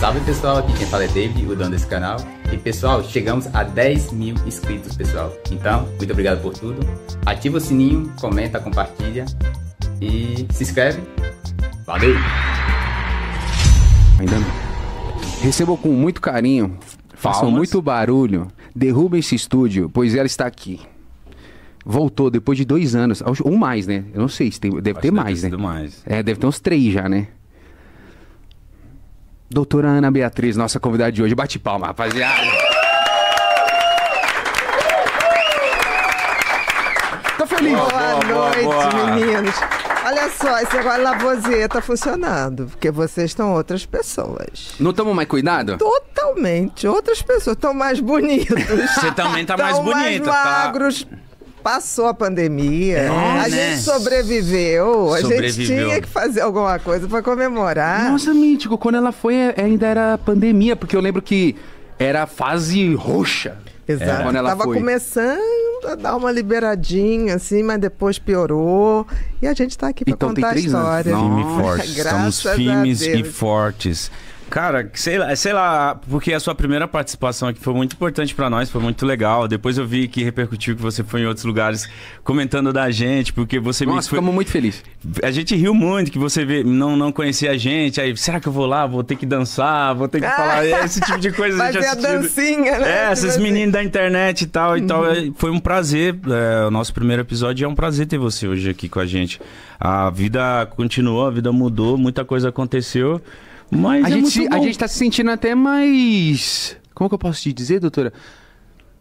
Salve pessoal, aqui quem fala é David, o dono desse canal. E pessoal, chegamos a 10 mil inscritos, pessoal. Então, muito obrigado por tudo. Ativa o sininho, comenta, compartilha e se inscreve. Valeu! Ainda não. Recebam com muito carinho, façam muito barulho, derrubem esse estúdio, pois ela está aqui. Voltou depois de 2 anos, ou mais, né? Eu não sei, se tem, deve ter mais, né? Deve ter uns 3 já, né? Doutora Ana Beatriz, nossa convidada de hoje. Bate palma, rapaziada. Tô feliz. Boa noite, meninos. Olha só, esse negócio de Lavoisier tá funcionando, porque vocês estão outras pessoas. Não tomam mais cuidado? Totalmente. Outras pessoas estão mais bonitos. Você também tá mais bonita, mais magros. Tá? Passou a pandemia, a gente sobreviveu, a gente tinha que fazer alguma coisa pra comemorar. Nossa, Mítico, quando ela foi ainda era pandemia, porque eu lembro que era a fase roxa. Exato, quando ela tava começando a dar uma liberadinha assim, mas depois piorou. E a gente tá aqui pra contar a história. Firme e forte, estamos firmes e fortes. Cara, sei lá, porque a sua primeira participação aqui foi muito importante pra nós, foi muito legal. Depois eu vi que repercutiu que você foi em outros lugares comentando da gente, porque você... Nossa, ficamos muito felizes. A gente riu muito que você não conhecia a gente, aí será que eu vou lá, vou ter que dançar, vou ter que falar esse tipo de coisa. Fazer a dancinha, né? Esses meninos da internet e tal, Foi um prazer, o nosso primeiro episódio, é um prazer ter você hoje aqui com a gente. A vida continuou, a vida mudou, muita coisa aconteceu. Mas a gente tá se sentindo até mais... Como que eu posso te dizer, doutora?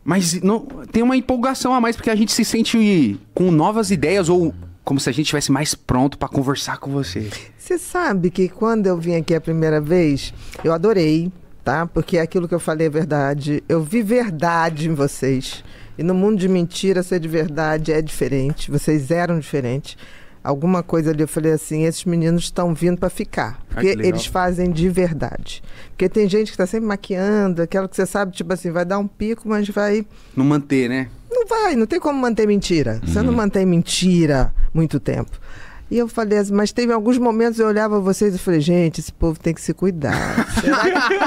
Mas não, tem uma empolgação a mais, porque a gente se sente com novas ideias, ou como se a gente estivesse mais pronto pra conversar com você. Você sabe que quando eu vim aqui a primeira vez, eu adorei, tá? Porque aquilo que eu falei é verdade. Eu vi verdade em vocês. E no mundo de mentira, ser de verdade é diferente. Vocês eram diferentes. Alguma coisa ali, eu falei assim, esses meninos estão vindo para ficar. Porque eles fazem de verdade. Porque tem gente que está sempre maquiando, aquela que você sabe, tipo assim, vai dar um pico, mas vai... Não manter, né? Não vai, não tem como manter mentira. Você não mantém mentira muito tempo. E eu falei assim, mas teve alguns momentos eu olhava vocês e falei, gente, esse povo tem que se cuidar.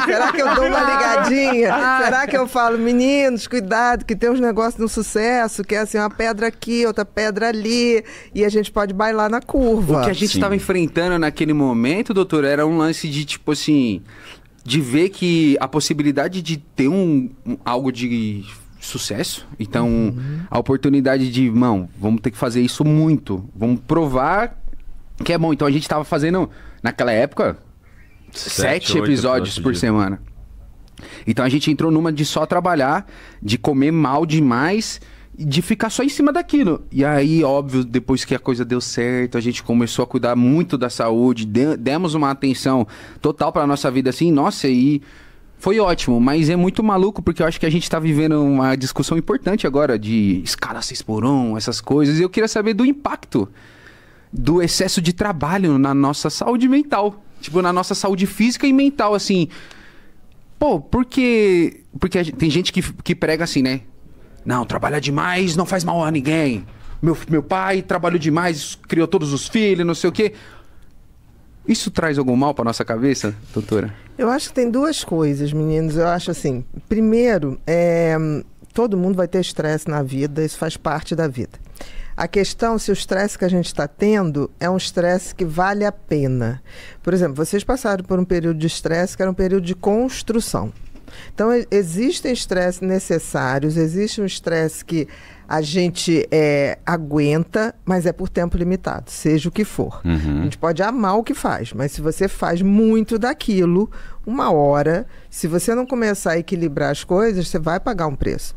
Será que eu dou uma ligadinha? Será que eu falo, meninos, cuidado, que tem uns negócios no sucesso, que é assim, uma pedra aqui, outra pedra ali, e a gente pode bailar na curva. O que a gente estava enfrentando naquele momento, doutor, era um lance de, tipo assim, de ver que a possibilidade de ter algo de... sucesso, então a oportunidade de, vamos ter que fazer isso muito, vamos provar que é bom. Então a gente tava fazendo, naquela época, 7 episódios por semana. Então a gente entrou numa de só trabalhar, de comer mal demais, de ficar só em cima daquilo. E aí, óbvio, depois que a coisa deu certo, a gente começou a cuidar muito da saúde, demos uma atenção total pra nossa vida, assim, nossa, e foi ótimo, mas é muito maluco, porque eu acho que a gente tá vivendo uma discussão importante agora de escala 6x1, essas coisas, e eu queria saber do impacto do excesso de trabalho na nossa saúde mental, tipo, na nossa saúde física e mental, assim. Pô, porque tem gente que prega assim, né? Não, trabalhar demais não faz mal a ninguém. Meu pai trabalhou demais, criou todos os filhos, não sei o quê. Isso traz algum mal para nossa cabeça, doutora? Eu acho que tem 2 coisas, meninos. Eu acho assim, primeiro, todo mundo vai ter estresse na vida, isso faz parte da vida. A questão, se o estresse que a gente está tendo é um estresse que vale a pena. Por exemplo, vocês passaram por um período de estresse que era um período de construção. Então, existem estresses necessários, existe um estresse que a gente aguenta, mas é por tempo limitado, seja o que for. A gente pode amar o que faz, mas se você faz muito daquilo, uma hora, se você não começar a equilibrar as coisas, você vai pagar um preço.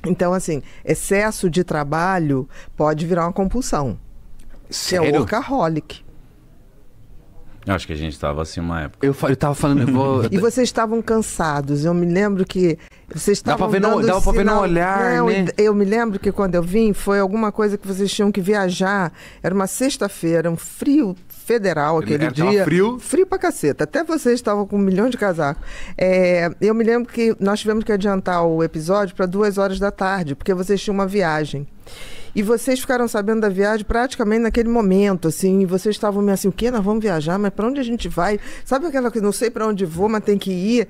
Então, assim, excesso de trabalho pode virar uma compulsão. Sério? É workaholic. Acho que a gente estava assim uma época. Eu tava falando... E vocês estavam cansados. Eu me lembro que vocês estavam dava pra ver no olhar, né? Eu me lembro que quando eu vim, foi alguma coisa que vocês tinham que viajar. Era uma sexta-feira, um frio federal aquele dia. Frio? Frio pra caceta. Até vocês estavam com 1 milhão de casacos. Eu me lembro que nós tivemos que adiantar o episódio para 2 horas da tarde, porque vocês tinham uma viagem. E vocês ficaram sabendo da viagem praticamente naquele momento, assim, e vocês estavam meio assim, o quê? Nós vamos viajar, mas para onde a gente vai? Sabe aquela que não sei para onde vou, mas tem que ir?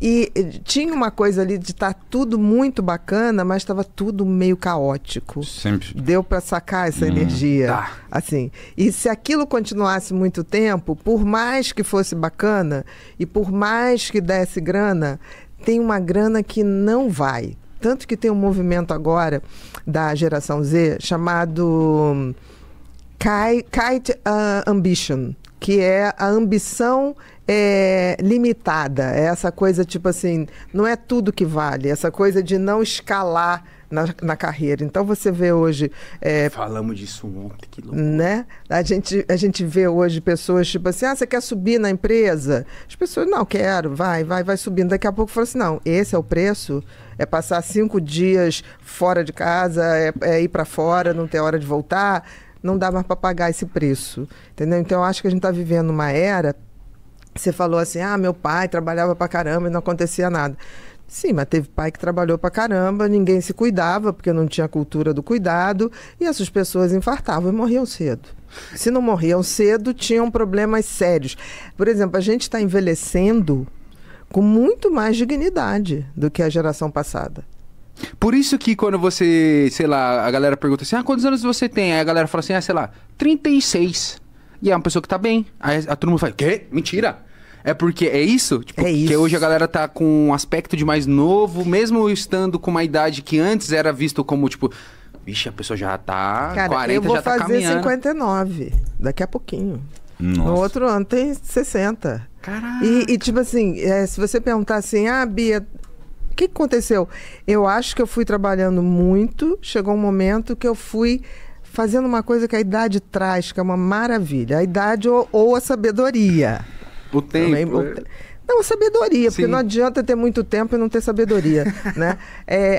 E tinha uma coisa ali de estar tudo muito bacana, mas estava tudo meio caótico. Sempre. Deu para sacar essa energia, assim. E se aquilo continuasse muito tempo, por mais que fosse bacana e por mais que desse grana, tem uma grana que não vai. Tanto que tem um movimento agora da geração Z chamado Kite Ambition, que é a ambição limitada. É essa coisa, tipo assim, não é tudo que vale. Essa coisa de não escalar na carreira. Então você vê hoje... Falamos disso ontem, que louco. Né? A gente vê hoje pessoas tipo assim, você quer subir na empresa? As pessoas, não, quero, vai subindo. Daqui a pouco fala assim, não, esse é o preço? É passar 5 dias fora de casa, é ir para fora, não ter hora de voltar? Não dá mais para pagar esse preço, entendeu? Então eu acho que a gente está vivendo uma era... Você falou assim, meu pai trabalhava pra caramba e não acontecia nada. Sim, mas teve pai que trabalhou pra caramba, ninguém se cuidava, porque não tinha cultura do cuidado, e essas pessoas infartavam e morriam cedo. Se não morriam cedo, tinham problemas sérios. Por exemplo, a gente está envelhecendo com muito mais dignidade do que a geração passada. Por isso que quando você, sei lá, a galera pergunta assim, quantos anos você tem? Aí a galera fala assim, sei lá, 36. E é uma pessoa que tá bem. Aí a todo mundo fala, quê? Mentira! É porque é isso? Tipo, é isso. Porque hoje a galera tá com um aspecto de mais novo, mesmo estando com uma idade que antes era visto como, tipo, vixe, a pessoa já tá 40, já tá caminhando. Eu vou fazer 59, daqui a pouquinho. Nossa. No outro ano tem 60. Caraca. E tipo assim, se você perguntar assim, Bia, o que aconteceu? Eu acho que eu fui trabalhando muito, chegou um momento que eu fui fazendo uma coisa que a idade traz, que é uma maravilha. A idade ou a sabedoria. O tempo. Não, sabedoria, Sim. porque não adianta ter muito tempo e não ter sabedoria, né?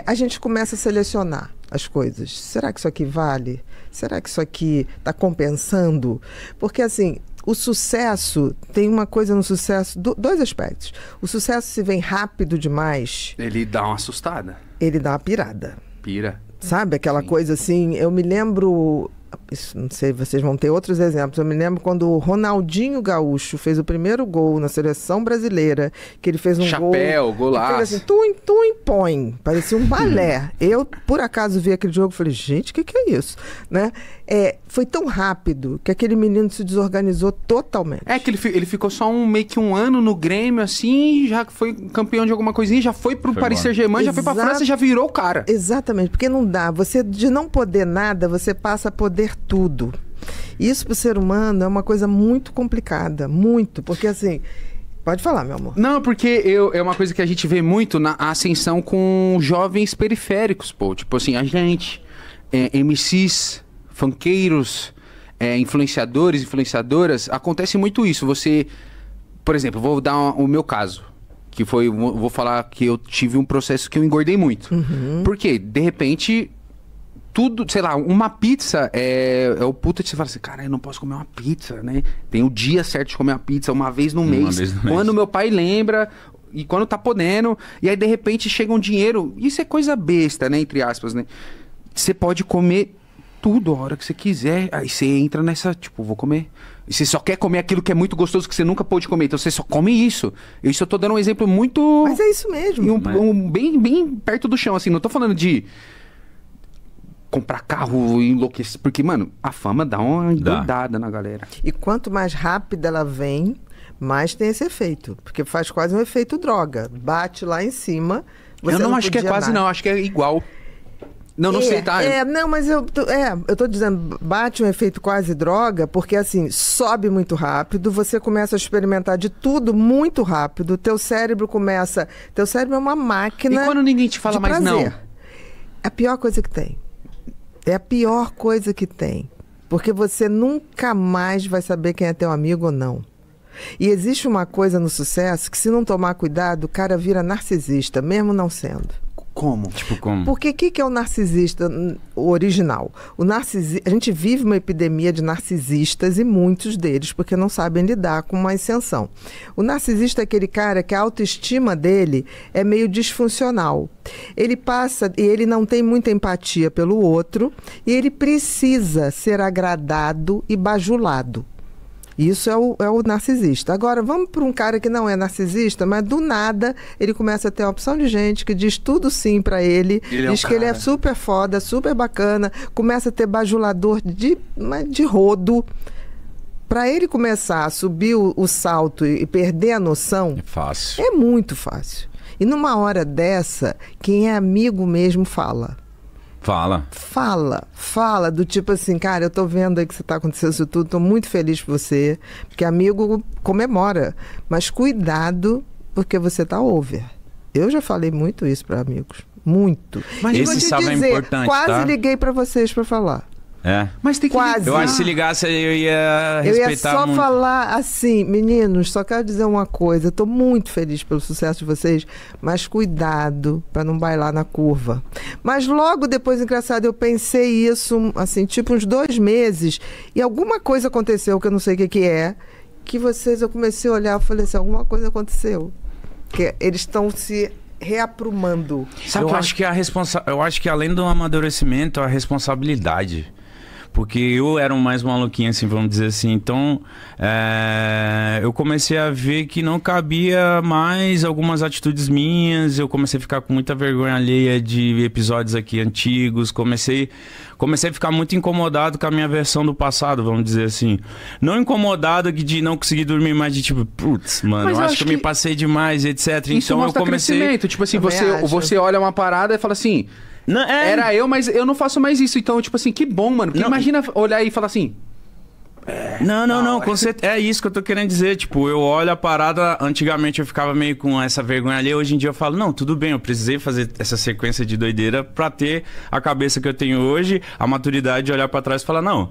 A gente começa a selecionar as coisas. Será que isso aqui vale? Será que isso aqui está compensando? Porque, assim, o sucesso, tem uma coisa no sucesso, dois aspectos. O sucesso, se vem rápido demais... Ele dá uma assustada. Ele dá uma pirada. Pira. Sabe, aquela coisa assim, eu me lembro... Isso, não sei, vocês vão ter outros exemplos. Eu me lembro quando o Ronaldinho Gaúcho fez o primeiro gol na seleção brasileira, que ele fez um Chapéu, golaço. Fez assim, tum, põe. Parecia um balé. Eu, por acaso, vi aquele jogo e falei, gente, o que é isso? Né? Foi tão rápido que aquele menino se desorganizou totalmente. Que ele ficou só meio que um ano no Grêmio, assim, já foi campeão de alguma coisinha, já foi pro Paris Saint-Germain, já foi pra França, já virou o cara. Exatamente, porque não dá. Você, de não poder nada, você passa a poder tudo. Isso pro ser humano é uma coisa muito complicada, muito, porque assim... Pode falar, meu amor. Não, porque é uma coisa que a gente vê muito na ascensão com jovens periféricos, pô. Tipo assim, a gente, MCs, funkeiros, influenciadores, influenciadoras, acontece muito isso. Você, por exemplo, vou dar o meu caso, que foi, vou falar que eu tive um processo que eu engordei muito. Porque, de repente... Tudo, sei lá, uma pizza é o puta de você fala assim, cara, eu não posso comer uma pizza, né? Tem o dia certo de comer uma pizza, uma vez no mês. Quando meu pai lembra e quando tá podendo. E aí, de repente, chega um dinheiro. Isso é coisa besta, né? Entre aspas, né? Você pode comer tudo a hora que você quiser. Aí você entra nessa, tipo, vou comer. E você só quer comer aquilo que é muito gostoso, que você nunca pôde comer. Então você só come isso. Isso eu tô dando um exemplo muito... Mas é isso mesmo. Bem perto do chão, assim. Não tô falando de... comprar carro e enlouquecer. Porque, mano, a fama dá uma engordada na galera. E quanto mais rápida ela vem, mais tem esse efeito. Porque faz quase um efeito droga. Bate lá em cima. Eu não acho que é quase, não. Acho que é igual. Não sei, tá? Não, mas eu tô dizendo, bate um efeito quase droga, porque assim, sobe muito rápido, você começa a experimentar de tudo muito rápido, teu cérebro é uma máquina. E quando ninguém te fala mais não? É a pior coisa que tem. É a pior coisa que tem. Porque você nunca mais vai saber quem é teu amigo ou não. E existe uma coisa no sucesso que, se não tomar cuidado, o cara vira narcisista, mesmo não sendo. Como? Tipo, como? Porque o que é o narcisista original? A gente vive uma epidemia de narcisistas e muitos deles porque não sabem lidar com uma ascensão. O narcisista é aquele cara que a autoestima dele é meio disfuncional. Ele passa e ele não tem muita empatia pelo outro e ele precisa ser agradado e bajulado. Isso é o narcisista. Agora, vamos para um cara que não é narcisista, mas do nada ele começa a ter uma opção de gente que diz tudo sim para ele, diz que ele é super foda, super bacana, começa a ter bajulador de rodo. Para ele começar a subir o salto e perder a noção, é fácil. É muito fácil. E numa hora dessa, quem é amigo mesmo fala. Fala do tipo assim, cara, eu tô vendo aí que você tá acontecendo isso tudo, tô muito feliz por você, porque amigo comemora, mas cuidado porque você tá over. Eu já falei muito isso para amigos, muito. Mas esse salve é importante, quase liguei para vocês para falar. É. Mas tem que quase. Eu acho que se ligasse eu ia respeitar. Eu ia só muito. falar assim, meninos, só quero dizer uma coisa, eu tô muito feliz pelo sucesso de vocês, mas cuidado para não bailar na curva. Mas logo depois, engraçado, eu pensei isso, assim, tipo uns 2 meses, e alguma coisa aconteceu, que eu não sei o que é, eu comecei a olhar e falei assim, alguma coisa aconteceu. Que eles estão se reaprumando. Eu acho que além do amadurecimento, a responsabilidade. Porque eu era mais maluquinho, assim, vamos dizer assim. Então, eu comecei a ver que não cabia mais algumas atitudes minhas. Eu comecei a ficar com muita vergonha alheia de episódios aqui antigos. Comecei a ficar muito incomodado com a minha versão do passado, vamos dizer assim. Não incomodado de não conseguir dormir mais, de tipo, putz, mano, eu acho que eu me passei demais, etc. Isso então eu comecei... crescimento. Tipo assim, você olha uma parada e fala assim... Não, era eu, mas eu não faço mais isso. Então, tipo assim, que bom, mano. Porque imagina olhar e falar assim... Não, com certeza. É isso que eu tô querendo dizer. Tipo, eu olho a parada. Antigamente eu ficava meio com essa vergonha ali. Hoje em dia eu falo, não, tudo bem, eu precisei fazer essa sequência de doideira pra ter a cabeça que eu tenho hoje, a maturidade de olhar pra trás e falar, não,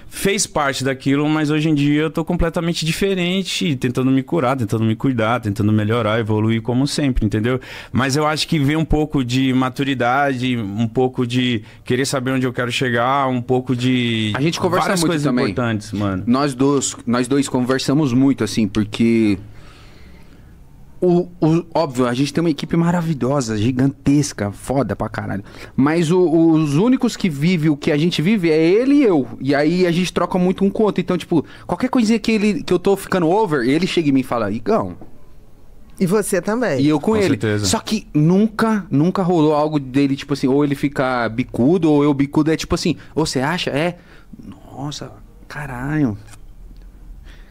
fez parte daquilo, mas hoje em dia eu tô completamente diferente, tentando me curar, tentando me cuidar, tentando melhorar, evoluir como sempre, entendeu? Mas eu acho que vem um pouco de maturidade, um pouco de querer saber onde eu quero chegar, um pouco de... A gente conversa várias muito coisas também. Importantes, mano. Nós dois conversamos muito, assim, porque... Óbvio, a gente tem uma equipe maravilhosa, gigantesca, foda pra caralho. Mas os únicos que vivem o que a gente vive é ele e eu. E aí a gente troca muito um com o outro. Então, tipo, qualquer coisinha que eu tô ficando over, ele chega em mim e fala, Igão. E você também. E eu com ele. Certeza. Só que nunca rolou algo dele, tipo assim, ou ele fica bicudo, ou eu bicudo. É tipo assim, você acha? Nossa, caralho.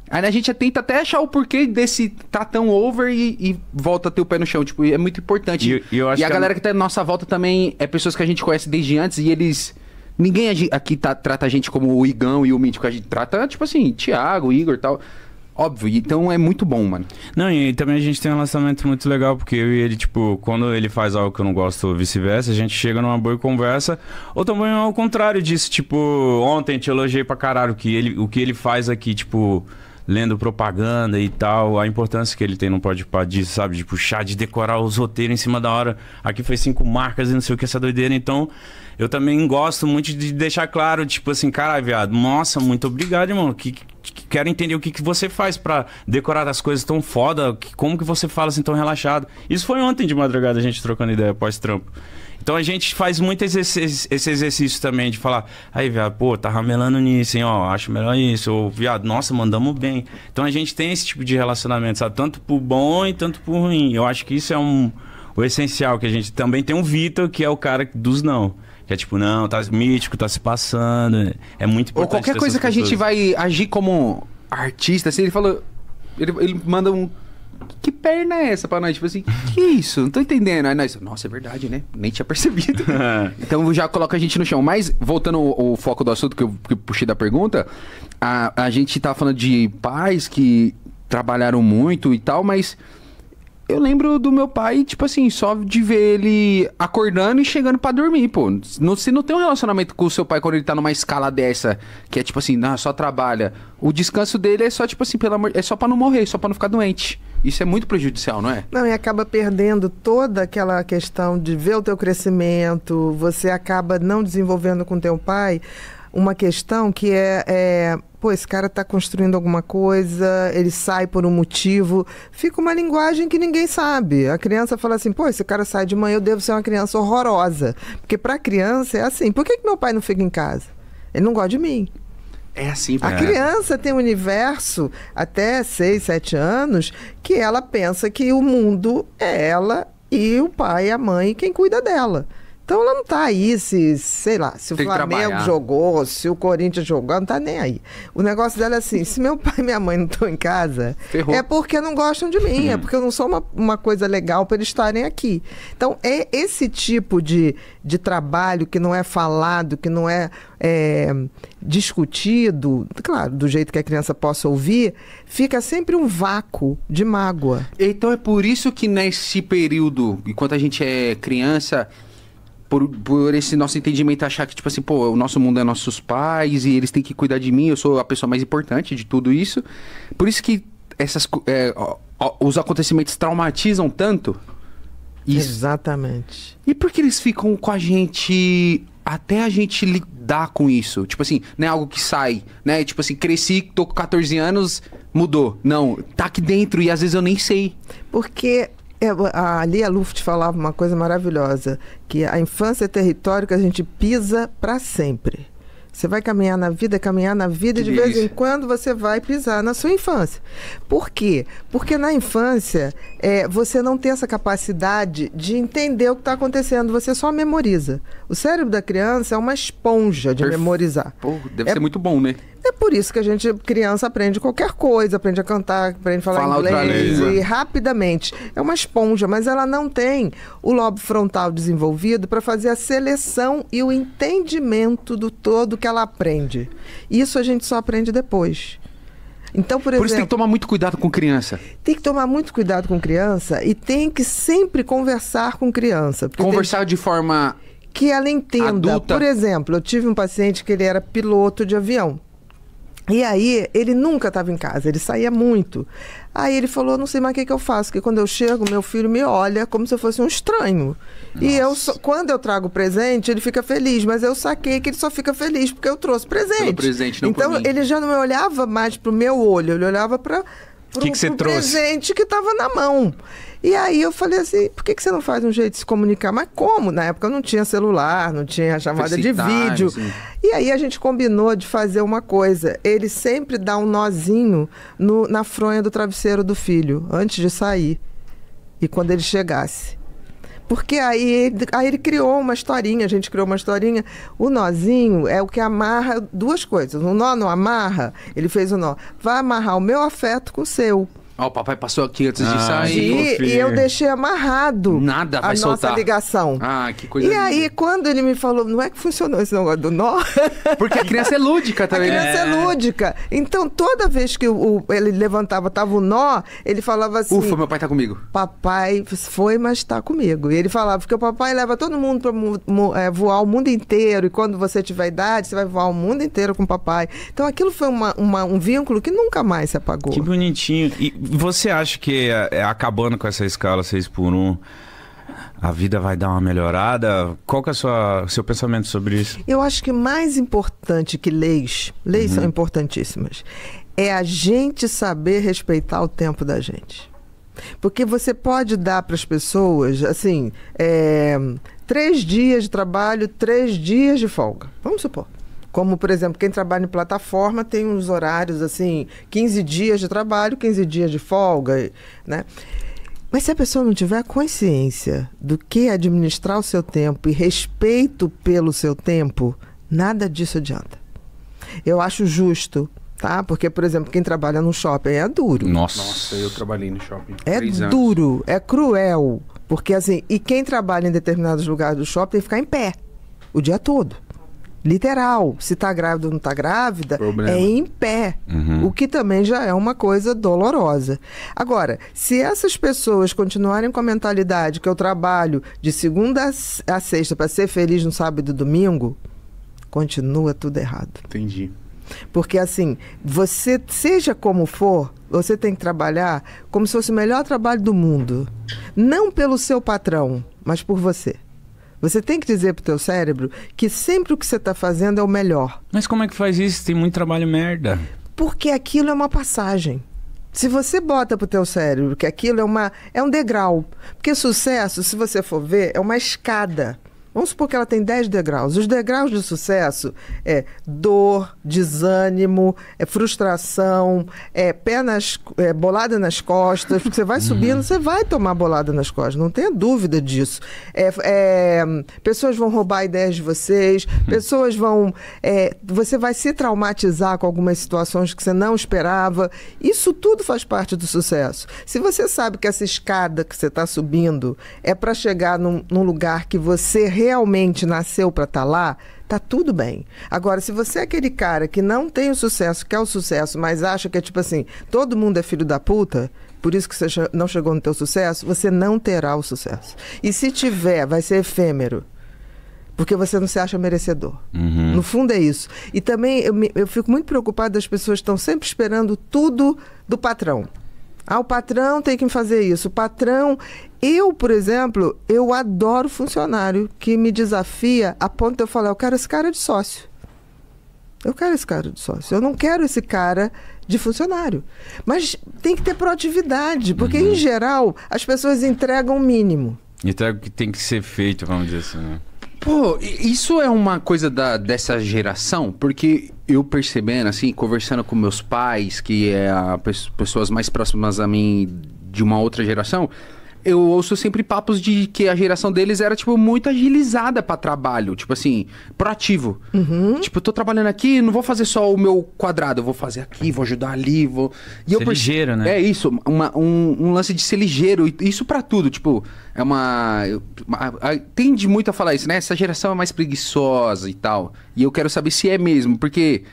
Aí a gente tenta até achar o porquê desse tá tão over e volta a ter o pé no chão. Tipo, é muito importante. E a galera que tá na nossa volta também é pessoas que a gente conhece desde antes e eles... Ninguém aqui trata a gente como o Igão e o Mítico. A gente trata, tipo assim, Thiago, Igor e tal. Óbvio, então é muito bom, mano. Não, e também a gente tem um relacionamento muito legal, porque eu e ele, tipo, quando ele faz algo que eu não gosto ou vice-versa, a gente chega numa boa conversa, ou também ao contrário disso, tipo, ontem te elogiei pra caralho o que ele faz aqui, tipo... lendo propaganda e tal, a importância que ele tem no Podpah disso, sabe? De puxar, de decorar os roteiros em cima da hora. Aqui foi 5 marcas e não sei o que, essa doideira. Então, eu também gosto muito de deixar claro, tipo assim, caralho, viado, nossa, muito obrigado, irmão. Quero entender o que você faz pra decorar as coisas tão foda, como que você fala assim tão relaxado. Isso foi ontem de madrugada, a gente trocando ideia pós-trampo. Então a gente faz muito esse exercício também de falar, aí, viado, pô, tá ramelando nisso, hein, ó, acho melhor isso. Ou, viado, nossa, mandamos bem. Então a gente tem esse tipo de relacionamento, sabe? Tanto pro bom e tanto pro ruim. Eu acho que isso é o essencial, que a gente também tem um Vitor, que é o cara dos não. Que é tipo, não, tá mítico, tá se passando. É muito importante. Ou qualquer coisa que a gente vai agir como artista, assim, ele falou... Ele manda um... Que perna é essa pra nós? Tipo assim, que isso? Não tô entendendo. Aí nós, nossa, é verdade, né? Nem tinha percebido. Então já coloca a gente no chão. Mas, voltando ao foco do assunto que eu puxei da pergunta, a gente tá falando de pais que trabalharam muito e tal, mas eu lembro do meu pai, tipo assim, só de ver ele acordando e chegando pra dormir, pô. Você não tem um relacionamento com o seu pai quando ele tá numa escala dessa, que é tipo assim, não, só trabalha. O descanso dele é só, tipo assim, pelo amor, é só pra não morrer, só pra não ficar doente. Isso é muito prejudicial, não é? Não, e acaba perdendo toda aquela questão de ver o teu crescimento, você acaba não desenvolvendo com teu pai uma questão que pô, esse cara está construindo alguma coisa, ele sai por um motivo, fica uma linguagem que ninguém sabe. A criança fala assim, pô, esse cara sai de manhã, eu devo ser uma criança horrorosa. Porque para a criança é assim, por que meu pai não fica em casa? Ele não gosta de mim. É assim. A criança tem um universo até 6, 7 anos que ela pensa que o mundo é ela e o pai, a mãe, quem cuida dela. Então ela não tá aí sei lá, se o Flamengo jogou, se o Corinthians jogou, ela não tá nem aí. O negócio dela é assim, se meu pai e minha mãe não estão em casa, ferrou. É porque não gostam de mim, é porque eu não sou uma coisa legal para eles estarem aqui. Então é esse tipo de trabalho que não é falado, que não é discutido, claro, do jeito que a criança possa ouvir, fica sempre um vácuo de mágoa. Então é por isso que nesse período, enquanto a gente é criança, por esse nosso entendimento, achar que, tipo assim, pô, o nosso mundo é nossos pais e eles têm que cuidar de mim, eu sou a pessoa mais importante de tudo isso. Por isso que os acontecimentos traumatizam tanto. Isso. Exatamente. E por que eles ficam com a gente até a gente lidar com isso? Tipo assim, não é algo que sai, né? Tipo assim, cresci, tô com 14 anos, mudou. Não, tá aqui dentro e às vezes eu nem sei. Porque a Lia Luft falava uma coisa maravilhosa, que a infância é território que a gente pisa para sempre. Você vai caminhar na vida e de vez em quando você vai pisar na sua infância. Por quê? Porque na infância você não tem essa capacidade de entender o que está acontecendo, você só memoriza. O cérebro da criança é uma esponja de memorizar. Pô, deve ser muito bom, né? É por isso que criança aprende qualquer coisa, aprende a cantar, aprende a falar inglês e rapidamente. É uma esponja, mas ela não tem o lobo frontal desenvolvido para fazer a seleção e o entendimento do todo que ela aprende. Isso a gente só aprende depois. Então, por exemplo, isso tem que tomar muito cuidado com criança. Tem que tomar muito cuidado com criança e tem que sempre conversar com criança. Conversar de forma que ela entenda. Adulta. Por exemplo, eu tive um paciente que ele era piloto de avião. E aí, ele nunca estava em casa, ele saía muito. Aí ele falou, não sei mais o que eu faço, porque quando eu chego, meu filho me olha como se eu fosse um estranho. Nossa. E quando eu trago presente, ele fica feliz, mas eu saquei que ele só fica feliz porque eu trouxe presente. Pelo presente, não então, por mim. Ele já não me olhava mais pro meu olho, ele olhava para o presente que estava na mão. E aí eu falei assim, por que você não faz um jeito de se comunicar? Mas como? Na época não tinha celular, não tinha chamada de vídeo. Assim. E aí a gente combinou de fazer uma coisa. Ele sempre dá um nozinho na fronha do travesseiro do filho, antes de sair. E quando ele chegasse. Porque aí ele criou uma historinha, a gente criou uma historinha. O nozinho é o que amarra duas coisas. O nó não amarra, ele fez o nó. Vai amarrar o meu afeto com o seu. O papai passou aqui antes de sair. E eu deixei amarrado Nada vai a nossa ligação. Que coisa linda. Aí, quando ele me falou, não é que funcionou esse negócio do nó? Porque a criança é lúdica também. A criança é lúdica. Então, toda vez que ele levantava, tava o nó, ele falava assim... Ufa, meu pai tá comigo. Papai foi, mas tá comigo. E ele falava, porque o papai leva todo mundo pra voar o mundo inteiro. E quando você tiver idade, você vai voar o mundo inteiro com o papai. Então, aquilo foi um vínculo que nunca mais se apagou. Que bonitinho. E você acha que acabando com essa escala 6x1, a vida vai dar uma melhorada? Qual que é o seu pensamento sobre isso? Eu acho que mais importante que leis são importantíssimas, é a gente saber respeitar o tempo da gente. Porque você pode dar para as pessoas, assim, 3 dias de trabalho, 3 dias de folga. Vamos supor. Como, por exemplo, quem trabalha em plataforma tem uns horários, assim, 15 dias de trabalho, 15 dias de folga, né? Mas se a pessoa não tiver consciência do que é administrar o seu tempo e respeito pelo seu tempo, nada disso adianta. Eu acho justo, tá? Porque, por exemplo, quem trabalha no shopping é duro. Nossa, eu trabalhei no shopping. É duro, é cruel. Porque, assim, e quem trabalha em determinados lugares do shopping tem que ficar em pé o dia todo. Literal, se tá grávida ou não tá grávida, é em pé, o que também já é uma coisa dolorosa. Agora, se essas pessoas continuarem com a mentalidade que eu trabalho de segunda a sexta para ser feliz no sábado e domingo, continua tudo errado. Entendi. Porque assim, você, seja como for, você tem que trabalhar como se fosse o melhor trabalho do mundo. Não pelo seu patrão, mas por você. Você tem que dizer pro teu cérebro que sempre o que você está fazendo é o melhor. Mas como é que faz isso? Tem muito trabalho merda. Porque aquilo é uma passagem. Se você bota pro teu cérebro que aquilo é um degrau. Porque sucesso, se você for ver, é uma escada. Vamos supor que ela tem 10 degraus. Os degraus de sucesso é dor, desânimo, é frustração, bolada nas costas. Porque você vai subindo, você vai tomar bolada nas costas. Não tenha dúvida disso. Pessoas vão roubar ideias de vocês. Pessoas vão... você vai se traumatizar com algumas situações que você não esperava. Isso tudo faz parte do sucesso. Se você sabe que essa escada que você está subindo é para chegar num lugar que você realmente nasceu para estar lá, tá tudo bem. Agora, se você é aquele cara que não tem o sucesso, quer o sucesso, mas acha que é tipo assim, todo mundo é filho da puta, por isso que você não chegou no teu sucesso, você não terá o sucesso. E se tiver, vai ser efêmero. Porque você não se acha merecedor. No fundo é isso. E também eu fico muito preocupada das pessoas que estão sempre esperando tudo do patrão. O patrão tem que fazer isso. O patrão... Eu, por exemplo, eu adoro funcionário que me desafia a ponto de eu falar, eu quero esse cara de sócio. Eu quero esse cara de sócio. Eu não quero esse cara de funcionário. Mas tem que ter proatividade, porque, em geral, as pessoas entregam o mínimo. Entrega o que tem que ser feito, vamos dizer assim, né? Pô, isso é uma coisa dessa geração, porque eu percebendo, assim, conversando com meus pais, que é pessoas mais próximas a mim de uma outra geração, eu ouço sempre papos de que a geração deles era, tipo, muito agilizada pra trabalho. Tipo assim, proativo. Tipo, eu tô trabalhando aqui, não vou fazer só o meu quadrado. Eu vou fazer aqui, vou ajudar ali, vou... E ser ligeiro, né? É isso, um lance de ser ligeiro. Isso pra tudo, tipo... Tende muito a falar isso, né? Essa geração é mais preguiçosa e tal. E eu quero saber se é mesmo, porque...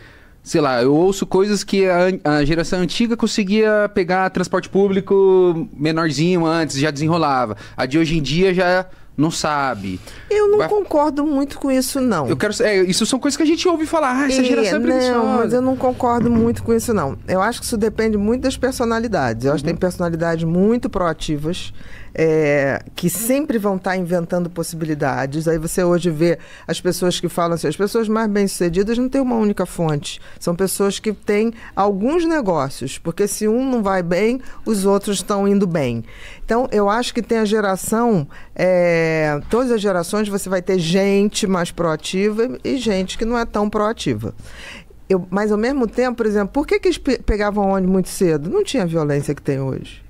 Sei lá, eu ouço coisas que a geração antiga conseguia pegar transporte público menorzinho antes, já desenrolava. A de hoje em dia já não sabe. Eu não concordo muito com isso, não. Eu quero... isso são coisas que a gente ouve falar. Essa geração é preguiçosa. Não, mas eu não concordo muito com isso, não. Eu acho que isso depende muito das personalidades. Eu acho que tem personalidades muito proativas, que sempre vão estar inventando possibilidades. Aí você hoje vê as pessoas que falam assim, as pessoas mais bem-sucedidas não têm uma única fonte. São pessoas que têm alguns negócios, porque se um não vai bem, os outros estão indo bem. Então, eu acho que tem a geração... todas as gerações você vai ter gente mais proativa e gente que não é tão proativa. Mas, ao mesmo tempo, por exemplo, por que eles pegavam ônibus muito cedo? Não tinha a violência que tem hoje.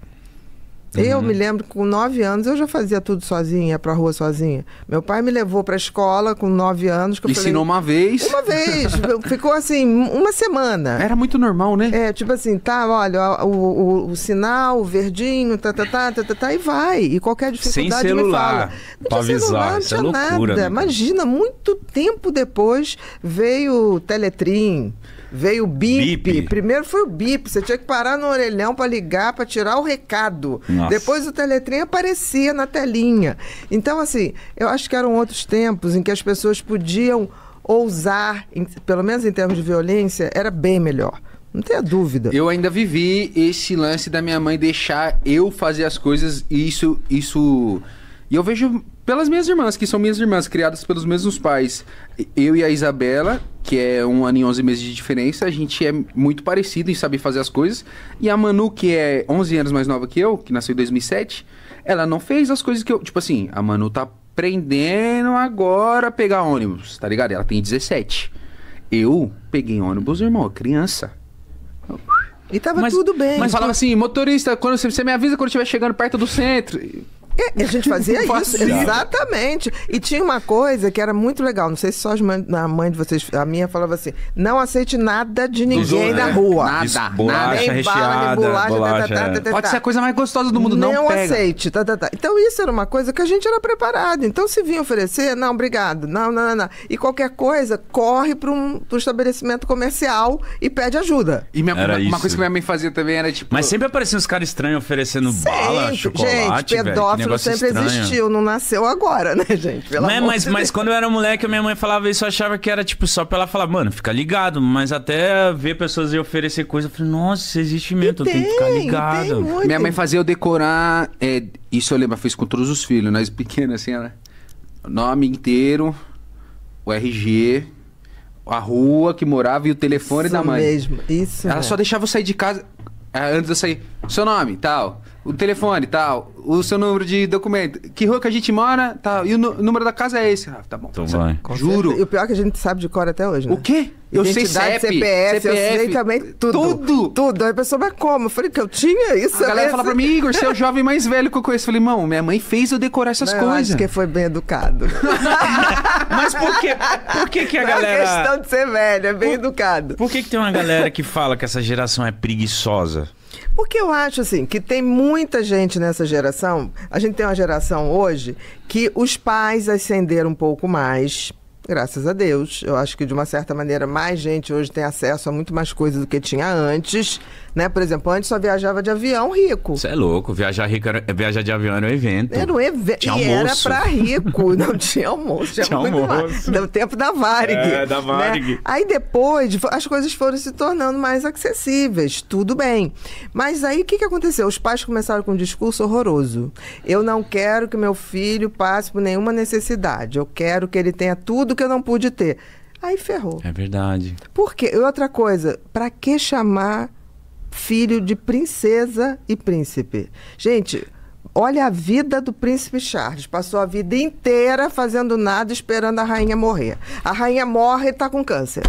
Eu me lembro que com 9 anos eu já fazia tudo sozinha, ia pra rua sozinha. Meu pai me levou pra escola com 9 anos. Que eu ensinou falei, uma vez? Uma vez. Ficou assim, uma semana. Era muito normal, né? Tipo assim, olha, o sinal, o verdinho, e vai. E qualquer dificuldade sem celular, me fala. Não pra tinha avisar, celular, não isso é tinha loucura, nada. né? Imagina, muito tempo depois veio o Teletrim. Veio o bip. Primeiro foi o bip. Você tinha que parar no orelhão para ligar, para tirar o recado. Nossa. Depois o Teletrim aparecia na telinha. Então, assim, eu acho que eram outros tempos em que as pessoas podiam ousar, pelo menos em termos de violência, era bem melhor. Não tenha dúvida. Eu ainda vivi esse lance da minha mãe deixar eu fazer as coisas e isso... E eu vejo pelas minhas irmãs, que são minhas irmãs, criadas pelos mesmos pais. Eu e a Isabela, que é 1 ano e 11 meses de diferença, a gente é muito parecido em saber fazer as coisas. E a Manu, que é 11 anos mais nova que eu, que nasceu em 2007, ela não fez as coisas que eu... Tipo assim, a Manu tá aprendendo agora a pegar ônibus, tá ligado? Ela tem 17. Eu peguei ônibus, irmão, criança. E tava tudo bem. Mas falava assim, motorista, quando você me avisa quando estiver chegando perto do centro... A gente fazia isso, exatamente. E tinha uma coisa que era muito legal. Não sei se só a mãe de vocês, a minha falava assim: não aceite nada de ninguém na rua. Nada. Bolacha nem recheada, bala, nem bolacha. Pode ser a coisa mais gostosa do mundo, não pega. Aceite. Então isso era uma coisa que a gente era preparado. Então se vinha oferecer, não, obrigado. Não. E qualquer coisa, corre para um estabelecimento comercial e pede ajuda. E uma coisa que minha mãe fazia também era tipo... Mas sempre apareciam os caras estranhos oferecendo bala, chocolate, pedófilo pedófilo sempre existiu, não nasceu agora, né, gente? Mas quando eu era moleque, a minha mãe falava isso, eu achava que era tipo só pra ela falar, mano, fica ligado. Mas até ver pessoas e oferecer coisa, eu falei, nossa, isso existe mesmo, eu tenho que ficar ligado. Minha mãe fazia eu decorar, isso eu lembro, eu fiz com todos os filhos, nós pequenos assim, né? Nome inteiro, o RG, a rua que morava e o telefone da mãe. Isso Ela só deixava eu sair de casa, antes de eu sair, seu nome, tal, o telefone, tal, o seu número de documento, que rua que a gente mora, tal, e o número da casa é esse. Ah, tá bom. Então vai. Juro. E o pior é que a gente sabe de cor até hoje, né? O quê? Eu sei CPF, eu sei também tudo. Aí a pessoa, mas como? Eu falei que eu tinha isso. A galera fala pra mim, Igor, você é o jovem mais velho que eu conheço. Eu falei, irmão, minha mãe fez eu decorar essas coisas. Eu acho que foi bem educado. Mas por que a galera... Não é questão de ser velho, é bem educado. Por que tem uma galera que fala que essa geração é preguiçosa? Porque eu acho, assim, que tem muita gente nessa geração. A gente tem uma geração hoje que os pais ascenderam um pouco mais... Graças a Deus. Eu acho que, de uma certa maneira, mais gente hoje tem acesso a muito mais coisas do que tinha antes, né? Por exemplo, antes só viajava de avião rico. Você é louco. Viajar de avião era um evento. Era um evento. Tinha e almoço. Era pra rico. Não tinha almoço. Tinha muito almoço. mais. No tempo da Varig. Da Varig. Né? Aí depois, as coisas foram se tornando mais acessíveis. Tudo bem. Mas aí, o que aconteceu? Os pais começaram com um discurso horroroso. Eu não quero que meu filho passe por nenhuma necessidade. Eu quero que ele tenha tudo que eu não pude ter. Aí ferrou. É verdade. Por quê? Outra coisa, pra que chamar filho de princesa e príncipe? Gente, olha a vida do príncipe Charles. Passou a vida inteira fazendo nada, esperando a rainha morrer. A rainha morre e tá com câncer.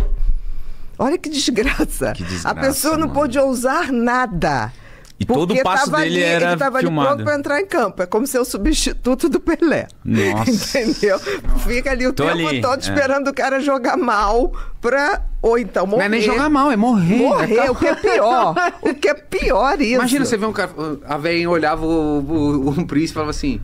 Olha que desgraça. Que desgraça, a pessoa não pôde ousar nada. E todo o passo dele era ele tava filmado. Ali pronto pra entrar em campo. É como ser o substituto do Pelé. Nossa. Entendeu? Fica ali o tempo todo esperando o cara jogar mal pra... Ou então morrer. Não é nem jogar mal, é morrer. Morrer, o que é pior. O que é pior isso. Imagina você ver um cara... A velhinha olhava o príncipe e falava assim...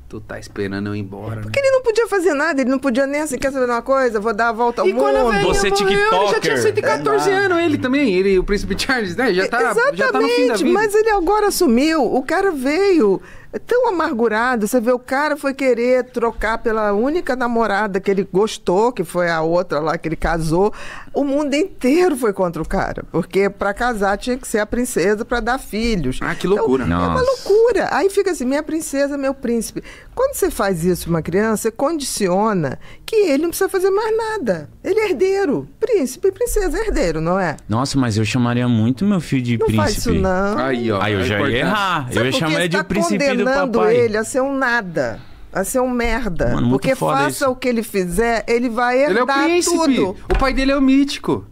Tu tá esperando eu ir embora, né? Porque ele não podia fazer nada, ele não podia nem assim, quer saber de uma coisa? Vou dar a volta ao mundo. Quando a velhinha Você morreu, TikToker. ele já tinha 114 anos, ele também. O príncipe Charles, né? Já tá no fim da vida. Mas ele agora assumiu. O cara veio tão amargurado. Você vê, o cara foi querer trocar pela única namorada que ele gostou, que foi a outra lá que ele casou. O mundo inteiro foi contra o cara. Porque pra casar tinha que ser a princesa pra dar filhos. Ah, que loucura. Então, é uma loucura. Aí fica assim, minha princesa, meu príncipe. Quando você faz isso pra uma criança, você condiciona que ele não precisa fazer mais nada. Ele é herdeiro. Príncipe e princesa, herdeiro, não é? Nossa, mas eu chamaria muito meu filho de príncipe. Não faz isso, não. Aí, ó. Aí eu já ia errar. Sabe eu ia chamar ele de príncipe do papai. Ele a ser um nada. A ser um merda. Mano, porque faça isso. o que ele fizer, ele vai herdar ele é o príncipe. tudo. O pai dele é o mítico.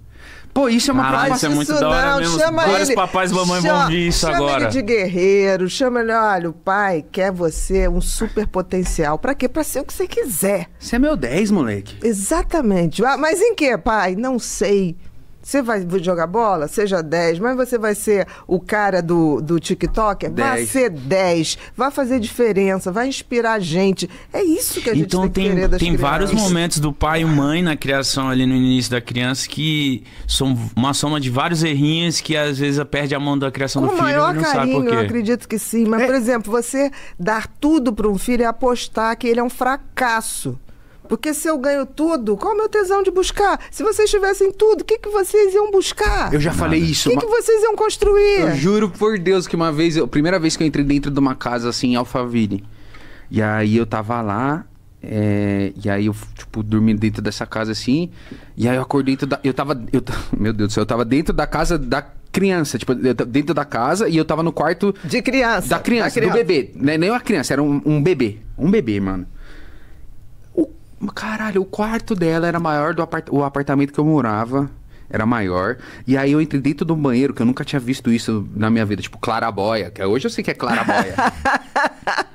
Pô, isso é uma Caralho, isso é muito da hora mesmo. Vários papais e mamães vão ouvir isso agora. Chama ele de guerreiro, chama ele, olha, o pai quer você um super potencial. Pra quê? Pra ser o que você quiser. Você é meu 10, moleque. Exatamente. Ah, mas em quê, pai? Não sei. Você vai jogar bola? Seja 10. Mas você vai ser o cara do TikTok? Vai ser 10. Vai fazer diferença. Vai inspirar a gente. É isso que a gente então, tem que querer das tem crianças. vários momentos do pai e mãe na criação ali no início da criança que são uma soma de vários errinhos que às vezes perde a mão da criação do filho e não sabe por quê. Com o maior carinho, eu acredito que sim. Mas, por exemplo, você dar tudo para um filho é apostar que ele é um fracasso. Porque se eu ganho tudo, qual é o meu tesão de buscar? Se vocês tivessem tudo, o que vocês iam buscar? Eu já falei isso. O que vocês iam construir? Eu juro por Deus que uma vez, a primeira vez que eu entrei dentro de uma casa assim, em Alphaville, e aí eu tava lá, e aí eu, tipo, dormi dentro dessa casa assim, e aí eu acordei meu Deus do céu, eu tava dentro da casa da criança, tipo, dentro da casa, e eu tava no quarto... De criança. Da criança, do bebê. Nem uma criança, era um bebê. Um bebê, mano. Caralho, o quarto dela era maior do o apartamento que eu morava. Era maior. E aí eu entrei dentro do banheiro, que eu nunca tinha visto isso na minha vida. Tipo, claraboia. Que hoje eu sei que é claraboia.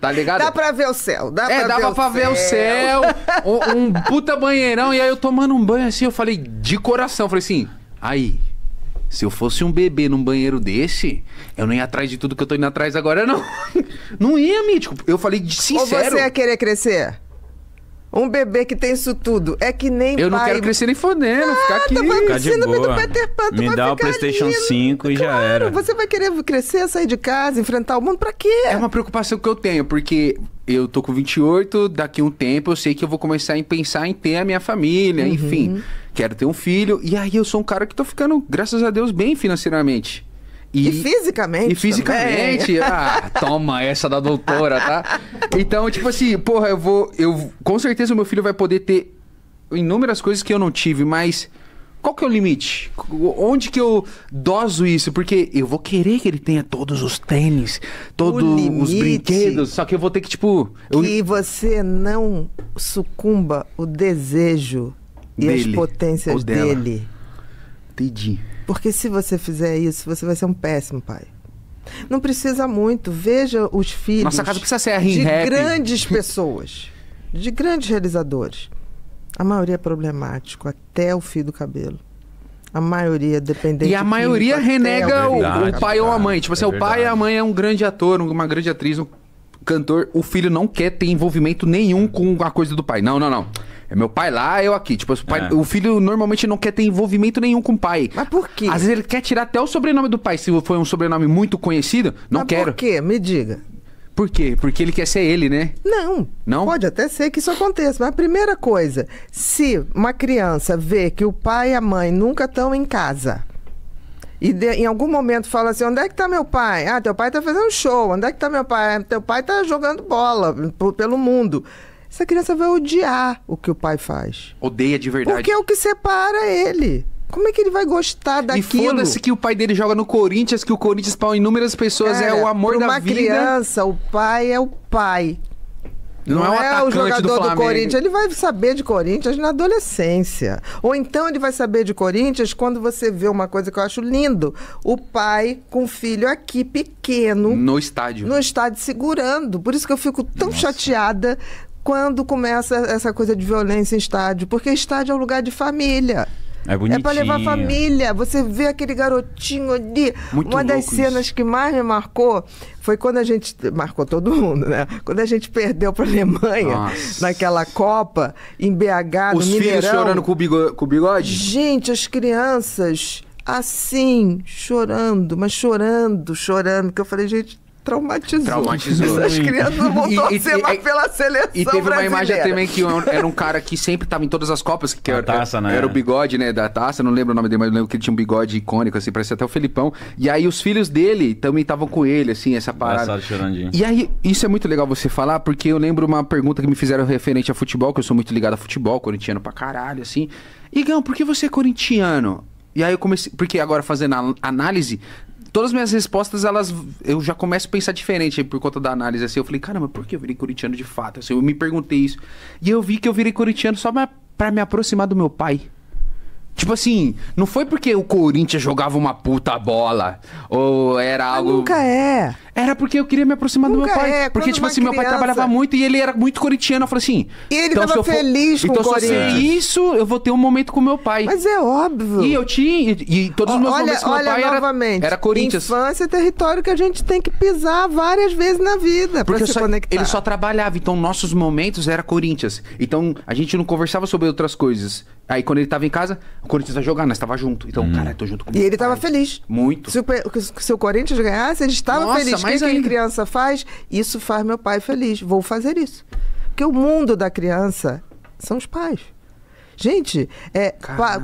Tá ligado? Dá pra ver o céu. Dava pra ver o céu. Um puta banheirão. E aí eu tomando um banho assim, eu falei, de coração. Falei assim, aí... Se eu fosse um bebê num banheiro desse, eu não ia atrás de tudo que eu tô indo atrás agora, não. Não ia, mítico. Eu falei de sincero. Ou você ia querer crescer? Um bebê que tem isso tudo. É que nem Eu não quero crescer nem fodendo, ficar aqui. Ficar de síndrome do boa. Peter Pan, tu Me vai dá o ficar PlayStation ali. 5 e já era. Você vai querer crescer, sair de casa, enfrentar o mundo, pra quê? É uma preocupação que eu tenho, porque eu tô com 28, daqui a um tempo eu sei que eu vou começar a pensar em ter a minha família, enfim. Quero ter um filho, e aí eu sou um cara que tô ficando, graças a Deus, bem financeiramente. E fisicamente. E fisicamente. Ah, toma essa da doutora, tá? Então, tipo assim, porra, com certeza o meu filho vai poder ter inúmeras coisas que eu não tive, mas qual que é o limite? Onde que eu doso isso? Porque eu vou querer que ele tenha todos os tênis, todos os brinquedos, só que eu vou ter que, tipo... Que você não sucumba o desejo e as potências dele. Entendi. Porque se você fizer isso, você vai ser um péssimo pai. Não precisa muito. Veja os filhos Nossa casa precisa ser de grandes pessoas, de grandes realizadores. A maioria é problemático, até o fio do cabelo. A maioria dependente. E a maioria renega o pai ou a mãe. Tipo assim, o pai e a mãe é um grande ator, uma grande atriz, um cantor. O filho não quer ter envolvimento nenhum com a coisa do pai. Não. É meu pai lá, eu aqui. Tipo, o filho normalmente não quer ter envolvimento nenhum com o pai. Mas por quê? Às vezes ele quer tirar até o sobrenome do pai. Se foi um sobrenome muito conhecido, não quero. Por quê? Me diga. Por quê? Porque ele quer ser ele, né? Não? Pode até ser que isso aconteça. Mas a primeira coisa, se uma criança vê que o pai e a mãe nunca estão em casa e em algum momento fala assim, onde é que tá meu pai? Ah, teu pai tá fazendo show. Onde é que tá meu pai? Teu pai tá jogando bola pelo mundo. Essa criança vai odiar o que o pai faz. Odeia de verdade. Porque é o que separa ele. Como é que ele vai gostar daquilo? E foda-se que o pai dele joga no Corinthians, que o Corinthians para inúmeras pessoas é o amor da vida. Uma criança, o pai é o pai. Não é o jogador do Corinthians. Ele vai saber de Corinthians na adolescência. Ou então ele vai saber de Corinthians quando você vê uma coisa que eu acho lindo. O pai com o filho aqui pequeno. No estádio. No estádio segurando. Por isso que eu fico tão chateada quando começa essa coisa de violência em estádio. Porque estádio é um lugar de família. É bonitinho. É pra levar a família. Você vê aquele garotinho ali. Uma das cenas que mais me marcou foi quando a gente... Marcou todo mundo, né? Quando a gente perdeu pra Alemanha, naquela Copa, em BH, Os no Mineirão. Os filhos chorando com o bigode? Gente, as crianças assim, chorando. Que eu falei, gente... Traumatizou. Essas crianças não vão torcer mais pela seleção E teve brasileira. uma imagem também que era um cara que sempre tava em todas as Copas, que era o bigode, né, da taça, não lembro o nome dele, mas eu lembro que ele tinha um bigode icônico, assim, parecia até o Felipão. E aí os filhos dele também estavam com ele, assim, essa parada. E aí, isso é muito legal você falar, porque eu lembro uma pergunta que me fizeram referente a futebol, que eu sou muito ligado a futebol, corintiano pra caralho, assim. Igão, por que você é corintiano? E aí eu comecei, porque agora fazendo a análise... Todas as minhas respostas, eu já começo a pensar diferente por conta da análise, assim. Eu falei, caramba, por que eu virei corintiano de fato? Assim, eu me perguntei isso. E eu vi que eu virei corintiano só pra me aproximar do meu pai. Tipo assim, não foi porque o Corinthians jogava uma puta bola, ou era algo... Nunca é. Era porque eu queria me aproximar do meu pai. Porque, tipo assim, meu pai trabalhava muito e ele era muito corintiano. Eu falei assim... E ele tava feliz com o Corinthians. Então, se eu fizer isso, eu vou ter um momento com meu pai. Mas é óbvio. E eu tinha... E todos os meus momentos com meu pai era Corinthians. Infância é território que a gente tem que pisar várias vezes na vida pra se conectar. Ele só trabalhava. Então, nossos momentos era Corinthians. Então, a gente não conversava sobre outras coisas. Aí, quando ele tava em casa, o Corinthians vai jogar, nós tava junto. Então, cara, eu tô junto com meu pai. E ele tava feliz. Muito. Se o Corinthians ganhasse, ele estava feliz. O que a criança faz? Isso faz meu pai feliz. Vou fazer isso. Porque o mundo da criança são os pais. Gente,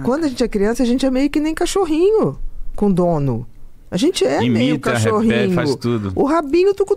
quando a gente é criança, a gente é meio que nem cachorrinho com dono. A gente é meio cachorrinho. Repete, faz tudo. O rabinho, tucu,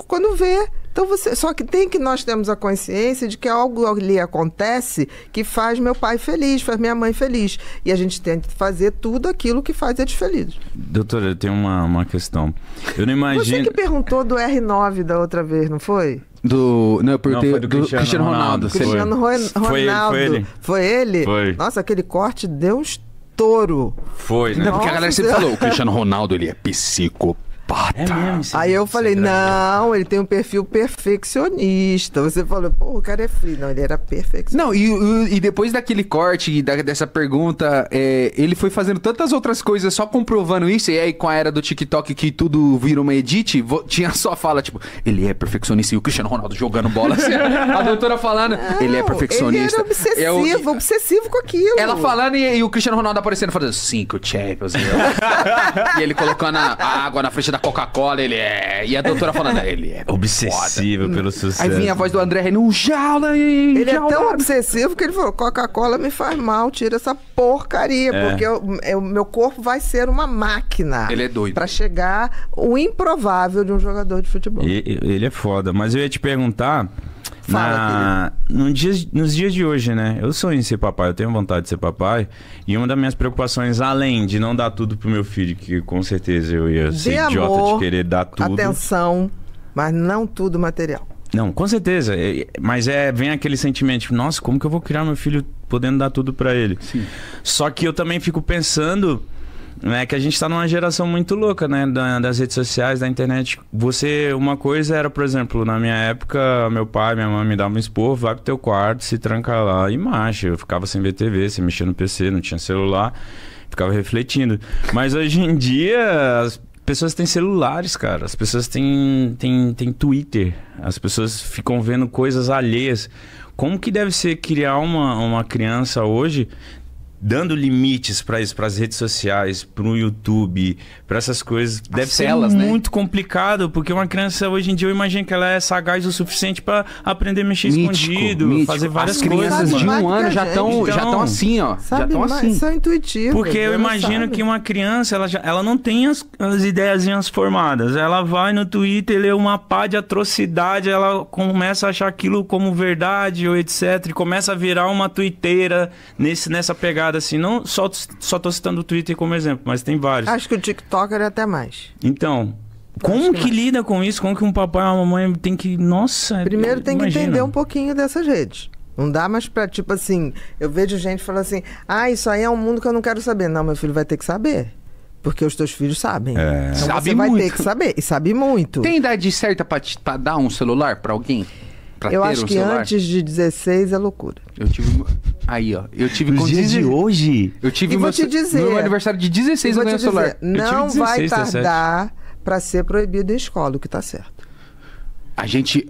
quando vê. Então só que nós temos a consciência de que algo ali acontece que faz meu pai feliz, faz minha mãe feliz. E a gente tem que fazer tudo aquilo que faz eles felizes. Doutora, eu tenho uma questão. Eu não imagino... Você que perguntou do R9 da outra vez, não foi? Não, eu perguntei do Cristiano Ronaldo. Cristiano Ronaldo. Foi ele? Foi. Nossa, aquele corte deu um estouro. Foi, né? Não, porque a galera sempre falou, o Cristiano Ronaldo, ele é psicopata. psicopata. É mesmo, Aí eu falei, não, ele tem um perfil perfeccionista. Você falou, pô, o cara é frio. Não, ele era perfeccionista. Não, e depois daquele corte e dessa pergunta, ele foi fazendo tantas outras coisas só comprovando isso. E aí, com a era do TikTok, que tudo vira uma edit, tinha só fala, tipo, ele é perfeccionista. E o Cristiano Ronaldo jogando bola assim. A doutora falando, Não, ele é perfeccionista. Ele era obsessivo com aquilo. Ela falando e o Cristiano Ronaldo aparecendo, falando 5 Champions. E ele colocando a água na frente da Coca-Cola, ele é... E a doutora falando, ele é obsessivo foda. pelo sucesso. Aí vinha a voz do André Renan, jaula e... Ele é tão obsessivo que ele falou, Coca-Cola me faz mal, tira essa porcaria, porque o meu corpo vai ser uma máquina. Ele é doido. Pra chegar o improvável de um jogador de futebol. Ele é foda, mas eu ia te perguntar... Fala, nos dias de hoje, né? Eu sonho em ser papai, eu tenho vontade de ser papai. E uma das minhas preocupações, além de não dar tudo pro meu filho, que com certeza eu ia ser idiota de querer dar tudo. Atenção, mas não tudo material. Não, com certeza. Mas vem aquele sentimento, tipo, nossa, como que eu vou criar meu filho podendo dar tudo pra ele? Sim. Só que eu também fico pensando... que a gente tá numa geração muito louca, né? Das redes sociais, da internet. Uma coisa era, por exemplo, na minha época, meu pai, minha mãe me davam um esporro, vai pro teu quarto, se tranca lá e marcha. Eu ficava sem ver TV, sem mexer no PC, não tinha celular, ficava refletindo. Mas hoje em dia, as pessoas têm celulares, cara. As pessoas têm Twitter. As pessoas ficam vendo coisas alheias. Como que deve ser criar uma criança hoje... dando limites para isso, para as redes sociais, para o YouTube, para essas coisas, deve ser muito complicado, porque uma criança hoje em dia eu imagino que ela é sagaz o suficiente para aprender a mexer escondido, fazer várias coisas. As crianças de 1 ano já estão assim, ó. Sabe, já estão assim. São intuitivas. Porque eu imagino que uma criança, ela não tem as ideiazinhas formadas. Ela vai no Twitter, lê uma pá de atrocidade, ela começa a achar aquilo como verdade ou etc. E começa a virar uma twitteira nessa pegada. Assim, não só tô citando o Twitter como exemplo, mas tem vários. Acho que o TikToker é até mais. Então, como que lida com isso? Como que um papai e uma mamãe tem que... Nossa, primeiro tem que entender um pouquinho dessas redes. Não dá mais pra, tipo assim... Eu vejo gente falando assim... isso aí é um mundo que eu não quero saber. Não, meu filho vai ter que saber. Porque os teus filhos sabem. Então sabe você vai muito. ter que saber. E sabe muito. Tem idade certa pra dar um celular pra alguém? Eu acho que antes de 16 é loucura. Eu tive... Aí, ó. Eu tive com dias de hoje. Eu tive vou te dizer, no meu aniversário de 16 eu ganhei o celular. Não vai tardar pra ser proibido em escola, o que tá certo. A gente...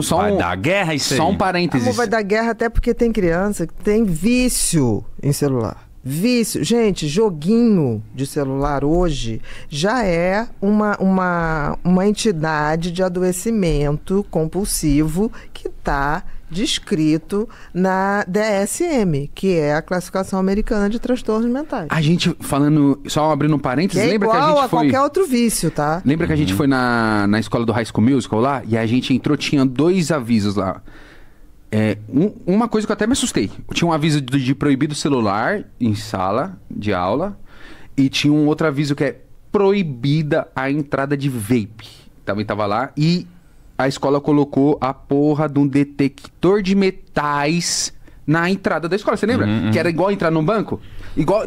Vai dar guerra isso aí. Só um parênteses. Vai dar guerra até porque tem criança que tem vício em celular. Vício. Gente, joguinho de celular hoje já é uma entidade de adoecimento compulsivo que está descrito na DSM, que é a classificação americana de transtornos mentais. A gente falando, só abrindo um parênteses, lembra que a gente foi... qualquer outro vício, tá? Lembra que a gente foi na escola do High School Musical lá? E a gente entrou, tinha 2 avisos lá. Uma coisa que eu até me assustei. Tinha um aviso de proibido celular em sala de aula. E tinha um outro aviso que é proibida a entrada de vape. Também tava lá. E a escola colocou a porra de um detector de metais na entrada da escola. Você lembra? Que era igual entrar num banco? Igual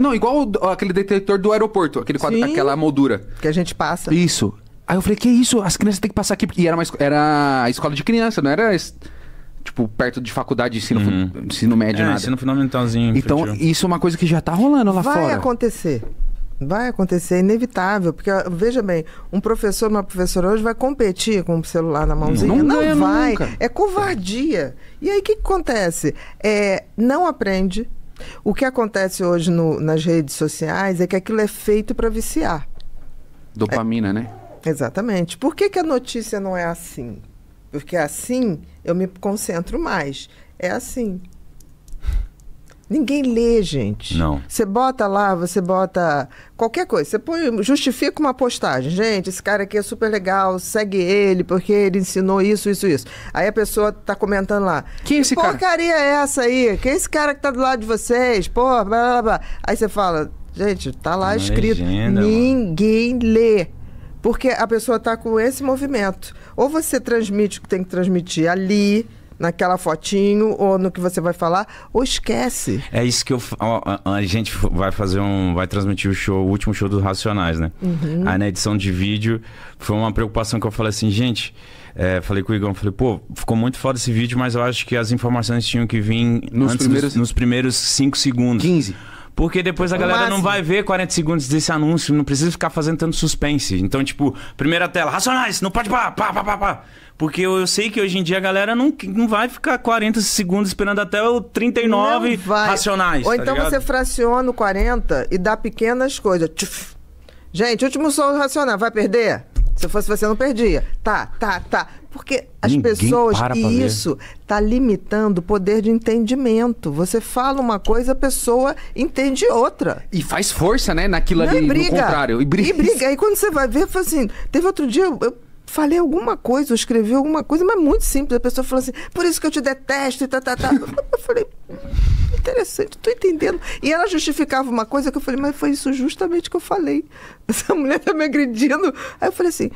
aquele detector do aeroporto. Aquela moldura. Que a gente passa. Isso. Aí eu falei, que isso? As crianças têm que passar aqui. E era a escola de criança, não era... Tipo, perto de faculdade, ensino médio, nada. Ensino fundamentalzinho. Então, isso é uma coisa que já tá rolando lá fora. Vai acontecer. Vai acontecer, é inevitável. Porque, veja bem, um professor, uma professora hoje vai competir com o celular na mãozinha? Não vai. Nunca. É covardia. E aí, o que acontece? Não aprende. O que acontece hoje nas redes sociais é que aquilo é feito para viciar. Dopamina, né? Exatamente. Por que a notícia não é assim? Porque assim eu me concentro mais. É assim. Ninguém lê, gente. Não. Você bota lá, você bota qualquer coisa. Você justifica uma postagem. Gente, esse cara aqui é super legal, segue ele, porque ele ensinou isso. Aí a pessoa tá comentando lá. Quem é esse cara? Que porcaria é essa aí? Quem é esse cara que tá do lado de vocês? Pô, blá, blá, blá. Aí você fala, gente, tá lá escrito. Legenda, ninguém lê. Porque a pessoa está com esse movimento. Ou você transmite o que tem que transmitir ali, naquela fotinho ou no que você vai falar, ou esquece. É isso que a gente vai fazer vai transmitir o último show dos Racionais, né? Aí na edição de vídeo foi uma preocupação que eu falei assim, gente, falei com o Igor, falei, pô, ficou muito foda esse vídeo, mas eu acho que as informações tinham que vir nos primeiros 5 segundos. 15. Porque depois a galera não vai ver 40 segundos desse anúncio, não precisa ficar fazendo tanto suspense. Então, tipo, primeira tela, Racionais, não pode pá. Porque eu sei que hoje em dia a galera não vai ficar 40 segundos esperando até o 39 Racionais. Ou então ligado? você fraciona o 40 e dá pequenas coisas. Tchuf. Gente, último som Racional, vai perder? Se fosse você, não perdia. Tá. Porque as pessoas, e isso tá limitando o poder de entendimento. Você fala uma coisa, a pessoa entende outra. E faz força, né, naquilo ali, no contrário. E briga. Aí quando você vai ver, fala assim, teve outro dia, eu falei alguma coisa, eu escrevi alguma coisa, mas muito simples. A pessoa falou assim, por isso que eu te detesto e tá. Eu falei, interessante, tô entendendo. E ela justificava uma coisa que eu falei, mas foi isso justamente que eu falei. Essa mulher tá me agredindo. Aí eu falei assim,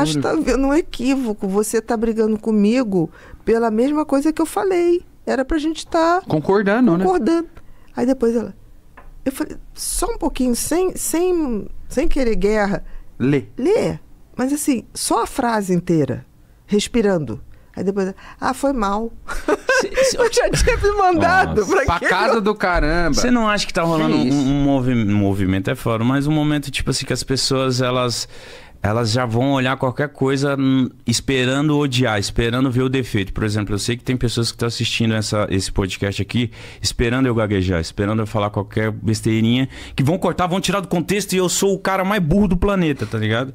acho que tá vendo um equívoco. Você tá brigando comigo pela mesma coisa que eu falei. Era pra gente estar concordando, né? Aí depois ela... Eu falei, só um pouquinho, sem querer guerra. Lê. Mas assim, só a frase inteira, respirando. Aí depois, foi mal. Eu já tinha me mandado. Pra casa do caramba. Você não acha que tá rolando um movimento, é fora, mas um momento tipo assim que as pessoas, elas já vão olhar qualquer coisa esperando odiar, esperando ver o defeito. Por exemplo, eu sei que tem pessoas que estão assistindo esse podcast aqui, esperando eu gaguejar, esperando eu falar qualquer besteirinha, que vão cortar, vão tirar do contexto e eu sou o cara mais burro do planeta, tá ligado?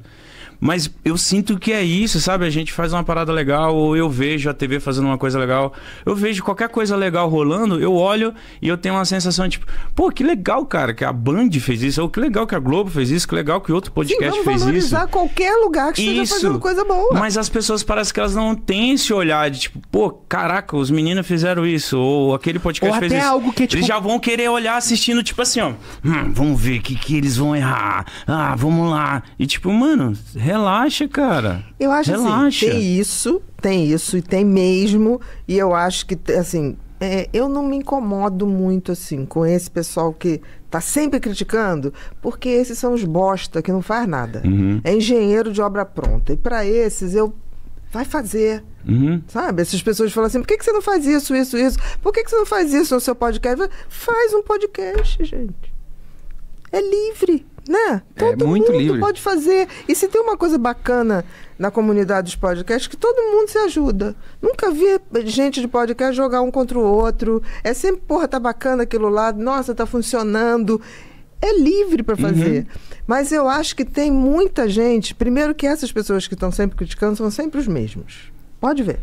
Mas eu sinto que é isso, sabe? A gente faz uma parada legal, ou eu vejo a TV fazendo uma coisa legal, eu vejo qualquer coisa legal rolando, eu olho e eu tenho uma sensação tipo, pô, que legal, cara, que a Band fez isso, ou que legal que a Globo fez isso, que legal que outro podcast fez isso. Valorizar qualquer lugar que esteja fazendo coisa boa. Mas as pessoas parecem que elas não têm esse olhar de tipo, pô, caraca, os meninos fizeram isso, ou aquele podcast fez isso. Algo que, tipo... Eles já vão querer olhar assistindo, tipo assim, ó, vamos ver o que eles vão errar, vamos lá. E tipo, mano... Relaxa, cara. Eu acho assim, tem isso e tem mesmo. E eu acho que, assim, eu não me incomodo muito, assim, com esse pessoal que tá sempre criticando, porque esses são os bosta que não faz nada. É engenheiro de obra pronta. E para esses, vai fazer. Sabe? Essas pessoas falam assim, por que você não faz isso? Por que você não faz isso no seu podcast? Faz um podcast, gente. É livre. Né? Todo muito mundo livre. pode fazer. E se tem uma coisa bacana na comunidade dos podcasts, que todo mundo se ajuda. Nunca vi gente de podcast jogar um contra o outro. É sempre, porra, tá bacana aquilo lá, nossa, tá funcionando. É livre para fazer. Mas eu acho que tem muita gente, primeiro que essas pessoas que estão sempre criticando são sempre os mesmos. Pode ver.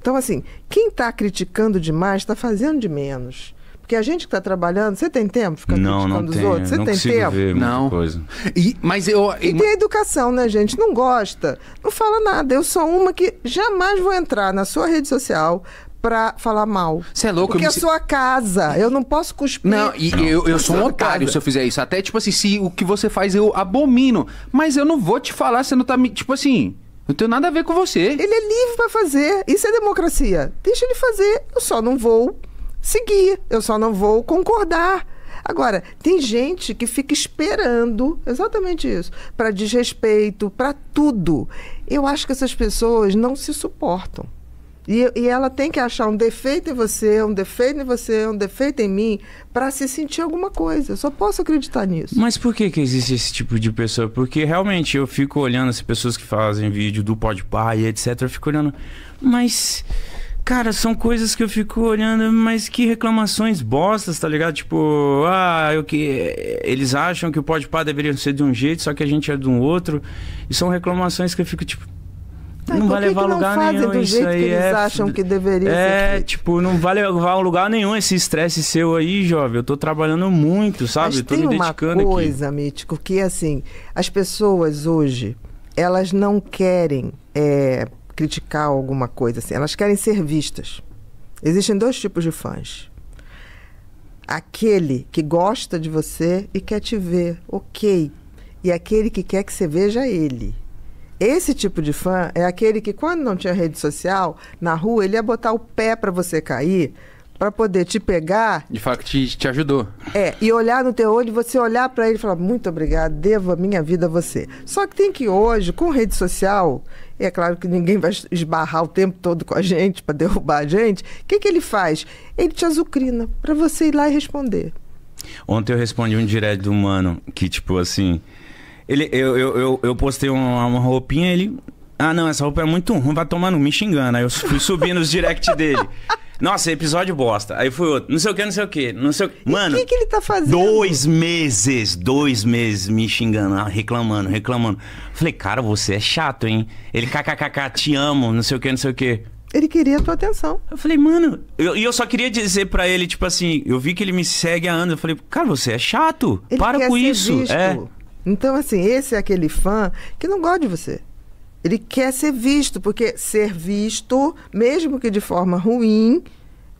Então, assim, quem tá criticando demais está fazendo de menos. Porque a gente que está trabalhando, você tem tempo de ficar criticando os outros? Você tem tempo? Ver muita coisa. E tem a educação, né, gente? Não gosta, não fala nada. Eu sou uma que jamais vou entrar na sua rede social pra falar mal. Você é louco? Porque é a sua casa. Eu não posso cuspir. Não, eu sou um otário se eu fizer isso. Até, tipo assim, se o que você faz eu abomino. Mas eu não vou te falar, você não tá me... Tipo assim... Não tenho nada a ver com você. Ele é livre pra fazer. Isso é democracia. Deixa ele fazer. Eu só não vou... seguir, eu só não vou concordar. Agora, tem gente que fica esperando exatamente isso, para desrespeito, para tudo. Eu acho que essas pessoas não se suportam. E ela tem que achar um defeito em você, um defeito em você, um defeito em mim, para se sentir alguma coisa. Eu só posso acreditar nisso. Mas por que existe esse tipo de pessoa? Porque realmente eu fico olhando as pessoas que fazem vídeo do Podpah e etc, eu fico olhando, mas... Cara, são coisas que eu fico olhando, mas que reclamações bostas, tá ligado? Tipo, eles acham que o Podpah deveria ser de um jeito, só que a gente é de um outro. E são reclamações que eu fico, tipo... Não vai levar a lugar nenhum. Do jeito que eles acham que deveria ser. Tipo, não vai levar a lugar nenhum esse estresse seu aí, jovem. Eu tô trabalhando muito, sabe? Mas tô me dedicando aqui. Tem uma coisa, Mítico, que assim, as pessoas hoje, elas não querem... criticar alguma coisa assim, elas querem ser vistas. Existem 2 tipos de fãs: aquele que gosta de você e quer te ver, ok, e aquele que quer que você veja ele. Esse tipo de fã é aquele que, quando não tinha rede social, na rua, ele ia botar o pé para você cair, para poder te pegar. De falar que te ajudou. E olhar no teu olho, e você olhar para ele e falar, muito obrigado, devo a minha vida a você. Só que tem que hoje, com rede social, é claro que ninguém vai esbarrar o tempo todo com a gente, para derrubar a gente, o que ele faz? Ele te azucrina, para você ir lá e responder. Ontem eu respondi um direct do mano, que tipo assim... Eu postei uma roupinha, ele... Ah, não, essa roupa é muito ruim, vai tomar no me xingando. Aí eu fui subindo os direct dele. Nossa, episódio bosta. Aí foi outro. Não sei o que, não sei o que. Não sei o... Mano, o que ele tá fazendo? 2 meses me xingando, reclamando. Falei, cara, você é chato, hein? Ele, kkkk, te amo, não sei o que, não sei o que. Ele queria a tua atenção. Eu falei, mano... eu só queria dizer pra ele, tipo assim... Eu vi que ele me segue há anos. Eu falei, cara, você é chato. Ele para com isso. Visto. Então, assim, esse é aquele fã que não gosta de você. Ele quer ser visto, porque ser visto, mesmo que de forma ruim,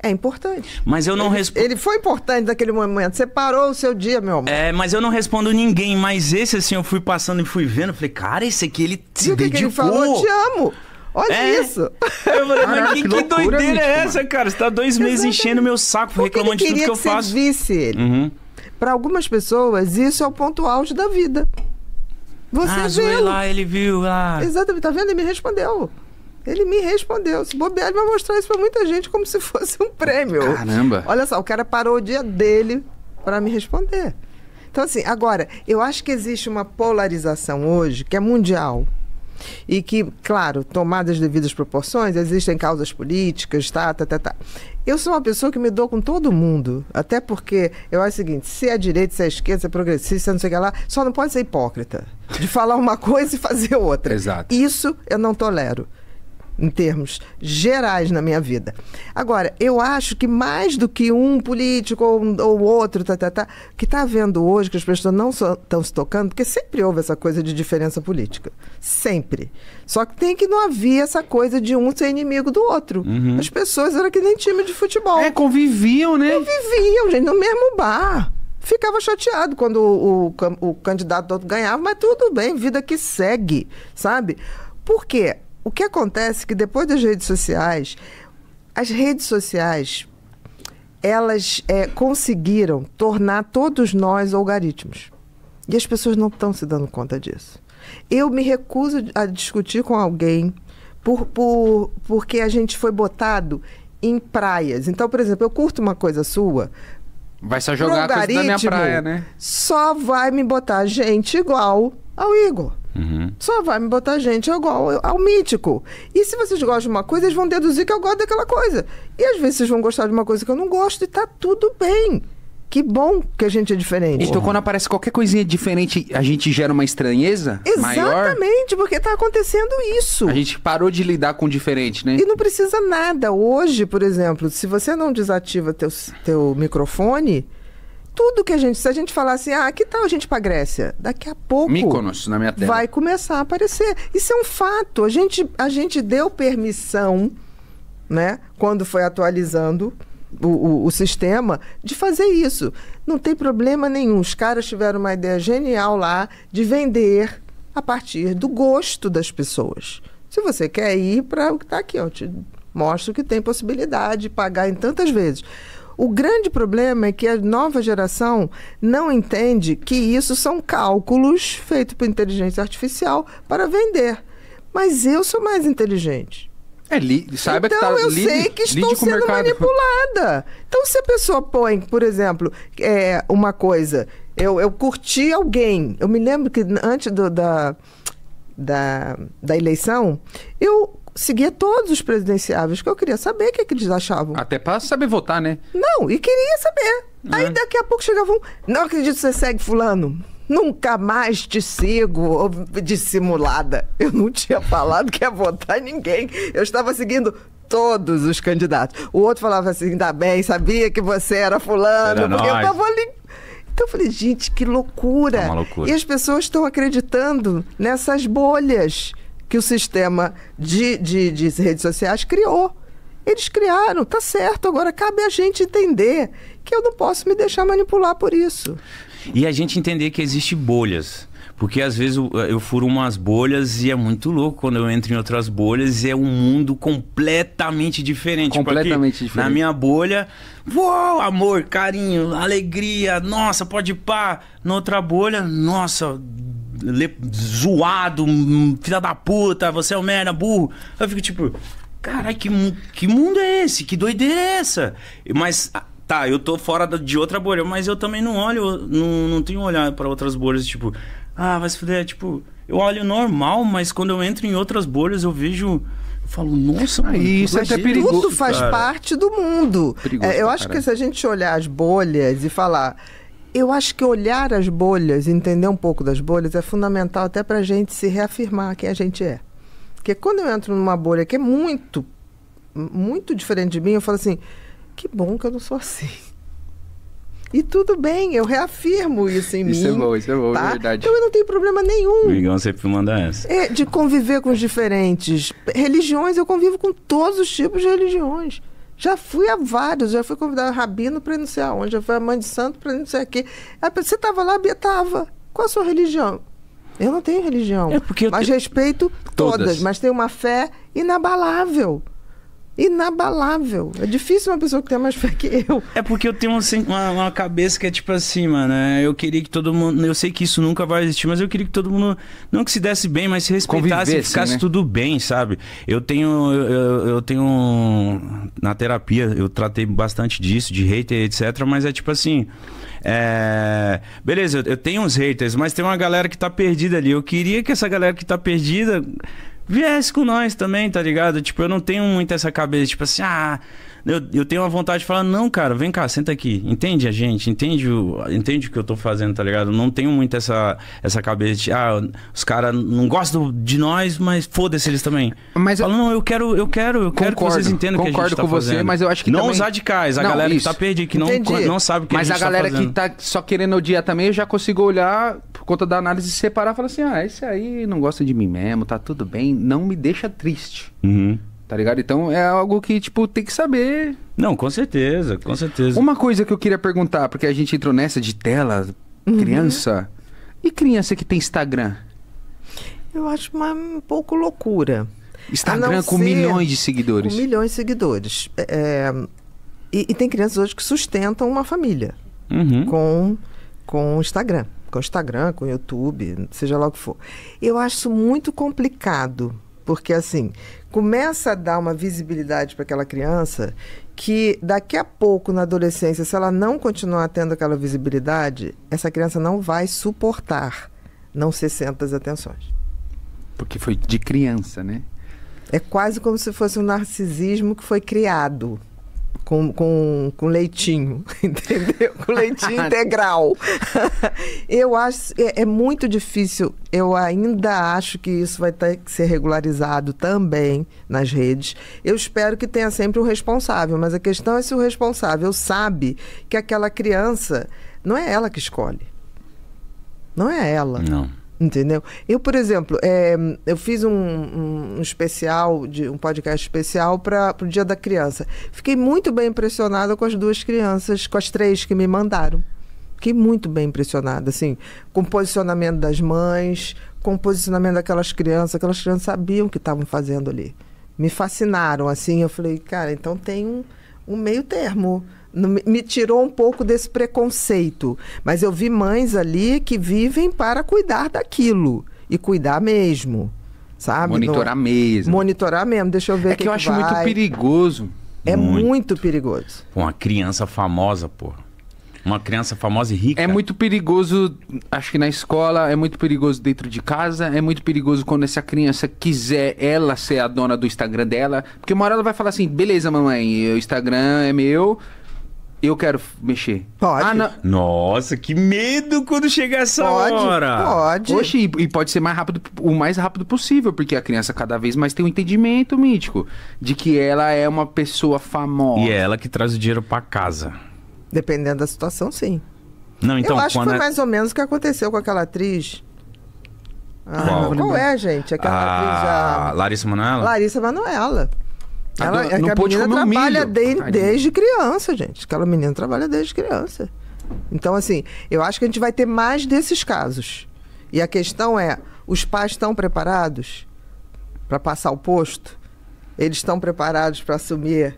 é importante. Mas eu não respondo... Ele foi importante naquele momento. Você parou o seu dia, meu amor. Mas eu não respondo ninguém. Mas esse, assim, eu fui passando e fui vendo. Falei, cara, esse aqui, ele se dedicou. Que ele falou, te amo. Olha isso. Eu falei, mas que doideira é essa, cara? Você tá 2 meses enchendo meu saco, reclamando de tudo que eu faço. Você visse ele. Para algumas pessoas, isso é o ponto auge da vida. Você viu lá, ele viu lá. Exatamente, tá vendo? Ele me respondeu. Se bobear, ele vai mostrar isso pra muita gente como se fosse um prêmio. Caramba. Olha só, o cara parou o dia dele para me responder. Então, assim, agora, eu acho que existe uma polarização hoje, que é mundial. E que, claro, tomadas as devidas proporções, existem causas políticas, tá. Eu sou uma pessoa que me dou com todo mundo. Até porque eu acho o seguinte, se é direita, se é esquerda, se é progressista, não sei o que lá, só não pode ser hipócrita. De falar uma coisa e fazer outra. Exato. Isso eu não tolero. Em termos gerais na minha vida. Agora, eu acho que mais do que um político ou outro, que está havendo hoje, que as pessoas não estão se tocando, porque sempre houve essa coisa de diferença política. Sempre. Só que tem que não havia essa coisa de um ser inimigo do outro. As pessoas eram que nem time de futebol. Conviviam, né? Conviviam, gente, no mesmo bar. Ficava chateado quando o candidato do outro ganhava, mas tudo bem, vida que segue, sabe? Por quê? O que acontece é que depois das redes sociais, as redes sociais, elas conseguiram tornar todos nós algoritmos. E as pessoas não estão se dando conta disso. Eu me recuso a discutir com alguém porque a gente foi botado em praias. Então, por exemplo, eu curto uma coisa sua... Vai só jogar a coisa da minha praia, né? Só vai me botar gente igual ao Igor. Só vai me botar gente igual ao Mítico. E se vocês gostam de uma coisa, eles vão deduzir que eu gosto daquela coisa. E às vezes vocês vão gostar de uma coisa que eu não gosto e tá tudo bem. Que bom que a gente é diferente. Então quando aparece qualquer coisinha diferente, a gente gera uma estranheza maior? Exatamente, porque tá acontecendo isso. A gente parou de lidar com o diferente, né? E não precisa nada. Hoje, por exemplo, se você não desativa teu microfone... Tudo que se a gente falar assim, que tal a gente ir pra Grécia? Daqui a pouco... Mykonos, na minha tela. Vai começar a aparecer. Isso é um fato. A gente deu permissão, né? Quando foi atualizando o sistema, de fazer isso. Não tem problema nenhum. Os caras tiveram uma ideia genial lá de vender a partir do gosto das pessoas. Se você quer ir para o que está aqui, eu te mostro que tem possibilidade de pagar em tantas vezes. O grande problema é que a nova geração não entende que isso são cálculos feitos por inteligência artificial para vender. Mas eu sou mais inteligente. Saiba então, que tá, eu sei que estou sendo manipulada. Então, se a pessoa põe, por exemplo, uma coisa... Eu curti alguém. Eu me lembro que antes da eleição, eu... seguia todos os presidenciáveis, que eu queria saber o que eles achavam. Até para saber votar, né? Não, e queria saber. Aí daqui a pouco chegava não acredito que você segue fulano. Nunca mais te sigo, dissimulada. Eu não tinha falado que ia votar em ninguém. Eu estava seguindo todos os candidatos. O outro falava assim, ainda bem, sabia que você era fulano, porque eu estava ali. Então eu falei, gente, que loucura. É uma loucura. E as pessoas estão acreditando nessas bolhas que o sistema de redes sociais criou. Eles criaram, tá certo. Agora cabe a gente entender que eu não posso me deixar manipular por isso. E a gente entender que existem bolhas. Porque às vezes eu furo umas bolhas e é muito louco quando eu entro em outras bolhas, é um mundo completamente diferente. Completamente tipo, diferente. Na minha bolha, uou, amor, carinho, alegria, nossa, pode ir pá. Na outra bolha, nossa, zoado, filha da puta, você é um merda, burro. Eu fico tipo, caralho, que mundo é esse? Que doideira é essa? Mas... Tá, eu tô fora de outra bolha, mas eu também não olho, não tenho olhado pra outras bolhas, tipo, vai se fuder, tipo, eu olho normal, mas quando eu entro em outras bolhas, eu falo, nossa, mano, isso é até perigoso. Tudo faz parte do mundo. Eu acho que se a gente olhar as bolhas e falar, eu acho que olhar as bolhas, entender um pouco das bolhas, é fundamental até pra gente se reafirmar quem a gente é. Porque quando eu entro numa bolha que é muito, muito diferente de mim, eu falo assim, que bom que eu não sou assim. E tudo bem, eu reafirmo isso em mim. Isso é bom, tá? É verdade. Então eu não tenho problema nenhum. O Igão sempre manda essa. De conviver com os diferentes. Religiões, eu convivo com todos os tipos de religiões. Já fui a vários, já fui convidado a rabino para não sei aonde, já fui a mãe de santo para não sei o quê. Você estava lá, Bia, estava. Qual a sua religião? Eu não tenho religião. Mas respeito todas. Mas tenho uma fé inabalável. Inabalável. É difícil uma pessoa que tem mais fé que eu. É porque eu tenho uma cabeça que é tipo assim, mano. Eu queria que todo mundo... Eu sei que isso nunca vai existir, mas eu queria que todo mundo... Não que se desse bem, mas se respeitasse e ficasse, né, tudo bem, sabe? Eu tenho... Na terapia, eu tratei bastante disso, de hater, etc. Mas é tipo assim... Beleza, eu tenho uns haters, mas tem uma galera que tá perdida ali. Eu queria que essa galera que tá perdida... viesse com nós também, tá ligado? Tipo, eu não tenho muito essa cabeça, tipo assim, eu tenho uma vontade de falar, não, cara, vem cá, senta aqui, entende a gente, entende o que eu tô fazendo, tá ligado? Não tenho muito essa cabeça de, os caras não gostam de nós, mas foda-se eles também. Mas falo, não, eu quero que vocês entendam o que a gente tá com fazendo. Você, mas eu acho que não também... os radicais, a galera que tá perdida, que não sabe o que a gente tá fazendo. Mas a galera que tá só querendo odiar também, eu já consigo olhar, por conta da análise, separar e falar assim, esse aí não gosta de mim mesmo, tá tudo bem, não me deixa triste. Uhum. Tá ligado? Então é algo que, tipo, tem que saber. Não, com certeza, com certeza. Uma coisa que eu queria perguntar, porque a gente entrou nessa de tela, criança. E criança que tem Instagram? Eu acho um pouco loucura. Instagram com milhões de seguidores. Com milhões de seguidores. E tem crianças hoje que sustentam uma família com Instagram. Com Instagram, com YouTube, seja lá o que for. Eu acho isso muito complicado. Porque, assim, começa a dar uma visibilidade para aquela criança que daqui a pouco, na adolescência, se ela não continuar tendo aquela visibilidade, essa criança não vai suportar não ser centro das atenções. Porque foi de criança, né? É quase como se fosse um narcisismo que foi criado com leitinho, entendeu? Com leitinho integral. Eu acho, é muito difícil, eu ainda acho que isso vai ter que ser regularizado também nas redes. Eu espero que tenha sempre um responsável, mas a questão é se o responsável sabe que aquela criança, não é ela que escolhe. Não é ela. Não. Entendeu? Eu, por exemplo, eu fiz um especial, um podcast especial para o Dia da Criança. Fiquei muito bem impressionada com as duas crianças, com as 3 que me mandaram. Fiquei muito bem impressionada, assim, com o posicionamento das mães, com o posicionamento daquelas crianças sabiam o que estavam fazendo ali. Me fascinaram, assim, eu falei, cara, então tem um meio termo. Me tirou um pouco desse preconceito. Mas eu vi mães ali que vivem para cuidar daquilo. E cuidar mesmo. Sabe? Monitorar mesmo. Monitorar mesmo. Deixa eu ver o que eu acho muito perigoso. É muito perigoso. Uma criança famosa, pô. Uma criança famosa e rica. É muito perigoso, acho que na escola, é muito perigoso dentro de casa, é muito perigoso quando essa criança quiser ela ser a dona do Instagram dela. Porque uma hora ela vai falar assim, beleza, mamãe, o Instagram é meu... Eu quero mexer. Pode. Nossa, que medo quando chegar essa hora. Pode. Oxe, e pode ser o mais rápido possível, porque a criança cada vez mais tem um entendimento, Mítico, de que ela é uma pessoa famosa. E é ela que traz o dinheiro pra casa. Dependendo da situação, sim. Não, então, eu acho que foi mais ou menos o que aconteceu com aquela atriz. Qual é, gente? Aquela atriz... Larissa Manoela? Larissa Manoela. Ela, a menina trabalha desde criança, gente. Aquela menina trabalha desde criança. Então, assim, eu acho que a gente vai ter mais desses casos. E a questão é, os pais estão preparados para passar o posto? Eles estão preparados para assumir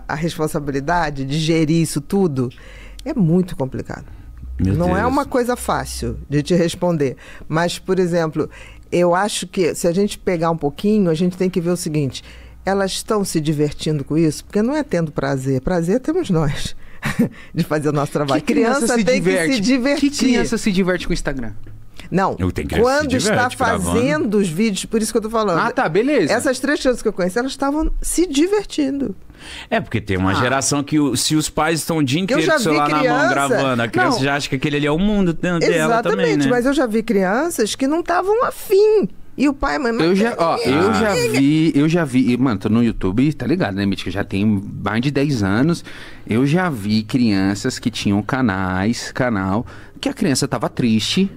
a responsabilidade de gerir isso tudo? É muito complicado. Não é uma coisa fácil de te responder. Mas, por exemplo, eu acho que se a gente pegar um pouquinho, a gente tem que ver o seguinte: elas estão se divertindo com isso? Porque não é tendo prazer. Prazer temos nós de fazer o nosso trabalho. Criança tem que se divertir. Que criança se diverte com o Instagram? Não, quando está fazendo os vídeos, por isso que eu tô falando. Ah, tá, beleza. Essas 3 crianças que eu conheci, elas estavam se divertindo. É, porque tem uma geração que se os pais estão o dia inteiro com o celular na mão gravando, a criança já acha que aquele ali é o mundo dela também, né? Exatamente, mas eu já vi crianças que não estavam afim. E o pai e a mãe... Eu já vi, e, mano, tô no YouTube, tá ligado, né, Mítica? Já tem mais de 10 anos. Eu já vi crianças que tinham canal, que a criança tava triste,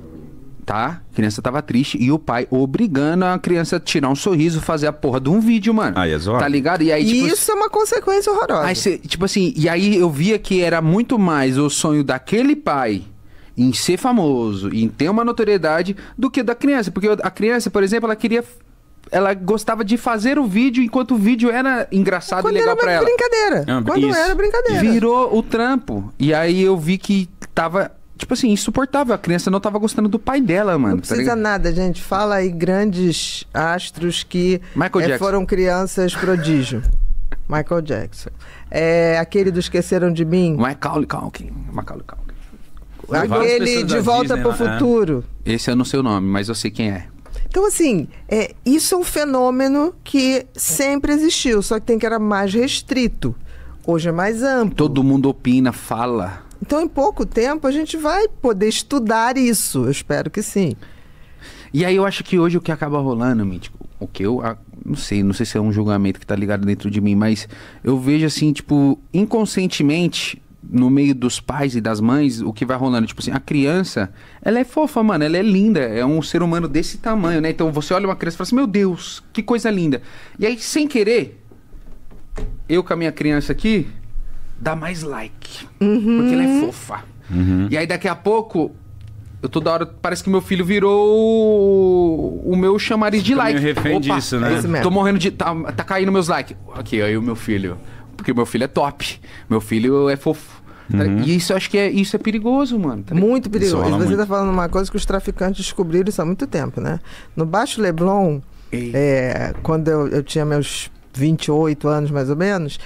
tá? A criança tava triste e o pai obrigando a criança a tirar um sorriso, fazer a porra de um vídeo, mano. Aí é zoado. Tá ligado? E aí, tipo, isso é uma consequência horrorosa. Aí, tipo assim, e aí eu via que era muito mais o sonho daquele pai em ser famoso, em ter uma notoriedade, do que da criança. Porque a criança, por exemplo, ela gostava de fazer o vídeo enquanto o vídeo era engraçado e legal pra ela. Quando era brincadeira. Virou o trampo. E aí eu vi que tava... Tipo assim, insuportável. A criança não tava gostando do pai dela, mano. Não precisa nada, gente. Fala aí grandes astros que foram crianças prodígio. Michael Jackson. Aquele do Esqueceram de Mim. Macaulay Culkin. Aquele de Volta pro Futuro. Esse eu não sei o nome, mas eu sei quem é. Então, assim, isso é um fenômeno que sempre existiu, só que tem que era mais restrito. Hoje é mais amplo. Todo mundo opina, fala. Então, em pouco tempo, a gente vai poder estudar isso. Eu espero que sim. E aí, eu acho que hoje o que acaba rolando, Mítico, o que eu... não sei se é um julgamento que tá ligado dentro de mim, mas eu vejo assim, tipo, inconscientemente, no meio dos pais e das mães, o que vai rolando. Tipo assim, a criança, ela é fofa, mano, ela é linda, é um ser humano desse tamanho, né? Então, você olha uma criança e fala assim, meu Deus, que coisa linda. E aí, sem querer, eu com a minha criança aqui... dá mais like. Porque ela é fofa. E aí daqui a pouco, eu toda hora, parece que meu filho virou o meu chamariz de like. Refém disso, né? Tô morrendo de... Tá caindo meus likes. Aqui, aí o meu filho. Porque meu filho é top. Meu filho é fofo. E isso, acho que isso é perigoso, mano. Muito perigoso. Você tá falando uma coisa que os traficantes descobriram isso há muito tempo, né? No Baixo Leblon, quando eu tinha meus 28 anos, mais ou menos,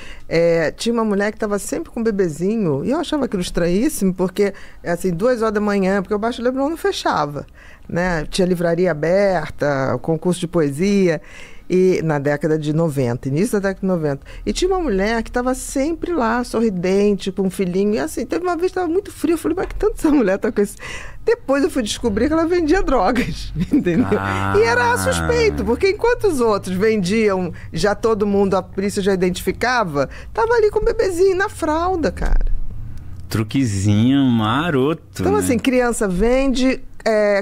tinha uma mulher que estava sempre com um bebezinho, e eu achava aquilo estranhíssimo, porque, assim, 2 horas da manhã, porque o Baixo Leblon não fechava, né? Tinha livraria aberta, concurso de poesia, e na década de 90, início da década de 90. E tinha uma mulher que estava sempre lá, sorridente, com um filhinho, e assim, teve uma vez que estava muito frio, eu falei, mas que tanto essa mulher tá com esse... Depois eu fui descobrir que ela vendia drogas, entendeu? E era suspeito, porque enquanto os outros vendiam, já todo mundo, a polícia já identificava, tava ali com o bebezinho na fralda, cara. Truquezinho maroto. Então, né? assim, criança vende,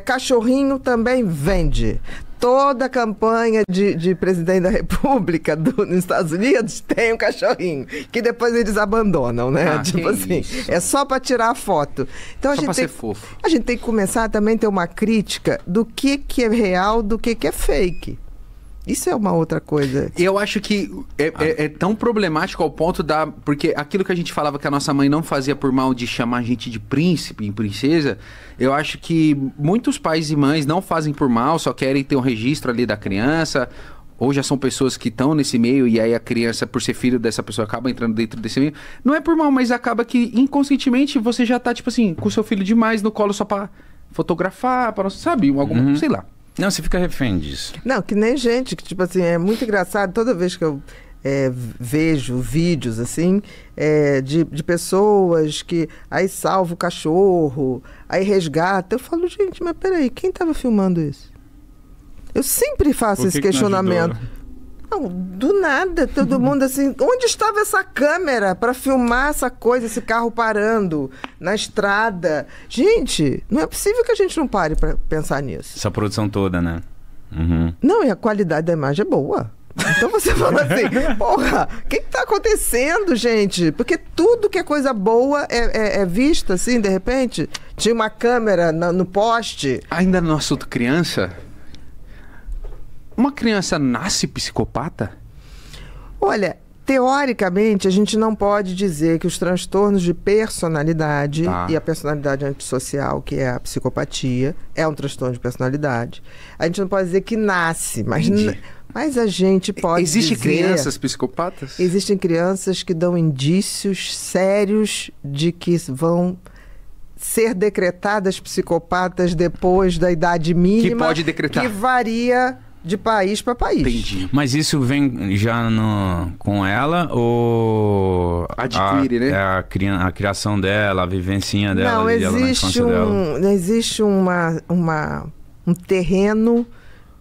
cachorrinho também vende. Toda campanha de presidente da República nos Estados Unidos tem um cachorrinho, que depois eles abandonam, né? Tipo assim, isso. É só para tirar a foto. Então, só para ser fofo. A gente tem que começar também a ter uma crítica do que é real, do que é fake. Isso é uma outra coisa. Eu acho que é tão problemático ao ponto da... Porque aquilo que a gente falava que a nossa mãe não fazia por mal de chamar a gente de príncipe e princesa, eu acho que muitos pais e mães não fazem por mal, só querem ter um registro ali da criança, ou já são pessoas que estão nesse meio e aí a criança, por ser filho dessa pessoa, acaba entrando dentro desse meio. Não é por mal, mas acaba que inconscientemente você já tá, tipo assim, com seu filho demais no colo só pra fotografar, pra, sabe, sei lá. Não, você fica refém disso. Não, que nem gente, que tipo assim, é muito engraçado, toda vez que eu vejo vídeos assim, de pessoas que aí salva o cachorro, aí resgata, eu falo, gente, mas peraí, quem estava filmando isso? Eu sempre faço esse questionamento. Não, do nada, todo mundo assim, onde estava essa câmera para filmar essa coisa, esse carro parando na estrada? Gente, não é possível que a gente não pare para pensar nisso. Essa produção toda, né? Não, e a qualidade da imagem é boa. Então você fala assim, porra, o que tá acontecendo, gente? Porque tudo que é coisa boa é vista, assim, de repente. Tinha uma câmera no poste. Ainda no assunto criança, uma criança nasce psicopata? Olha, teoricamente, a gente não pode dizer que os transtornos de personalidade e a personalidade antissocial, que é a psicopatia, é um transtorno de personalidade. A gente não pode dizer que nasce, mas a gente pode Existem dizer... crianças psicopatas? Existem crianças que dão indícios sérios de que vão ser decretadas psicopatas depois da idade mínima. Que pode decretar. Que varia de país para país. Entendi. Mas isso vem já com ela ou... Adquire, né? A criação dela, a vivencinha dela. Não, existe um terreno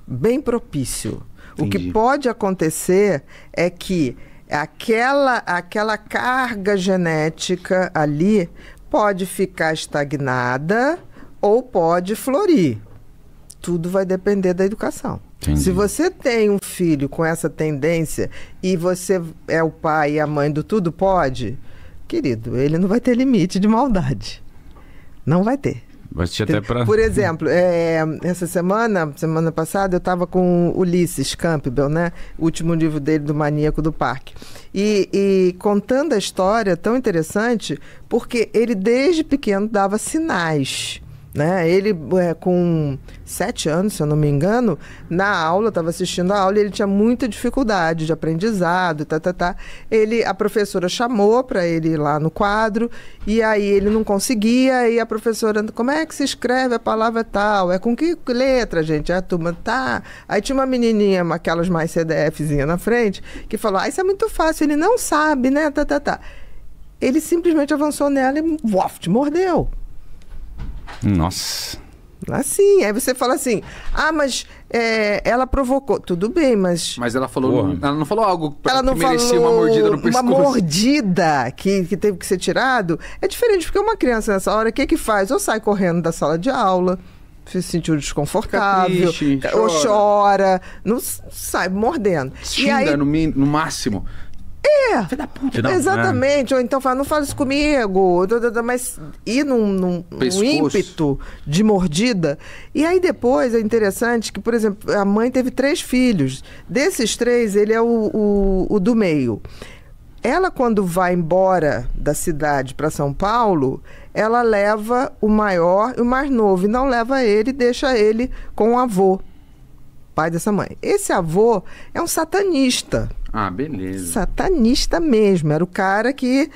bem propício. Entendi. O que pode acontecer é que aquela carga genética ali pode ficar estagnada ou pode florir. Tudo vai depender da educação. Entendi. Se você tem um filho com essa tendência e você é o pai e a mãe do tudo pode, querido, ele não vai ter limite de maldade. Não vai ter. Por exemplo, essa semana passada, eu estava com Ulisses Campbell, né? O último livro dele, do Maníaco do Parque. E contando a história tão interessante, porque ele desde pequeno dava sinais, né? Ele, com 7 anos, se eu não me engano, na aula, estava assistindo a aula e ele tinha muita dificuldade de aprendizado, a professora chamou para ele ir lá no quadro e aí ele não conseguia e a professora, como é que se escreve a palavra tal? É com que letra, gente? A turma, tá. Aí tinha uma menininha, aquelas mais CDFzinha na frente, que falou, isso é muito fácil, ele não sabe, né? Ele simplesmente avançou nela e mordeu. Nossa. Assim, aí você fala assim, mas ela provocou. Tudo bem, mas ela falou, ela não falou algo ela não que merecia uma mordida no pescoço. Uma mordida que teve que ser tirado é diferente, porque uma criança nessa hora, o que faz? Ou sai correndo da sala de aula, se sentiu desconfortável, triste, ou chora, não sai mordendo. Xinga e aí, no máximo. Filho da puta. Exatamente. Ou então fala, não fala isso comigo. Mas ir num ímpeto de mordida. E aí depois é interessante que, por exemplo, a mãe teve 3 filhos. Desses 3, ele é o do meio. Ela, quando vai embora da cidade para São Paulo, ela leva o maior e o mais novo. E não leva ele, deixa ele com o avô, pai dessa mãe. Esse avô é um satanista. Beleza. Satanista mesmo. Era o cara que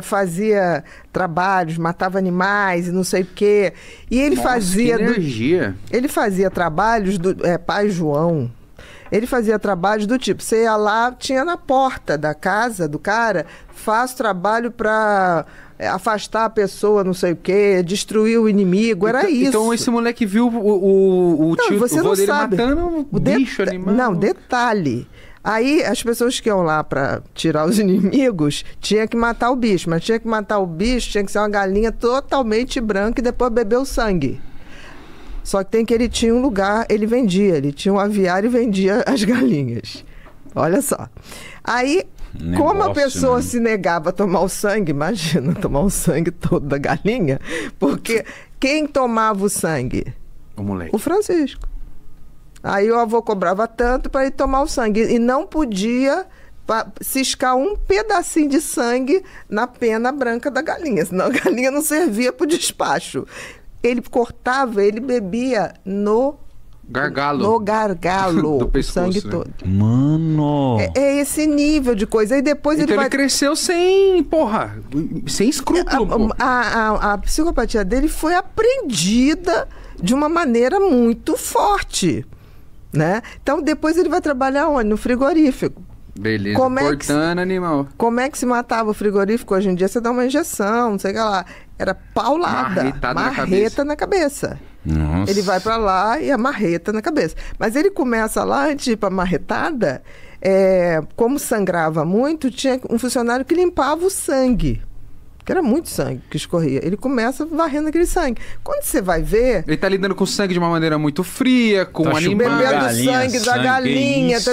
fazia trabalhos, matava animais e não sei o quê. E ele fazia... Que energia. Ele fazia trabalhos do... Pai João. Ele fazia trabalhos do tipo, você ia lá, tinha na porta da casa do cara, faz trabalho para afastar a pessoa, não sei o quê, destruir o inimigo, era isso. Então esse moleque viu o vô dele matando o bicho, animal. Não, detalhe. Aí as pessoas que iam lá para tirar os inimigos tinha que matar o bicho, mas tinha que matar o bicho, tinha que ser uma galinha totalmente branca e depois beber o sangue. Só que ele tinha um lugar, ele tinha um aviário e vendia as galinhas. Olha só. Aí, como a pessoa se negava a tomar o sangue, imagina tomar o sangue todo da galinha, porque quem tomava o sangue? O moleque. O Francisco. Aí o avô cobrava tanto para ele tomar o sangue e não podia ciscar um pedacinho de sangue na pena branca da galinha, senão a galinha não servia para o despacho. Ele cortava, ele bebia no gargalo. No gargalo. Do pescoço, o sangue né? todo. Mano! É esse nível de coisa. Aí depois então ele cresceu sem escrúpulo. A psicopatia dele foi aprendida de uma maneira muito forte, né? Então depois ele vai trabalhar onde? No frigorífico. Beleza, cortando animal. Como é que se matava o frigorífico? Hoje em dia você dá uma injeção, não sei o que lá. Era paulada, marreta na cabeça. Nossa. Ele vai pra lá e a marreta na cabeça. Mas ele começa lá, antes de ir pra marretada, como sangrava muito, tinha um funcionário que limpava o sangue. porque era muito sangue que escorria. Ele começa varrendo aquele sangue. Quando você vai ver... Ele tá lidando com o sangue de uma maneira muito fria, com o animal. Bebendo sangue da galinha. Isso,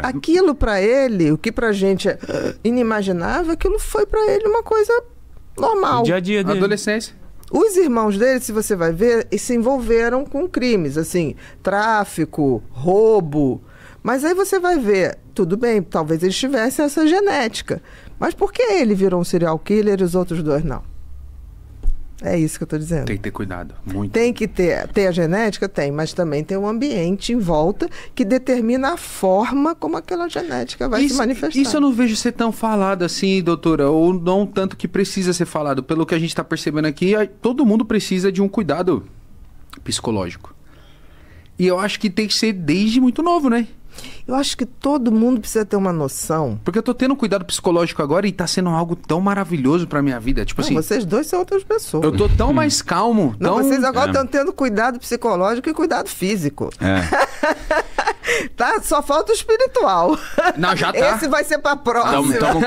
Aquilo pra ele, o que pra gente é inimaginável, aquilo foi pra ele uma coisa normal. O dia a dia dele. Adolescência. Os irmãos dele, se você vai ver, se envolveram com crimes, assim, tráfico, roubo. Mas aí você vai ver, tudo bem, talvez eles tivessem essa genética. Mas por que ele virou um serial killer e os outros dois não? É isso que eu estou dizendo. Tem que ter cuidado, muito. Tem que ter a genética? Tem, mas também tem um ambiente em volta que determina a forma como aquela genética vai se manifestar. Isso eu não vejo ser tão falado assim, doutora, ou não tanto que precisa ser falado. Pelo que a gente está percebendo aqui, todo mundo precisa de um cuidado psicológico. E eu acho que tem que ser desde muito novo, né? Eu acho que todo mundo precisa ter uma noção. Porque eu tô tendo um cuidado psicológico agora e tá sendo algo tão maravilhoso pra minha vida. Tipo assim... Vocês dois são outras pessoas. Eu tô tão mais calmo. Não, vocês agora estão tendo cuidado psicológico e cuidado físico. Tá? Só falta o espiritual. Não, já tá. Esse vai ser pra próxima. Estamos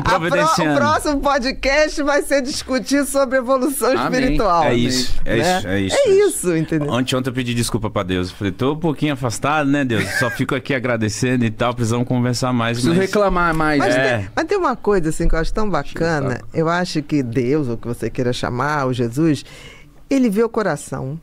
providenciando. O próximo podcast vai ser discutir sobre evolução espiritual. É isso, é isso. É isso, entendeu? Ontem eu pedi desculpa pra Deus. Falei, tô um pouquinho afastado, né, Deus? Só fico aqui agradecendo e tal. Precisamos conversar mais. Preciso reclamar mais. Mas tem uma coisa assim que eu acho tão bacana. Eu acho que Deus, ou que você queira chamar, ou Jesus, ele vê o coração.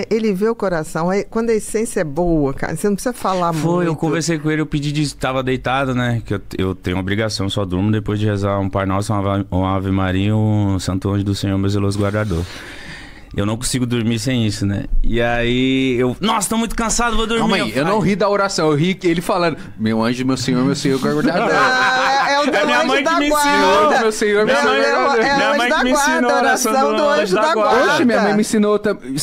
Ele vê o coração. Quando a essência é boa, cara, você não precisa falar muito. Eu conversei com ele, eu pedi tava deitado, né? Que eu tenho obrigação, só durmo depois de rezar um Pai Nosso, uma Ave Maria e um Santo Anjo do Senhor, meu zeloso guardador. Eu não consigo dormir sem isso, né? E aí nossa, tô muito cansado, vou dormir. Calma aí, eu não ri da oração, eu ri ele falando, meu anjo, meu senhor, guardador. É o teu minha mãe anjo que da me guarda. ensinou, meu senhor, meu senhor. Minha mãe que me ensinou a oração do anjo da guarda. Oxe, minha mãe me ensinou também.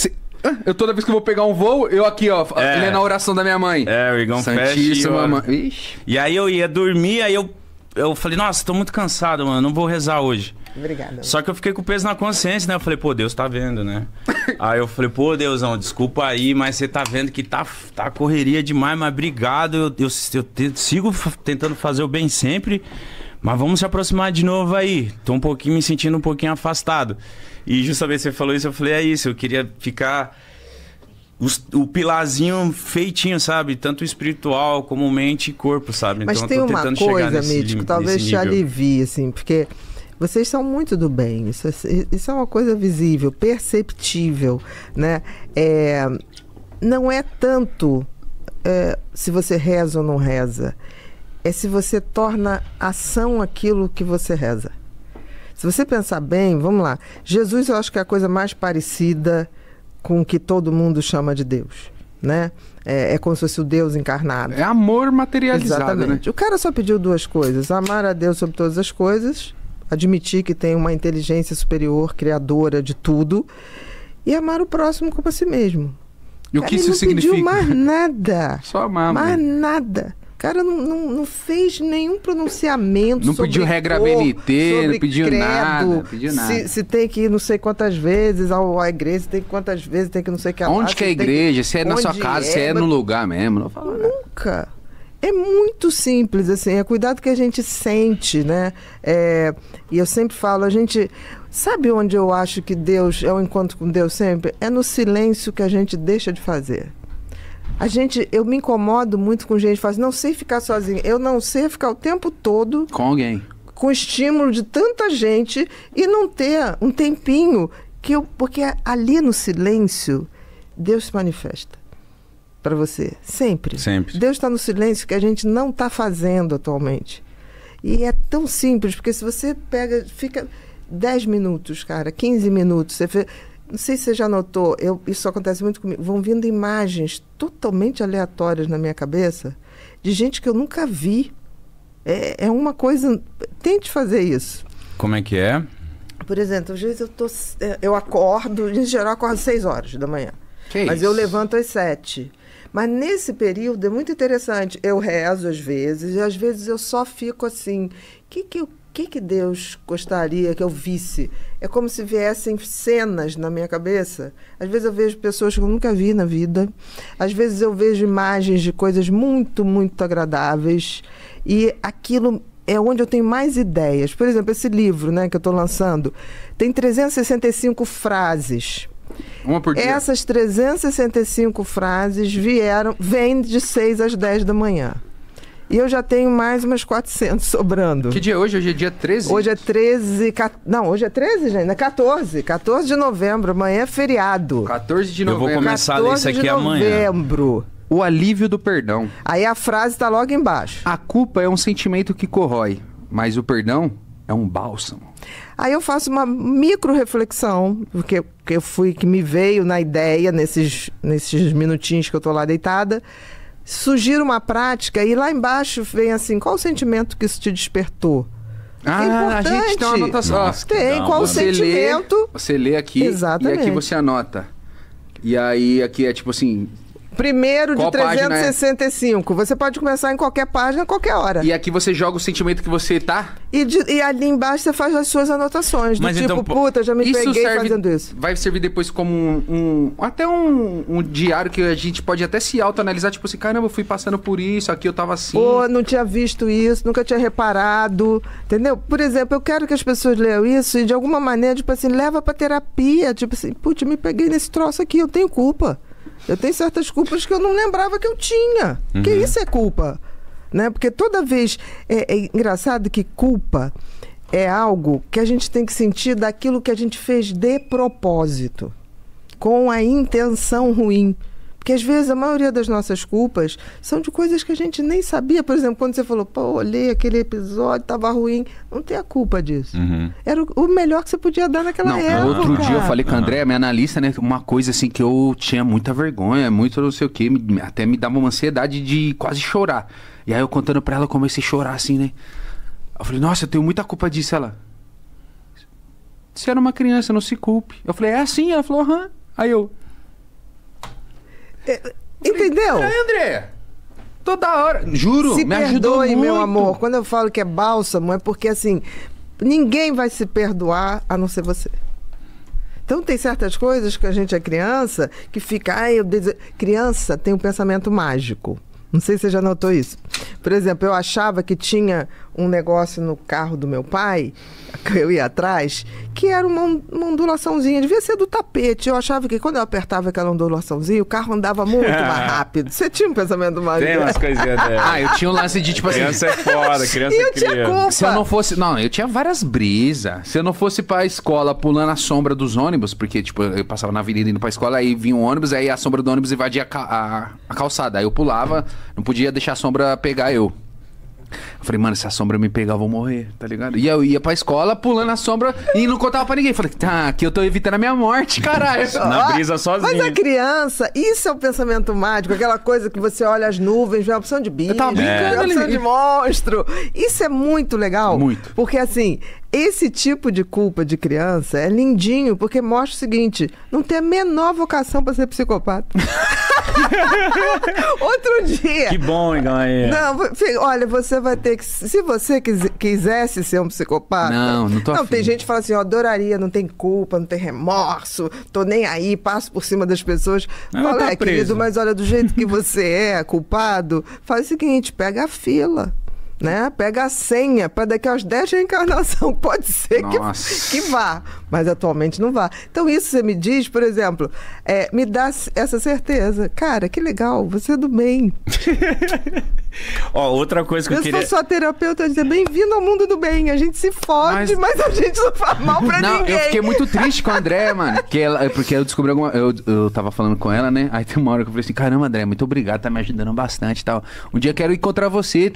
Eu toda vez que eu vou pegar um voo, eu aqui, ó, lendo a oração da minha mãe. O Igão Santíssima mãe. E aí eu ia dormir, aí eu falei, nossa, tô muito cansado, mano, não vou rezar hoje. Obrigada. Só que eu fiquei com peso na consciência, né? Eu falei, pô, Deus tá vendo, né? Aí eu falei, pô, Deusão, desculpa aí, mas você tá vendo que tá correria demais, mas obrigado. Eu sigo tentando fazer o bem sempre, mas vamos se aproximar de novo aí. Tô me sentindo um pouquinho afastado. E justamente você falou isso, eu falei, é isso, eu queria ficar o pilarzinho feitinho, sabe? Tanto espiritual como mente e corpo, sabe? Mas então, tem uma coisa, Mítico, talvez te alivie, assim, porque vocês são muito do bem. Isso é uma coisa visível, perceptível, né? Não é tanto se você reza ou não reza. É se você torna ação aquilo que você reza. Se você pensar bem, vamos lá. Jesus, eu acho que é a coisa mais parecida com o que todo mundo chama de Deus, né? É como se fosse o Deus encarnado. É amor materializado, exatamente, né? O cara só pediu duas coisas: amar a Deus sobre todas as coisas, admitir que tem uma inteligência superior, criadora de tudo, e amar o próximo como a si mesmo. E o que isso significa? Não pediu mais nada. Só amar. Mais nada. O cara não fez nenhum pronunciamento não sobre pediu regra BNT, não pediu credo, nada. Pediu nada. Se tem que ir não sei quantas vezes à igreja, se tem que quantas vezes, tem que não sei o que. Onde que é a igreja? Se é na sua casa, se é no lugar mesmo. Não fala nunca. É muito simples, assim, é cuidado que a gente sente, né? E eu sempre falo, a gente... Sabe onde eu acho que Deus é o encontro com Deus sempre? É no silêncio que a gente deixa de fazer. Eu me incomodo muito com gente que fala assim, não sei ficar sozinha. Eu não sei ficar o tempo todo... Com alguém. Com estímulo de tanta gente e não ter um tempinho porque ali no silêncio, Deus se manifesta para você. Sempre. Deus está no silêncio que a gente não está fazendo atualmente. E é tão simples, porque se você fica 10 minutos, cara, 15 minutos, você fez... Não sei se você já notou, isso acontece muito comigo. Vão vindo imagens totalmente aleatórias na minha cabeça de gente que eu nunca vi. É uma coisa... Tente fazer isso. Como é que é? Por exemplo, às vezes eu acordo, em geral eu acordo às 6 horas da manhã. Mas eu levanto às 7. Mas nesse período é muito interessante. Eu rezo às vezes, e às vezes eu só fico assim... O que Deus gostaria que eu visse? É como se viessem cenas na minha cabeça. Às vezes eu vejo pessoas que eu nunca vi na vida. Às vezes eu vejo imagens de coisas muito, muito agradáveis. E aquilo é onde eu tenho mais ideias. Por exemplo, esse livro, né, que eu estou lançando, tem 365 frases. Uma por dia. Essas 365 frases vêm de 6 às 10 da manhã. E eu já tenho mais umas 400 sobrando. Que dia é hoje? Hoje é dia 13? Hoje é 13... Não, hoje é 13, gente? É 14. 14 de novembro. Amanhã é feriado. 14 de novembro. Eu vou começar a ler isso aqui amanhã. Novembro. O alívio do perdão. Aí a frase tá logo embaixo. A culpa é um sentimento que corrói, mas o perdão é um bálsamo. Aí eu faço uma micro-reflexão, porque que me veio na ideia, nesses minutinhos que eu tô lá deitada. Sugiro uma prática e lá embaixo vem assim, qual o sentimento que isso te despertou? A gente tem uma anotação. Nossa, tem, qual o sentimento? Você lê aqui. Exatamente. E aqui você anota. E aí aqui é tipo assim... Primeiro de Qual 365. Você pode começar em qualquer página, a qualquer hora. E aqui você joga o sentimento que você tá. E ali embaixo você faz as suas anotações. Mas do tipo, então, puta, já me peguei fazendo isso. Vai servir depois como até um diário que a gente pode até se autoanalisar. Tipo assim, caramba, eu fui passando por isso, aqui eu tava assim. Pô, não tinha visto isso, nunca tinha reparado. Entendeu? Por exemplo, eu quero que as pessoas leiam isso e de alguma maneira, tipo assim, leva pra terapia. Tipo assim, putz, me peguei nesse troço aqui, eu tenho culpa. Eu tenho certas culpas que eu não lembrava que eu tinha. Que isso é culpa, né? Porque toda vez... É engraçado que culpa é algo que a gente tem que sentir daquilo que a gente fez de propósito, com a intenção ruim. Porque às vezes a maioria das nossas culpas são de coisas que a gente nem sabia. Por exemplo, quando você falou, pô, olhei aquele episódio, tava ruim. Não tem a culpa disso. Era o melhor que você podia dar naquela época. Outro dia eu falei com a André, minha analista, né? Uma coisa assim que eu tinha muita vergonha, muito não sei o quê. Até me dava uma ansiedade de quase chorar. E aí eu contando pra ela, eu comecei a chorar assim, né? Eu falei, nossa, eu tenho muita culpa disso. Ela, você era uma criança, não se culpe. Eu falei, é assim? Ela falou, aham. Aí eu... Entendeu? Falei, André, toda hora, juro, se me ajudou perdoe, muito. meu amor. Quando eu falo que é bálsamo, é porque assim, ninguém vai se perdoar a não ser você. Então tem certas coisas que a gente é criança que fica, criança tem um pensamento mágico. Não sei se você já notou isso. Por exemplo, eu achava que tinha um negócio no carro do meu pai, que eu ia atrás, que era uma ondulaçãozinha, devia ser do tapete. Eu achava que quando eu apertava aquela ondulaçãozinha, o carro andava muito mais rápido. Você tinha um pensamento mágico? Tem umas coisinhas dela. Eu tinha um lance de tipo assim... Criança é foda, criança E é eu tinha culpa. Se eu não fosse... Não, eu tinha várias brisas. Se eu não fosse pra escola pulando a sombra dos ônibus, porque, tipo, eu passava na avenida indo pra escola, aí vinha um ônibus, aí a sombra do ônibus invadia a calçada. Aí eu pulava, não podia deixar a sombra pegar eu. Eu falei, mano, se a sombra me pegar, eu vou morrer, tá ligado? E eu ia pra escola pulando a sombra e não contava pra ninguém. Falei, tá, aqui eu tô evitando a minha morte, caralho. Na brisa sozinho. Mas a criança, isso é o pensamento mágico, aquela coisa que você olha as nuvens, vê a opção de bicho, Eu tava brincando vê a opção ali. de monstro. Isso é muito legal. Muito. Porque assim, esse tipo de culpa de criança é lindinho, porque mostra o seguinte, não tem a menor vocação pra ser psicopata. Outro dia... Que bom, hein, galera. Não, olha, você vai ter que... Se você quisesse ser um psicopata... Não tô Não, afim. tem gente que fala assim, eu adoraria, não tem culpa, não tem remorso, tô nem aí, passo por cima das pessoas. Ela Fala, tá querido, preso. mas olha, do jeito que você é culpado, faz o seguinte, pega a fila. Né? Pega a senha para daqui aos 10 reencarnação. Pode ser que vá, mas atualmente não vá. Então isso você me diz, por exemplo, me dá essa certeza. Cara, que legal, você é do bem. Ó, outra coisa que eu queria... Se for sua terapeuta, eu dizer, bem-vindo ao mundo do bem. A gente se fode, mas a gente não faz mal pra ninguém. Eu fiquei muito triste com a André, mano. Porque eu descobri eu tava falando com ela, né? Aí tem uma hora que eu falei assim, caramba, André, muito obrigado, tá me ajudando bastante e tal. Um dia eu quero encontrar você,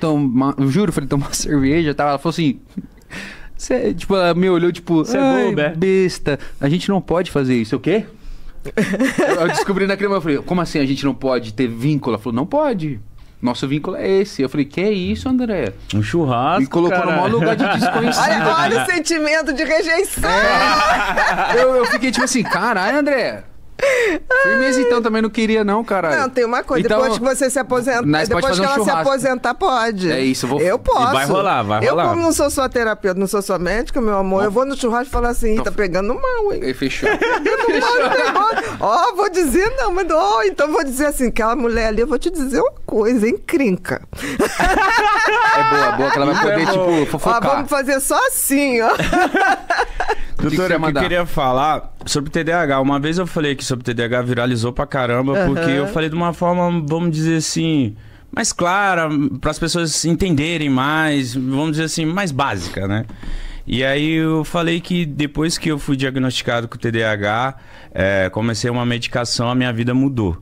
juro, falei, tomar uma cerveja e tal. Ela falou assim... tipo, ela me olhou, tipo... Você é boba, besta. A gente não pode fazer isso. O quê? Eu descobri naquele momento, eu falei, como assim a gente não pode ter vínculo? Ela falou, não pode. Nosso vínculo é esse. Eu falei, que é isso, André? Um churrasco, me colocou no maior lugar de desconhecido. Olha o sentimento de rejeição. Eu fiquei tipo assim, caralho, André. Firmeza, então, também não queria, não, cara. Não, tem uma coisa. Então, depois que você se aposenta, depois que ela se aposentar, pode. É isso, eu posso. E vai rolar, vai rolar. Eu, como não sou só terapeuta, não sou só médica, meu amor, eu vou no churrasco e falo assim, tá pegando mal, hein? Aí fechou. Ó, vou dizer não, mas então vou dizer assim, aquela mulher ali, eu vou te dizer uma coisa, encrenca. É boa, que ela vai poder, tipo, fofocar. Ó, vamos fazer só assim, ó. Doutora, eu queria falar sobre TDAH. Uma vez eu falei que sobre TDAH viralizou pra caramba, porque eu falei de uma forma, vamos dizer assim, mais clara, para as pessoas entenderem mais, vamos dizer assim, mais básica, né? E aí eu falei que depois que eu fui diagnosticado com TDAH, comecei uma medicação, a minha vida mudou.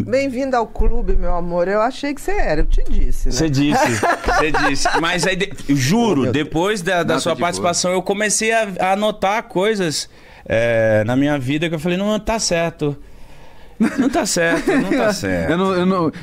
Bem-vindo ao clube, meu amor. Eu achei que você era, eu te disse, né? Você disse. Mas aí, juro, depois da sua participação, eu comecei a notar coisas na minha vida que eu falei, não, tá certo. Não tá certo.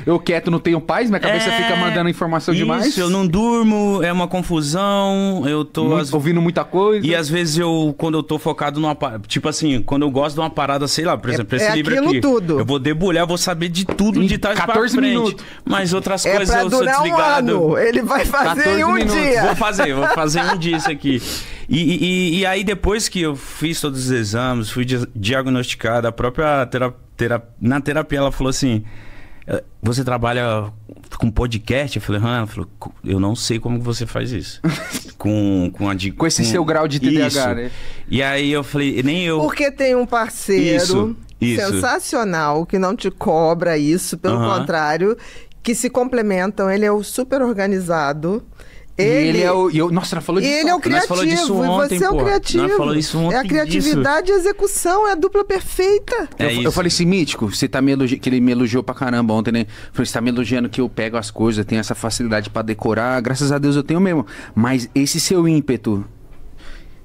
Eu quieto não tenho paz, minha cabeça fica mandando informação demais. Isso, eu não durmo, é uma confusão, eu tô... ouvindo muita coisa. E às vezes quando eu tô focado numa... Tipo assim, quando eu gosto de uma parada, sei lá, por exemplo, esse livro aqui. Tudo. Eu vou debulhar, eu vou saber de tudo de trás pra frente. Minutos. Mas outras coisas eu sou desligado. Um ano. Ele vai fazer em um dia. Vou fazer um dia isso aqui. E aí depois que eu fiz todos os exames, fui diagnosticado, a própria na terapia ela falou assim, você trabalha com podcast? Eu falei, ela falou, eu não sei como você faz isso. com esse seu grau de TDAH, isso. né? E aí eu falei, nem eu... Porque tem um parceiro sensacional que não te cobra isso, pelo contrário, que se complementam, ele é o super organizado. Ele é o... nossa, ela falou disso. Ele é o criativo, falou disso ontem, você é o criativo. Nós falou isso ontem. É a criatividade e a execução, é a dupla perfeita. Eu falei assim, Mítico, você tá me elogiando, que ele me elogiou pra caramba ontem, né? Eu falei, você tá me elogiando que eu pego as coisas, tenho essa facilidade pra decorar, graças a Deus eu tenho mesmo. Mas esse seu ímpeto,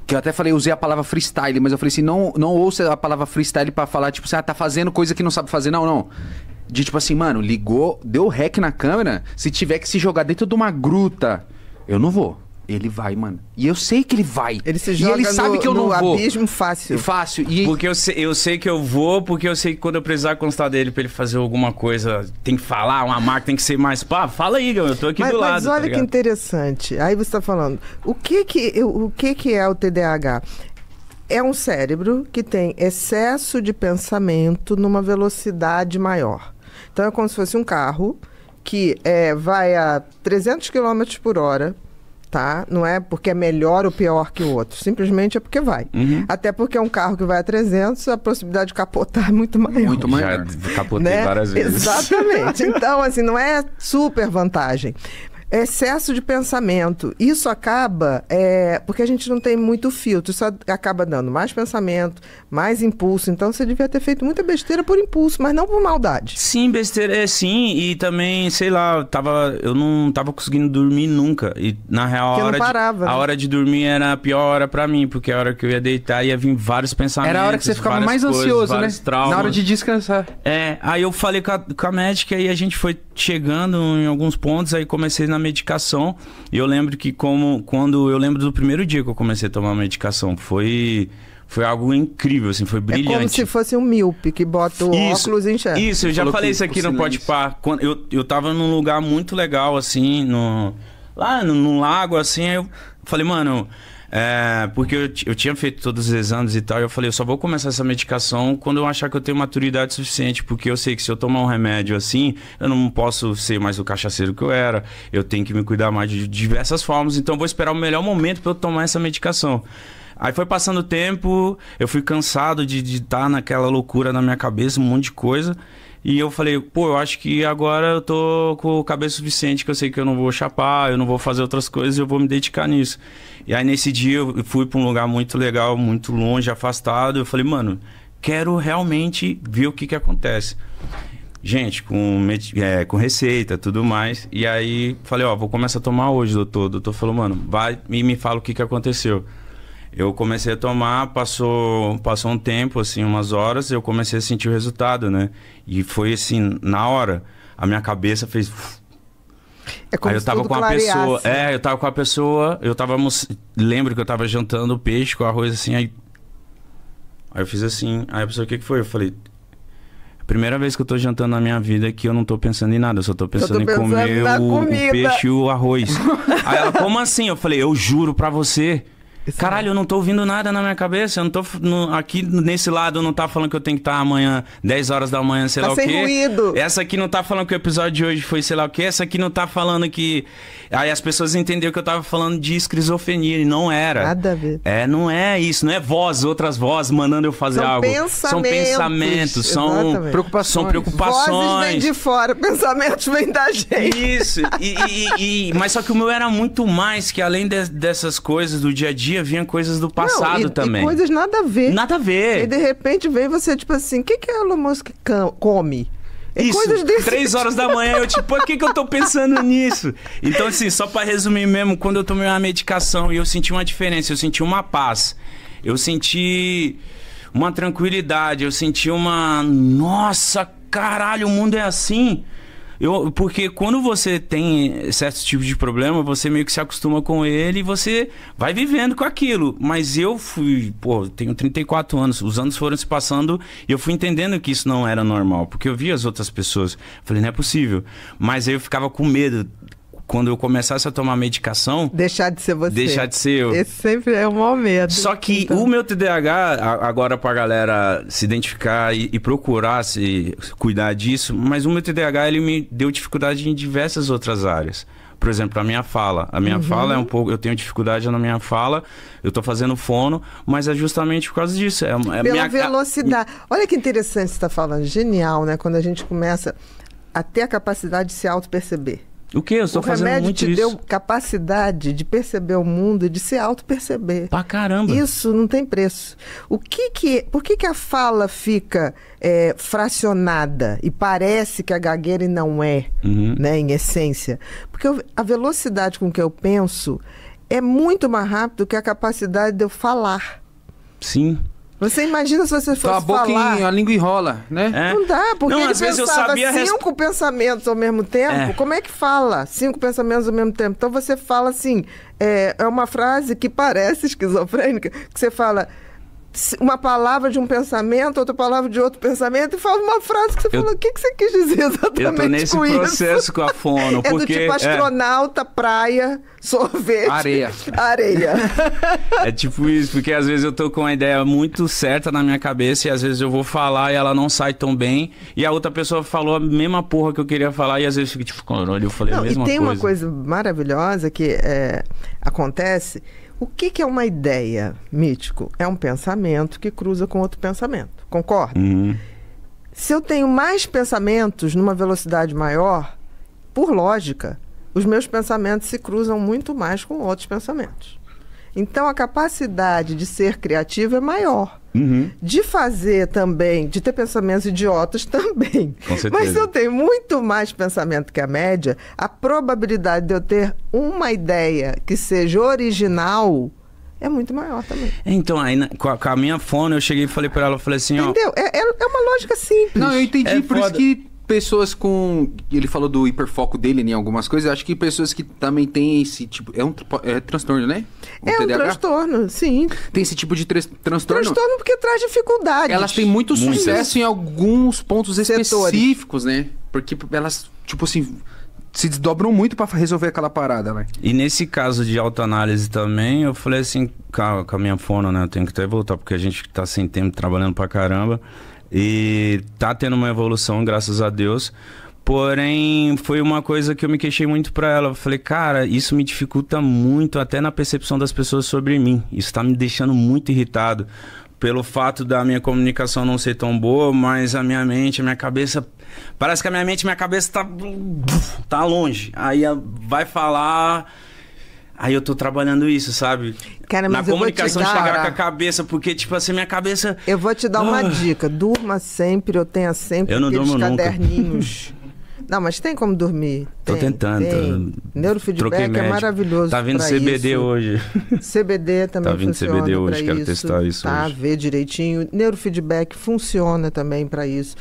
que eu até falei, usei a palavra freestyle, mas eu falei assim, não ouça a palavra freestyle pra falar, tipo, você tá fazendo coisa que não sabe fazer, não. De tipo assim, mano, ligou, deu rec na câmera, se tiver que se jogar dentro de uma gruta... Eu não vou. Ele vai, mano. E eu sei que ele vai. Ele se joga ele sabe que eu não vou. Abismo fácil. Fácil. Porque eu sei que eu vou, porque eu sei que quando eu precisar constar dele pra ele fazer alguma coisa, tem que falar, uma marca tem que ser mais... Pá, fala aí, eu tô aqui do lado. Mas olha que interessante. Aí você tá falando, o que é o TDAH? É um cérebro que tem excesso de pensamento numa velocidade maior. Então é como se fosse um carro que vai a 300 km por hora, tá? Não é porque é melhor ou pior que o outro, simplesmente é porque vai. Até porque é um carro que vai a 300, a possibilidade de capotar é muito maior. Muito maior. Já capotei várias vezes. Exatamente. Então, assim, não é super vantagem. Excesso de pensamento. Isso acaba... porque a gente não tem muito filtro. Isso acaba dando mais pensamento, mais impulso. Então, você devia ter feito muita besteira por impulso, mas não por maldade. Sim, besteira. Sim. E também, sei lá, eu não tava conseguindo dormir nunca. E, na real, a hora de dormir era a pior hora pra mim. Porque a hora que eu ia deitar, ia vir vários pensamentos. Era a hora que você ficava mais ansioso, né? Traumas. Na hora de descansar. Aí eu falei com a médica e a gente foi chegando em alguns pontos. Aí comecei na medicação, e eu lembro que quando eu lembro do primeiro dia que eu comecei a tomar medicação, foi algo incrível, assim, foi brilhante. É como se fosse um míope que bota o óculos e enxerga. Isso, eu já falei isso aqui no Pode Pá. Eu tava num lugar muito legal, assim, lá num lago, assim, aí eu falei, mano... porque eu tinha feito todos os exames e tal, e eu falei, eu só vou começar essa medicação quando eu achar que eu tenho maturidade suficiente, porque eu sei que se eu tomar um remédio assim, eu não posso ser mais o cachaceiro que eu era, eu tenho que me cuidar mais de diversas formas, então eu vou esperar o melhor momento para eu tomar essa medicação. Aí foi passando o tempo, eu fui cansado de estar naquela loucura na minha cabeça, um monte de coisa. E eu falei, eu acho que agora eu tô com a cabeça suficiente, que eu sei que eu não vou chapar, eu não vou fazer outras coisas, eu vou me dedicar nisso. E aí nesse dia eu fui pra um lugar muito legal, muito longe, afastado. Eu falei, mano, quero realmente ver o que acontece. Gente, com receita, tudo mais. E aí falei, vou começar a tomar hoje, doutor. O doutor falou, mano, vai e me fala o que aconteceu. Eu comecei a tomar, passou um tempo, assim, umas horas, eu comecei a sentir o resultado, né? E foi assim, na hora, a minha cabeça fez... Aí eu tava com a pessoa... eu tava com a pessoa, lembro que eu tava jantando peixe com arroz, assim, aí... Aí eu fiz assim, aí a pessoa, o que foi? Eu falei, primeira vez que eu tô jantando na minha vida que eu não tô pensando em nada, eu só tô pensando em comer o peixe e o arroz. Aí ela, como assim? Eu falei, eu juro pra você. Caralho, eu não tô ouvindo nada na minha cabeça. Eu não tô. Aqui nesse lado não tá falando que eu tenho que estar amanhã, 10 horas da manhã, sei lá o quê. Sem ruído. Essa aqui não tá falando que o episódio de hoje foi sei lá o quê. Essa aqui não tá falando que. Aí as pessoas entenderam que eu tava falando de esquizofrenia e não era. Nada a ver. Não é isso. Não é outras vozes mandando eu fazer algo. São pensamentos. São preocupações. Vozes vêm de fora, pensamentos vêm da gente. Isso. Mas só que o meu era muito mais que além dessas coisas do dia a dia, vinha coisas do passado também. E coisas nada a ver. Nada a ver. E de repente vem você, tipo assim, o que a Elon Musk come? Isso, coisas desse 3 horas da manhã, eu tipo, por que eu tô pensando nisso? Então, assim, só pra resumir mesmo, quando eu tomei uma medicação e eu senti uma diferença, eu senti uma paz, eu senti uma tranquilidade, eu senti uma... Nossa, caralho, o mundo é assim... Porque quando você tem certos tipos de problema, você meio que se acostuma com ele e você vai vivendo com aquilo. Mas eu tenho 34 anos, os anos foram se passando e eu fui entendendo que isso não era normal. Porque eu via as outras pessoas, falei, não é possível. Mas aí eu ficava com medo. Quando eu começasse a tomar medicação... Deixar de ser você. Deixar de ser eu. Esse sempre é o maior medo. Só que o meu TDAH, agora pra galera se identificar e procurar se cuidar disso, mas o meu TDAH, ele me deu dificuldade em diversas outras áreas. Por exemplo, a minha fala. A minha fala é um pouco... Eu tenho dificuldade na minha fala, eu tô fazendo fono, mas é justamente por causa disso. Pela velocidade. Olha que interessante você tá falando. Genial, né? Quando a gente começa a ter a capacidade de se auto-perceber. O que? Eu estou fazendo muito isso. O remédio te deu capacidade de perceber o mundo e de se auto-perceber. Pra caramba. Isso não tem preço. Por que a fala fica fracionada e parece que a gagueira não é, né, em essência? Porque a velocidade com que eu penso é muito mais rápido que a capacidade de eu falar. Sim. Você imagina se você fosse falar... a língua enrola, né? Não dá, porque não, ele às vezes eu pensava sabia 5 pensamentos ao mesmo tempo. Como é que fala 5 pensamentos ao mesmo tempo? Então você fala assim, é uma frase que parece esquizofrênica, que você fala uma palavra de um pensamento, outra palavra de outro pensamento, e fala uma frase que você fala, o que você quis dizer exatamente com isso? Eu tô nesse processo com a fono. Porque, do tipo astronauta, praia, sorvete... Areia. É tipo isso, porque às vezes eu tô com uma ideia muito certa na minha cabeça e às vezes eu vou falar e ela não sai tão bem, e a outra pessoa falou a mesma porra que eu queria falar e às vezes fica tipo, eu falei a mesma coisa. E tem uma coisa maravilhosa que acontece... O que é uma ideia, Mítico? É um pensamento que cruza com outro pensamento. Concorda? Se eu tenho mais pensamentos numa velocidade maior, por lógica, os meus pensamentos se cruzam muito mais com outros pensamentos. Então, a capacidade de ser criativo é maior. De fazer também, de ter pensamentos idiotas também. Com certeza. Mas se eu tenho muito mais pensamento que a média, a probabilidade de eu ter uma ideia que seja original é muito maior também. Então, aí com a minha fono, eu cheguei e falei pra ela, eu falei assim, entendeu? É uma lógica simples. Não, eu entendi, por isso que pessoas com... Ele falou do hiperfoco dele em algumas coisas. Acho que pessoas que também têm esse tipo... É transtorno, né? Um transtorno, sim. Tem esse tipo de transtorno. Transtorno porque traz dificuldades. Elas têm muito sucesso em alguns pontos específicos, né? Porque elas, tipo assim... se desdobram muito pra resolver aquela parada, né? E nesse caso de autoanálise também, eu falei assim, com a minha fono, né? Eu tenho que até voltar, porque a gente tá sem tempo, trabalhando pra caramba. E tá tendo uma evolução, graças a Deus. Porém, foi uma coisa que eu me queixei muito pra ela. Eu falei, cara, isso me dificulta muito até na percepção das pessoas sobre mim. Isso tá me deixando muito irritado. Pelo fato da minha comunicação não ser tão boa, mas a minha mente, a minha cabeça... Parece que a minha mente e minha cabeça tá longe. Aí vai falar... Aí eu tô trabalhando isso, sabe? Cara, mas na comunicação chegar com a cabeça, porque, tipo assim, minha cabeça... Eu vou te dar uma dica. Durma sempre, ou tenha sempre aqueles caderninhos. Não, mas tem como dormir. Tô tentando. Neurofeedback é maravilhoso. Tá vindo CBD hoje. CBD também funciona. Tá vindo CBD hoje, quero testar isso hoje. Ver direitinho. Neurofeedback funciona também para isso.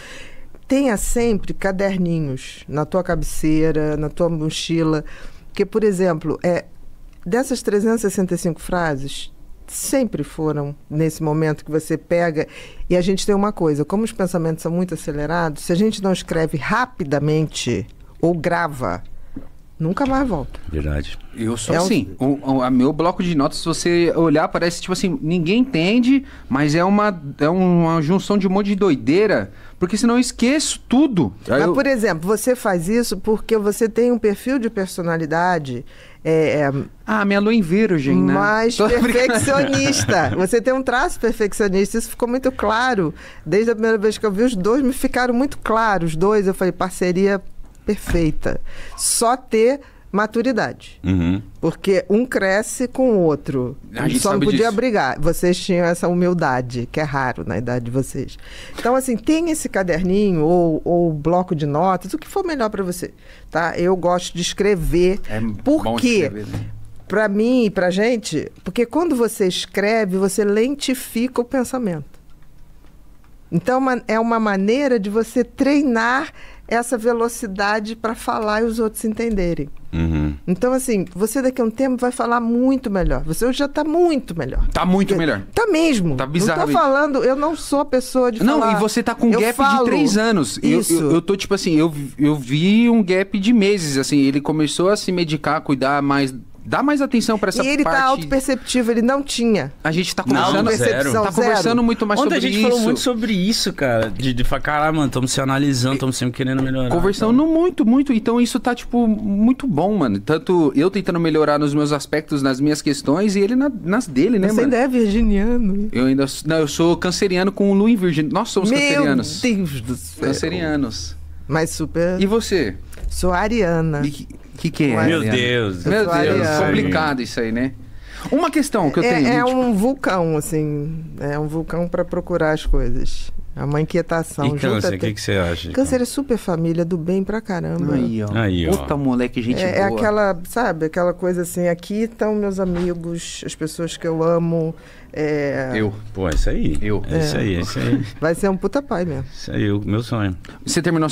Tenha sempre caderninhos na tua cabeceira, na tua mochila. Porque, por exemplo, dessas 365 frases, sempre foram nesse momento que você pega. E a gente tem uma coisa, como os pensamentos são muito acelerados, se a gente não escreve rapidamente ou grava, nunca mais volta. Verdade. Eu sou assim. O meu bloco de notas, se você olhar, parece tipo assim, ninguém entende, mas é uma junção de um monte de doideira, porque senão eu esqueço tudo. Mas, por exemplo, você faz isso porque você tem um perfil de personalidade... minha lua em virgem, né? Mais perfeccionista. Você tem um traço perfeccionista. Isso ficou muito claro. Desde a primeira vez que eu vi, os dois me ficaram muito claros. Os dois, eu falei, parceria perfeita. Só ter maturidade. Uhum. Porque um cresce com o outro. A gente só não sabe podia disso. brigar. Vocês tinham essa humildade, que é raro na idade de vocês. Então, assim, tem esse caderninho ou bloco de notas, o que for melhor para você. Tá? Eu gosto de escrever. Por quê? Para mim e pra gente, porque quando você escreve, você lentifica o pensamento. Então, é uma maneira de você treinar essa velocidade para falar e os outros entenderem. Uhum. Então, assim, você daqui a um tempo vai falar muito melhor. Você hoje já está muito melhor. Tá muito melhor. Tá mesmo. Tá bizarro. Não tô falando, eu não sou a pessoa de falar... Não, e você tá com um gap de 3 anos. Isso. Eu tô, tipo assim, eu vi um gap de meses, assim, ele começou a se medicar, cuidar mais... Dá mais atenção pra essa parte. E ele tá autoperceptivo, ele não tinha. A gente tá conversando, conversando muito mais sobre isso. Ontem a gente falou muito sobre isso, cara. De falar, caralho, mano, estamos se analisando, estamos sempre querendo melhorar. Conversando muito, muito. Então isso tá, tipo, muito bom, mano. Tanto eu tentando melhorar nos meus aspectos, nas minhas questões, e ele nas dele, né, Você mano? ainda é virginiano. Eu ainda... Não, eu sou canceriano com lua em virgem. Nós somos cancerianos. Meu Deus do céu. Cancerianos. Mas super... E você? Sou ariana. Que é? Meu Deus. Meu Deus, ariana. complicado isso aí, né? Uma questão que eu tenho... É tipo... um vulcão, assim. É um vulcão para procurar as coisas. É uma inquietação. E câncer, o que você acha? Câncer é super família, do bem pra caramba. Aí, ó. Puta moleque, gente boa. É aquela, sabe, aquela coisa assim, aqui estão meus amigos, as pessoas que eu amo. Pô, isso aí. Isso aí. Vai ser um puta pai mesmo. Isso aí, o meu sonho. Você terminou...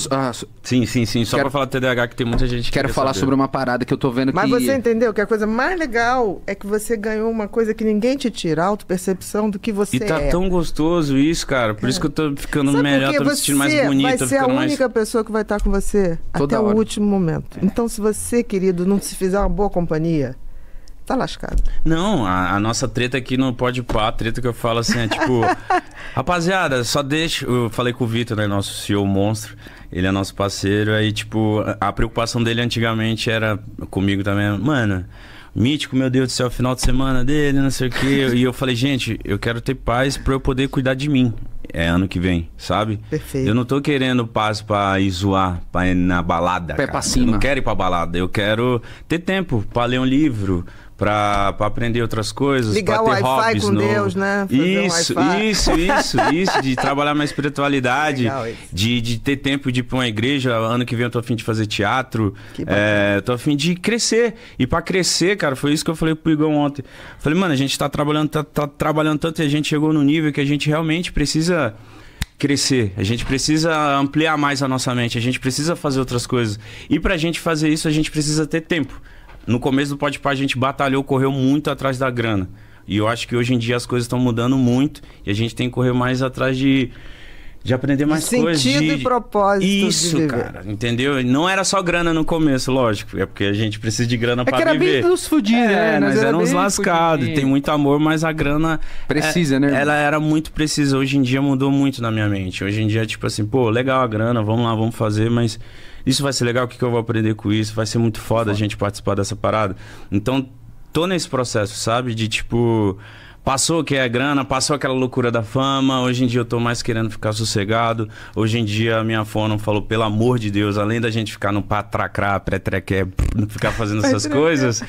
Sim. Só pra falar do TDAH, que tem muita gente que quero falar sobre uma parada que eu tô vendo. Mas você entendeu que a coisa mais legal é que você ganhou uma coisa que ninguém te tira, a autopercepção do que você é. E tá tão gostoso isso, cara. Por isso que eu tô ficando melhor, tô me sentindo mais bonito. Vai ser a única pessoa que vai estar com você até o último momento. Então, se você, querido, não se fizer uma boa companhia, tá lascado. Não, a nossa treta aqui no Pode Pá, a treta que eu falo assim, é tipo... rapaziada, só deixa... Eu falei com o Vitor, né, nosso CEO monstro. Ele é nosso parceiro. Aí, tipo, a preocupação dele antigamente era... Comigo também, mano... Mítico, meu Deus do céu, final de semana dele, não sei o quê. E eu falei, gente, eu quero ter paz pra eu poder cuidar de mim. Ano que vem, sabe? Perfeito. Eu não tô querendo paz pra ir zoar, pra ir na balada. Pé pra cima. Eu não quero ir pra balada. Eu quero ter tempo pra ler um livro, pra aprender outras coisas. Ligar pra ter o Wi-Fi hobbies com Deus, né? Isso. De trabalhar minha espiritualidade. De ter tempo de ir pra uma igreja. Ano que vem eu tô a fim de fazer teatro. Tô a fim de crescer. E pra crescer, cara, foi isso que eu falei pro Igor ontem. Falei, mano, a gente tá trabalhando tanto e a gente chegou no nível que a gente realmente precisa crescer, a gente precisa ampliar mais a nossa mente, a gente precisa fazer outras coisas. E pra gente fazer isso, a gente precisa ter tempo. No começo do Pode Pá, a gente batalhou, correu muito atrás da grana. E eu acho que hoje em dia as coisas estão mudando muito e a gente tem que correr mais atrás de aprender mais coisas. Sentido e propósito. Isso, de cara, entendeu? Não era só grana no começo, lógico. É porque a gente precisa de grana pra viver. Era bem dos fudidos, né? Nós éramos lascados. Tem muito amor, mas a grana... Precisa, né? Ela era muito precisa. Hoje em dia mudou muito na minha mente. Hoje em dia, tipo assim, pô, legal a grana, vamos lá, vamos fazer, mas isso vai ser legal, o que eu vou aprender com isso? Vai ser muito foda a gente participar dessa parada. Então, tô nesse processo, sabe? De tipo... Passou que é a grana, passou aquela loucura da fama. Hoje em dia eu tô mais querendo ficar sossegado. Hoje em dia a minha fono falou, pelo amor de Deus, além da gente ficar no patracrá, pré-trequé, não ficar fazendo essas coisas,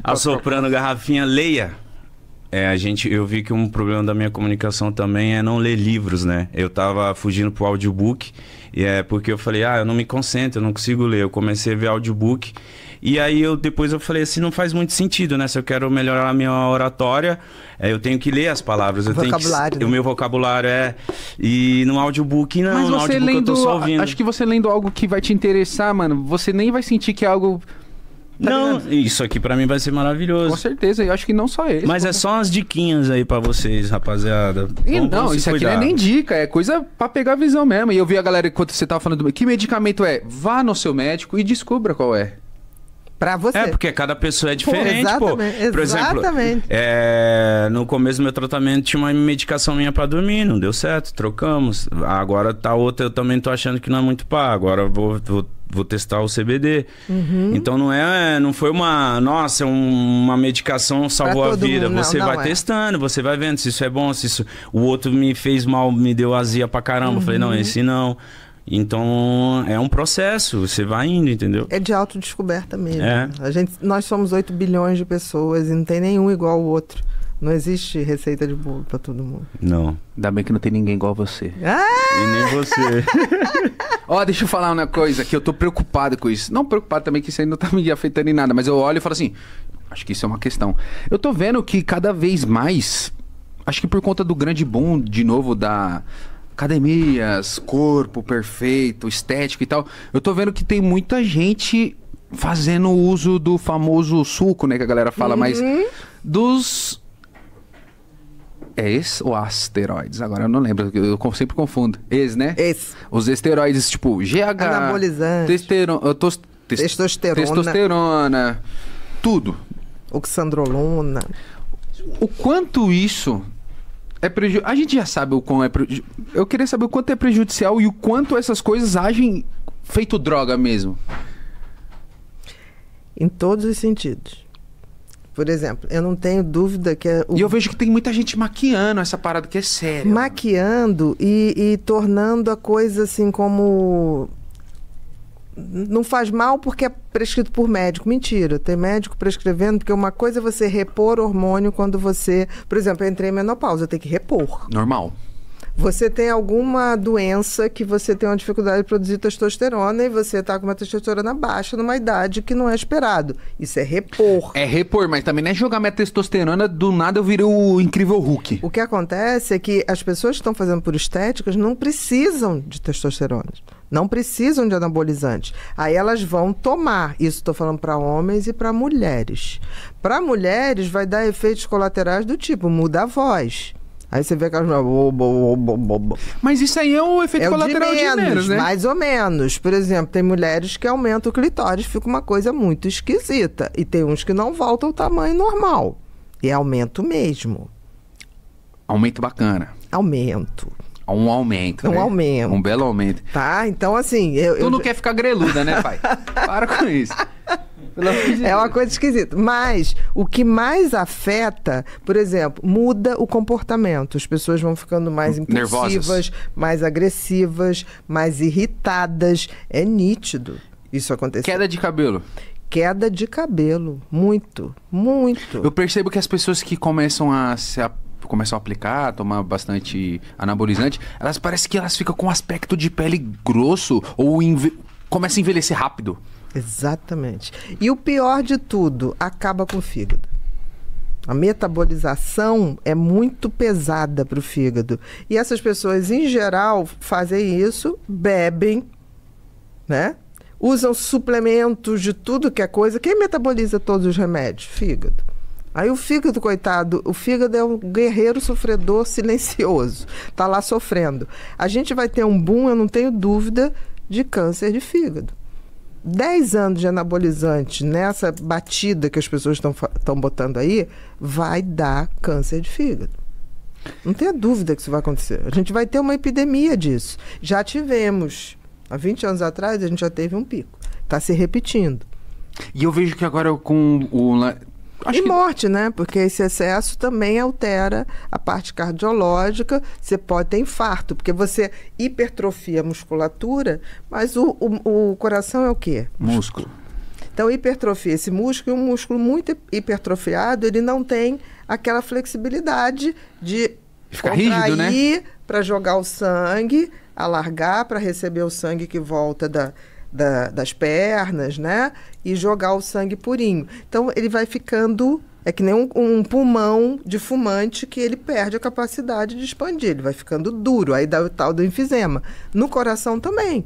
assoprando garrafinha, leia. Eu vi que um problema da minha comunicação também é não ler livros, né? Eu tava fugindo pro audiobook, porque eu falei, eu não me concentro, eu não consigo ler. Eu comecei a ver audiobook. E aí depois eu falei assim, não faz muito sentido, né? Se eu quero melhorar a minha oratória, eu tenho que ler as palavras. O meu vocabulário E no audiobook não, mas no audiobook eu tô só ouvindo. Acho que você lendo algo que vai te interessar, mano, você nem vai sentir que é algo Não, isso aqui pra mim vai ser maravilhoso. Com certeza, eu acho que não só esse. Mas é só umas diquinhas aí pra vocês, rapaziada. Não, isso aqui não é nem dica, é coisa pra pegar a visão mesmo. E eu vi a galera, enquanto você tava falando, que medicamento é? Vá no seu médico e descubra qual é. Pra você. Porque cada pessoa é diferente, Por exemplo, no começo do meu tratamento tinha uma medicação minha pra dormir, não deu certo, trocamos. Agora tá outra, eu também tô achando que não é muito pá. Agora vou testar o CBD. Então não foi uma medicação salvou a vida. Você vai testando, você vai vendo se isso é bom, se isso... O outro me fez mal, me deu azia pra caramba. Falei, não, esse não. Então, é um processo, você vai indo, entendeu? É de autodescoberta mesmo. Nós somos 8 bilhões de pessoas e não tem nenhum igual ao outro. Não existe receita de bolo pra todo mundo. Não. Ainda bem que não tem ninguém igual a você. E nem você. Deixa eu falar uma coisa que eu tô preocupado com isso. Não preocupado também que isso aí não tá me afetando em nada, mas eu olho e falo assim, acho que isso é uma questão. Eu tô vendo que cada vez mais, acho que por conta do grande boom, de novo, da... academias, corpo perfeito, estética e tal. Eu tô vendo que tem muita gente fazendo uso do famoso suco, né? Que a galera fala, mas dos... É esse ou asteroides? Agora eu não lembro, eu sempre confundo. Né? Os esteroides, tipo GH... anabolizante. Testosterona. Tudo. Oxandrolona. O quanto isso... A gente já sabe o quão é prejudicial. Eu queria saber o quanto é prejudicial e o quanto essas coisas agem feito droga mesmo. Em todos os sentidos. Por exemplo, eu não tenho dúvida que... E eu vejo que tem muita gente maquiando essa parada que é séria. Maquiando e tornando a coisa assim como... Não faz mal porque é prescrito por médico. Mentira, tem médico prescrevendo, porque uma coisa é você repor hormônio quando você... Por exemplo, eu entrei em menopausa, eu tenho que repor. Normal. Você tem alguma doença que você tem uma dificuldade de produzir testosterona e você está com uma testosterona baixa numa idade que não é esperado. Isso é repor. É repor, mas também não é jogar minha testosterona, do nada eu virei o incrível Hulk. O que acontece é que as pessoas que estão fazendo por estéticas não precisam de testosterona. Não precisam de anabolizantes. Aí elas vão tomar. Isso estou falando para homens e para mulheres. Para mulheres vai dar efeitos colaterais do tipo, muda a voz. Aí você vê aquelas... Mas isso aí é um efeito colateral de menos, né? Mais ou menos. Por exemplo, tem mulheres que aumentam o clitóris, fica uma coisa muito esquisita. E tem uns que não voltam ao tamanho normal. E é aumento mesmo. Aumento bacana. Aumento. Um aumento, né? Aumento. Um belo aumento. Tá, então assim... Tu não quer ficar greluda, né, pai? Para com isso. É uma coisa esquisita. Mas o que mais afeta, por exemplo, muda o comportamento. As pessoas vão ficando mais impulsivas, nervosas, mais agressivas, mais irritadas. É nítido isso acontecer. Queda de cabelo. Queda de cabelo. Muito, muito. Eu percebo que as pessoas que começam a aplicar, tomar bastante anabolizante, elas parecem que elas ficam com um aspecto de pele grosso ou começa a envelhecer rápido. Exatamente. E o pior de tudo, acaba com o fígado. A metabolização é muito pesada para o fígado. E essas pessoas, em geral, fazem isso, bebem, né? Usam suplementos de tudo que é coisa. Quem metaboliza todos os remédios? Fígado. Aí o fígado, coitado, o fígado é um guerreiro sofredor silencioso. Está lá sofrendo. A gente vai ter um boom, eu não tenho dúvida, de câncer de fígado. 10 anos de anabolizante nessa batida que as pessoas estão botando aí, vai dar câncer de fígado. Não tenha dúvida que isso vai acontecer. A gente vai ter uma epidemia disso. Já tivemos. Há 20 anos atrás, a gente já teve um pico. Está se repetindo. E eu vejo que agora com o... morte, né? Porque esse excesso também altera a parte cardiológica. Você pode ter infarto, porque você hipertrofia a musculatura, mas o coração é o quê? Músculo. Então, hipertrofia esse músculo, e um músculo muito hipertrofiado, ele não tem aquela flexibilidade de ficar rígido, né? Para jogar o sangue, alargar para receber o sangue que volta das pernas, né? E jogar o sangue purinho. Então, ele vai ficando... É que nem um pulmão de fumante que ele perde a capacidade de expandir. Ele vai ficando duro. Aí dá o tal do enfisema. No coração também.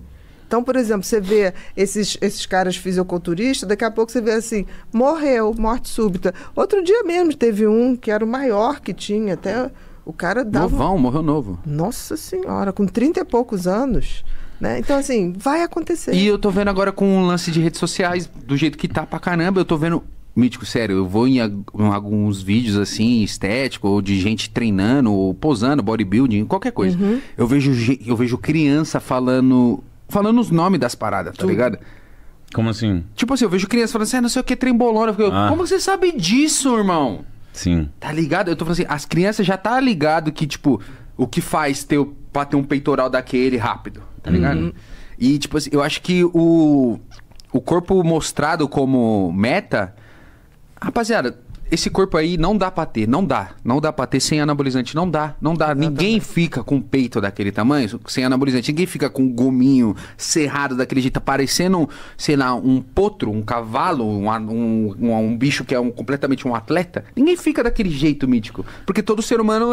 Então, por exemplo, você vê esses caras fisiculturistas, daqui a pouco você vê assim, morreu, morte súbita. Outro dia mesmo teve um que era o maior que tinha, até o cara dava... Novão, morreu novo. Nossa Senhora, com 30 e poucos anos, né? Então, assim, vai acontecer. E eu tô vendo agora com o lance de redes sociais, do jeito que tá pra caramba, eu tô vendo... Mítico, sério, eu vou em alguns vídeos assim, estético, ou de gente treinando, ou posando, bodybuilding, qualquer coisa. Eu vejo criança falando os nomes das paradas, tá ligado? Como assim? Tipo assim, eu vejo criança falando assim, não sei o que, trembolona. Como você sabe disso, irmão? Sim. Tá ligado? Eu tô falando assim, as crianças já tá ligado que, tipo, o que faz pra ter um peitoral daquele rápido, tá ligado? E, tipo assim, eu acho que o corpo mostrado como meta... Rapaziada, esse corpo aí não dá pra ter, não dá pra ter sem anabolizante, não dá. Ninguém fica com o peito daquele tamanho sem anabolizante, ninguém fica com o gominho cerrado daquele jeito, parecendo, sei lá, um potro, um cavalo, um bicho que é completamente um atleta. Ninguém fica daquele jeito, Mítico, porque todo ser humano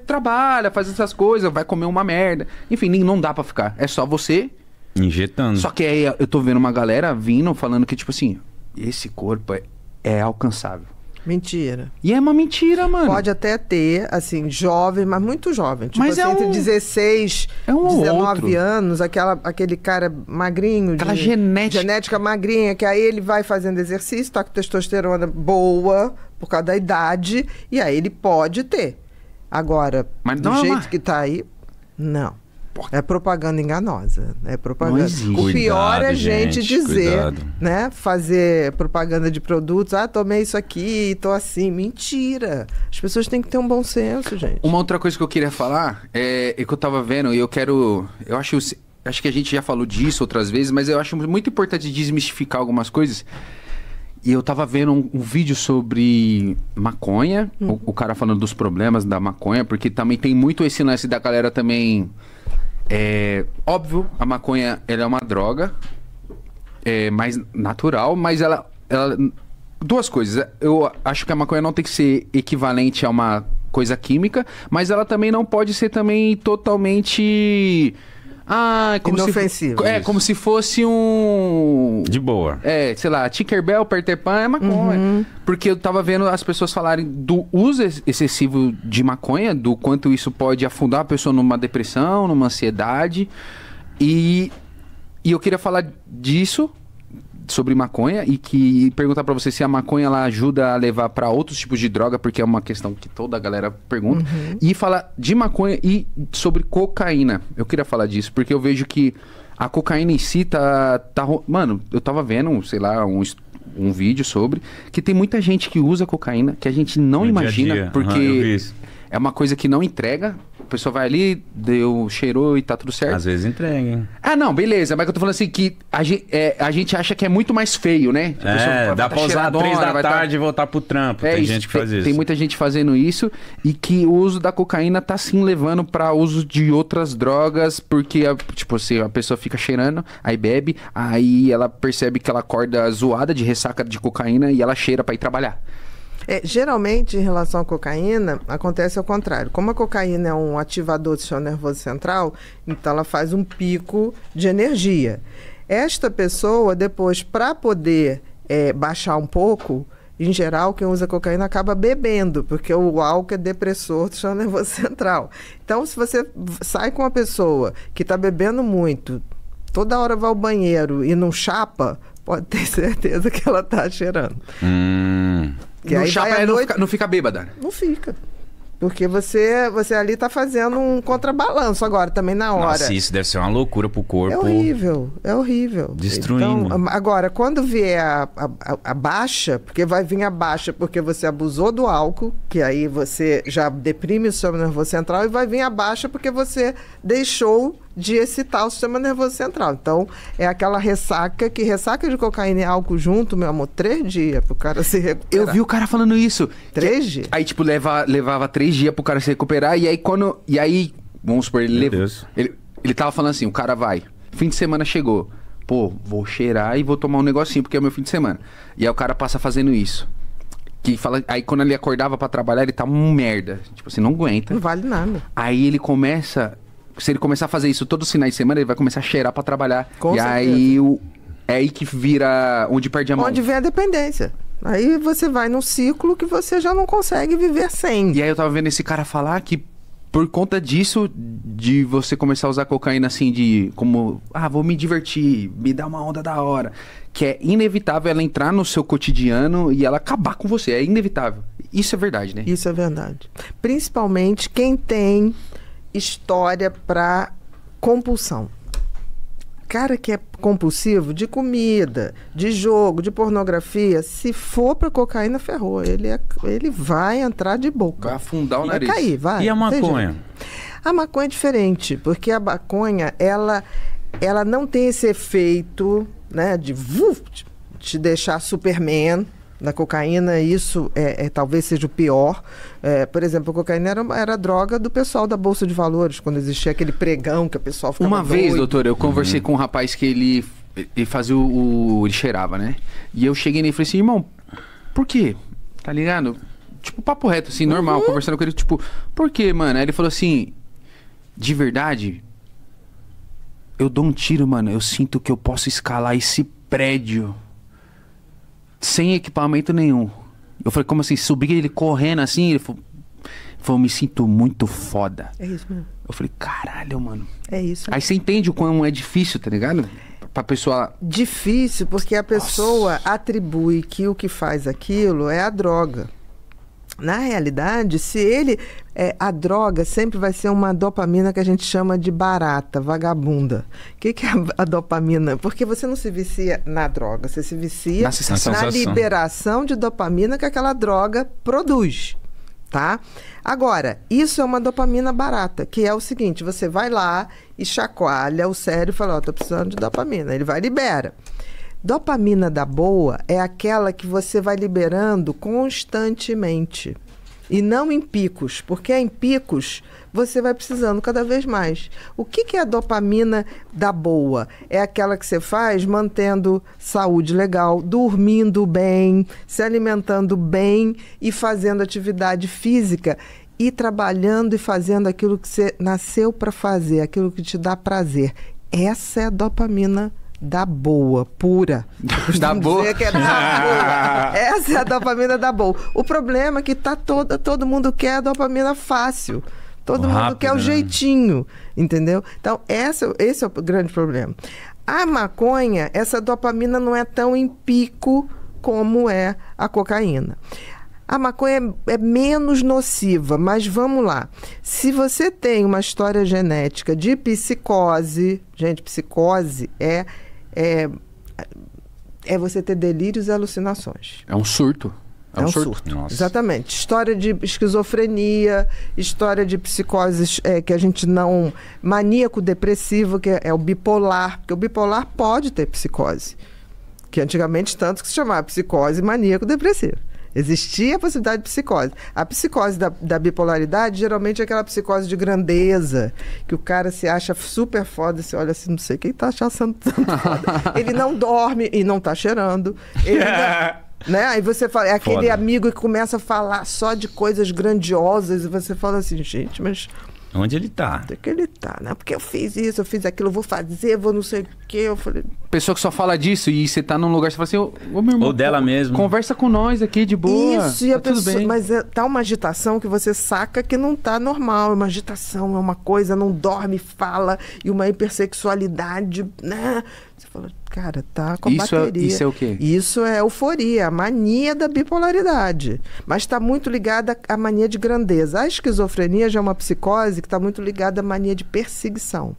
trabalha, faz essas coisas, vai comer uma merda, enfim, não dá pra ficar, é só você... Injetando. Só que aí eu tô vendo uma galera vindo falando que, tipo assim, esse corpo é alcançável. Mentira. E é uma mentira, mano. Pode até ter, assim, jovem, mas muito jovem. Tipo mas assim, entre 16 e 19 anos, aquele cara magrinho. Aquela genética magrinha, que aí ele vai fazendo exercício, tá com testosterona boa, por causa da idade, e aí ele pode ter. Agora, mas do jeito que tá aí, não. É propaganda enganosa. É propaganda. O pior é a gente dizer, né? Fazer propaganda de produtos. Tomei isso aqui, tô assim. Mentira. As pessoas têm que ter um bom senso, gente. Uma outra coisa que eu queria falar é que eu tava vendo e eu acho que a gente já falou disso outras vezes, mas eu acho muito importante desmistificar algumas coisas. E eu tava vendo um vídeo sobre maconha, o cara falando dos problemas da maconha, porque também tem muito esse lance da galera também... óbvio, a maconha ela é uma droga mais natural, mas ela... Duas coisas. Eu acho que a maconha não tem que ser equivalente a uma coisa química, mas ela também não pode ser também totalmente... inofensivo. Como se fosse um... De boa. Sei lá, Tinkerbell, Peter Pan é maconha. Porque eu tava vendo as pessoas falarem do uso excessivo de maconha, do quanto isso pode afundar a pessoa numa depressão, numa ansiedade. E eu queria falar disso, sobre maconha, e perguntar pra você se a maconha ela ajuda a levar pra outros tipos de droga, porque é uma questão que toda a galera pergunta. E falar de maconha e sobre cocaína. Eu queria falar disso, porque eu vejo que a cocaína em si tá... Mano, eu tava vendo, sei lá, um vídeo sobre que tem muita gente que usa cocaína que a gente não imagina, dia. porque é uma coisa que não entrega. A pessoa vai ali, cheirou e tá tudo certo. Às vezes entrega, hein? Não, beleza. Mas eu tô falando assim que a gente acha que é muito mais feio, né? Dá pra usar 3 da tarde e voltar pro trampo. Tem gente que faz isso. Tem muita gente fazendo isso e que o uso da cocaína tá sim levando pra uso de outras drogas, porque, tipo assim, a pessoa fica cheirando, aí bebe, aí ela percebe que ela acorda zoada de ressaca de cocaína e ela cheira pra ir trabalhar. Geralmente, em relação à cocaína, acontece ao contrário. Como a cocaína é um ativador do sistema nervoso central, então ela faz um pico de energia. Esta pessoa, depois, para poder baixar um pouco, em geral, quem usa cocaína acaba bebendo, porque o álcool é depressor do sistema nervoso central. Então, se você sai com uma pessoa que está bebendo muito, toda hora vai ao banheiro e não chapa, pode ter certeza que ela está cheirando. Que não aí chapa não fica bêbada. Não fica. Porque você ali está fazendo um contrabalanço agora, também na hora. Nossa, isso deve ser uma loucura pro corpo. É horrível. Destruindo. Então, agora, quando vier a baixa, porque vai vir a baixa porque você abusou do álcool, que aí você já deprime o sistema nervoso central, e vai vir a baixa porque você deixou de excitar o sistema nervoso central. Então, é aquela ressaca de cocaína e álcool junto, meu amor, 3 dias pro cara se recuperar. Eu vi o cara falando isso. 3 dias? Aí, tipo, levava 3 dias pro cara se recuperar, e aí, vamos supor, ele tava falando assim, o cara vai, fim de semana chegou, pô, vou cheirar e vou tomar um negocinho, porque é o meu fim de semana. E aí o cara passa fazendo isso. Aí quando ele acordava pra trabalhar, ele tá um merda. Tipo assim, não aguenta. Não vale nada. Aí ele começa se ele começar a fazer isso todos os finais de semana, ele vai começar a cheirar pra trabalhar. Com certeza. Aí é aí que vira onde perde a mão. Onde vem a dependência. Aí você vai num ciclo que você já não consegue viver sem. E aí eu tava vendo esse cara falar que por conta disso, de você começar a usar cocaína assim, de como, vou me divertir, me dar uma onda da hora, que é inevitável ela entrar no seu cotidiano e ela acabar com você, é inevitável. Isso é verdade, né? Isso é verdade. Principalmente quem tem história para compulsão. Cara que é compulsivo de comida, de jogo, de pornografia, se for pra cocaína, ferrou. Ele vai entrar de boca. Vai afundar o nariz. Vai cair, vai. E a maconha? A maconha é diferente, porque a maconha, ela não tem esse efeito, né, de te deixar Superman. Na cocaína, isso talvez seja o pior. Por exemplo, a cocaína era a droga do pessoal da Bolsa de Valores, quando existia aquele pregão que o pessoal ficava Uma vez, doido. doutor, eu conversei com um rapaz que ele fazia ele cheirava, né? E eu cheguei nele e falei assim, irmão, por quê? Tá ligado? Tipo, papo reto, assim, normal, conversando com ele, tipo, por quê, mano? Aí ele falou assim, de verdade, eu dou um tiro, mano, eu sinto que eu posso escalar esse prédio sem equipamento nenhum. Eu falei, como assim? Subi ele correndo assim? Ele falou, me sinto muito foda. É isso mesmo. Eu falei, caralho, mano. É isso. Aí você entende o quão é difícil, tá ligado? Pra pessoa... Difícil porque a pessoa atribui que o que faz aquilo é a droga. Na realidade, a droga sempre vai ser uma dopamina que a gente chama de barata, vagabunda. O que é a dopamina? Porque você não se vicia na droga, você se vicia na liberação de dopamina que aquela droga produz, tá? Agora, isso é uma dopamina barata, que é o seguinte, você vai lá e chacoalha o cérebro e fala, tô precisando de dopamina. Ele vai e libera. Dopamina da boa é aquela que você vai liberando constantemente e não em picos, porque em picos você vai precisando cada vez mais. O que é a dopamina da boa? É aquela que você faz mantendo saúde legal, dormindo bem, se alimentando bem e fazendo atividade física e trabalhando e fazendo aquilo que você nasceu para fazer, aquilo que te dá prazer. Essa é a dopamina da boa, pura. Da boa? Dizer que é da boa. Essa é a dopamina da boa. O problema é que todo mundo quer a dopamina fácil. Todo mundo quer o jeitinho, entendeu? Então, esse é o grande problema. A maconha, essa dopamina não é tão em pico como é a cocaína. A maconha é menos nociva, mas vamos lá. Se você tem uma história genética de psicose, gente, psicose é você ter delírios e alucinações. É um surto. É um surto. Exatamente. História de esquizofrenia, história de psicoses que a gente não... Maníaco depressivo, que é o bipolar, porque o bipolar pode ter psicose. Que antigamente tanto que se chamava psicose maníaco depressivo. Existia a possibilidade de psicose. A psicose da bipolaridade geralmente é aquela psicose de grandeza, que o cara se acha super foda, você olha assim, não sei quem tá achando tanto foda. Ele não dorme e não tá cheirando. Ele né? Aí você fala, é aquele amigo que começa a falar só de coisas grandiosas e você fala assim, gente, mas... Onde ele tá? Onde é que ele tá, né? Porque eu fiz isso, eu fiz aquilo, eu vou fazer, vou não sei o quê. Eu falei... Pessoa que só fala disso e você tá num lugar, você fala assim, ô meu irmão... Ou dela mesmo. Conversa com nós aqui de boa. Isso, e a tudo pessoa... bem. Mas tá uma agitação que você saca que não tá normal. É uma agitação, é uma coisa, não dorme, fala, e uma hipersexualidade, né? Você fala, cara, tá com bateria. Isso é o quê? Isso é euforia, a mania da bipolaridade. Mas está muito ligada à mania de grandeza. A esquizofrenia já é uma psicose que está muito ligada à mania de perseguição.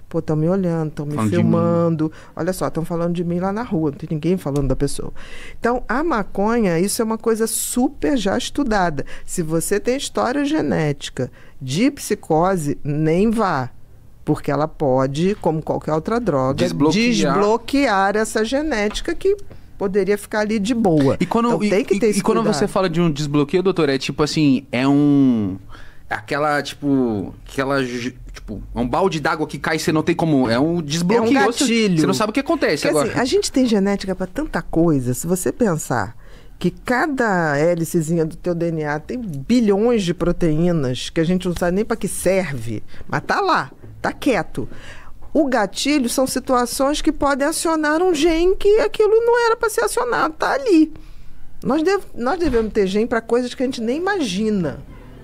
Pô, estão me olhando, estão me filmando. Olha só, estão falando de mim lá na rua, não tem ninguém falando da pessoa. Então, a maconha, isso é uma coisa super já estudada. Se você tem história genética de psicose, nem vá. Porque ela pode, como qualquer outra droga, desbloquear essa genética que poderia ficar ali de boa. E quando, então, tem que ter esse quando cuidado. você fala de um desbloqueio, doutor, é tipo assim, é um balde d'água que cai e você não tem como... É um desbloqueio. É um gatilho. Você não sabe o que acontece porque, agora. assim, a gente tem genética para tanta coisa. Se você pensar que cada hélicezinha do teu DNA tem bilhões de proteínas que a gente não sabe nem para que serve, mas tá lá, tá quieto. O gatilho são situações que podem acionar um gene que aquilo não era para ser acionado, tá ali. Nós devemos ter gene para coisas que a gente nem imagina.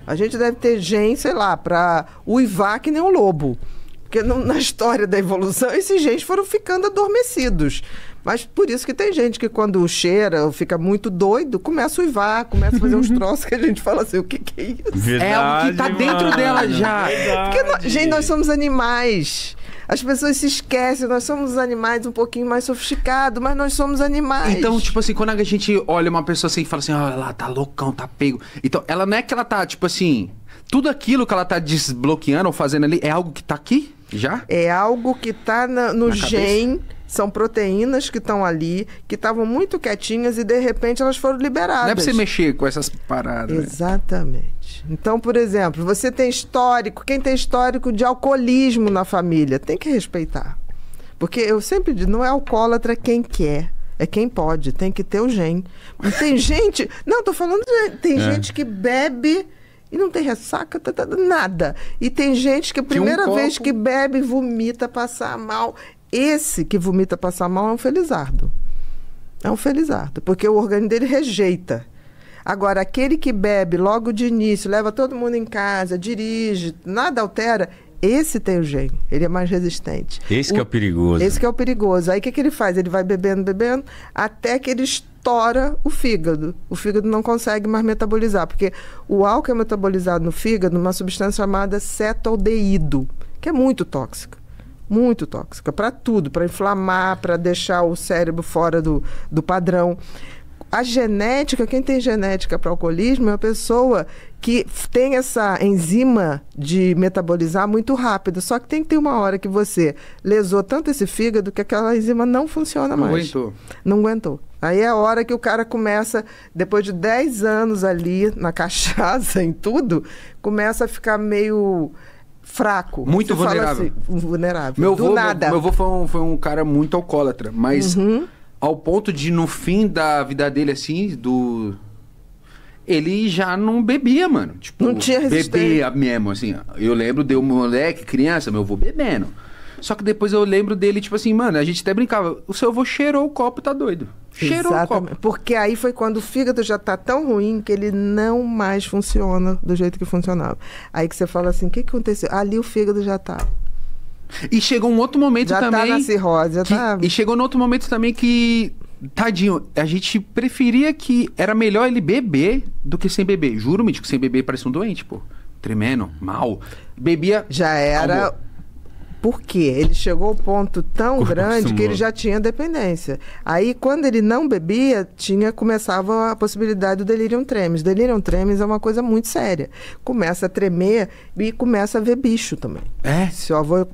A gente deve ter gene, sei lá, para uivar que nem um lobo. Porque na história da evolução, esses genes foram ficando adormecidos. Mas por isso que tem gente que quando cheira ou fica muito doido, começa a uivar, começa a fazer uns troços que a gente fala assim, o que é isso? Verdade, é algo que tá dentro dela já. Porque, gente, nós somos animais. As pessoas se esquecem, nós somos animais um pouquinho mais sofisticados, mas nós somos animais. Então, tipo assim, quando a gente olha uma pessoa assim e fala assim, ela tá loucão, tá pego. Então, ela não é que ela tá, tipo assim, tudo aquilo que ela tá desbloqueando ou fazendo ali é algo que tá aqui já? É algo que tá no gene. São proteínas que estão ali, que estavam muito quietinhas e, de repente, elas foram liberadas. Não é pra você mexer com essas paradas. Exatamente. Então, por exemplo, você tem histórico, quem tem histórico de alcoolismo na família, tem que respeitar. Porque eu sempre digo, não é alcoólatra quem quer, é quem pode, tem que ter o gene. Tem gente... Não, tô falando de... Tem gente que bebe... E não tem ressaca, nada. E tem gente que a primeira vez que bebe, vomita, passa mal. Esse que vomita, passa mal é um felizardo. É um felizardo, porque o organismo dele rejeita. Agora, aquele que bebe logo de início, leva todo mundo em casa, dirige, nada altera, esse tem o gene, ele é mais resistente. Esse que é o perigoso. Esse que é o perigoso. Aí o que ele faz? Ele vai bebendo, até que ele estoura o fígado. O fígado não consegue mais metabolizar, porque o álcool é metabolizado no fígado numa substância chamada cetaldeído, que é muito tóxica. Muito tóxica, para tudo, para inflamar, para deixar o cérebro fora do padrão. A genética, quem tem genética para alcoolismo é uma pessoa que tem essa enzima de metabolizar muito rápido. Só que tem que ter uma hora que você lesou tanto esse fígado que aquela enzima não funciona mais. Não aguentou. Não aguentou. Aí é a hora que o cara começa, depois de 10 anos ali na cachaça, em tudo, começa a ficar meio... fraco. Muito você vulnerável. Assim, vulnerável. Meu avô foi um cara muito alcoólatra, mas ao ponto de, no fim da vida dele, assim, ele já não bebia, mano. Tipo, não tinha resistência. Bebia mesmo, assim. Eu lembro de um moleque, criança, meu avô bebendo. Só que depois eu lembro dele, tipo assim, mano, a gente até brincava, o seu avô cheirou o copo, tá doido. Cheirou o copo. Porque aí foi quando o fígado já tá tão ruim que ele não mais funciona do jeito que funcionava. Aí que você fala assim, o que aconteceu? Ali o fígado já tá. E chegou um outro momento já também... Já tá na cirrose, já tá... E chegou um outro momento também que... Tadinho, a gente preferia que era melhor ele beber do que sem beber. Juro, mítico, sem beber parecia um doente, pô. Tremendo, mal. Bebia... Já era... Calma. Por quê? Ele chegou ao ponto tão grande que ele já tinha dependência. Aí, quando ele não bebia, começava a possibilidade do delirium tremens. Delirium tremens é uma coisa muito séria. Começa a tremer e começa a ver bicho também. É? Seu avô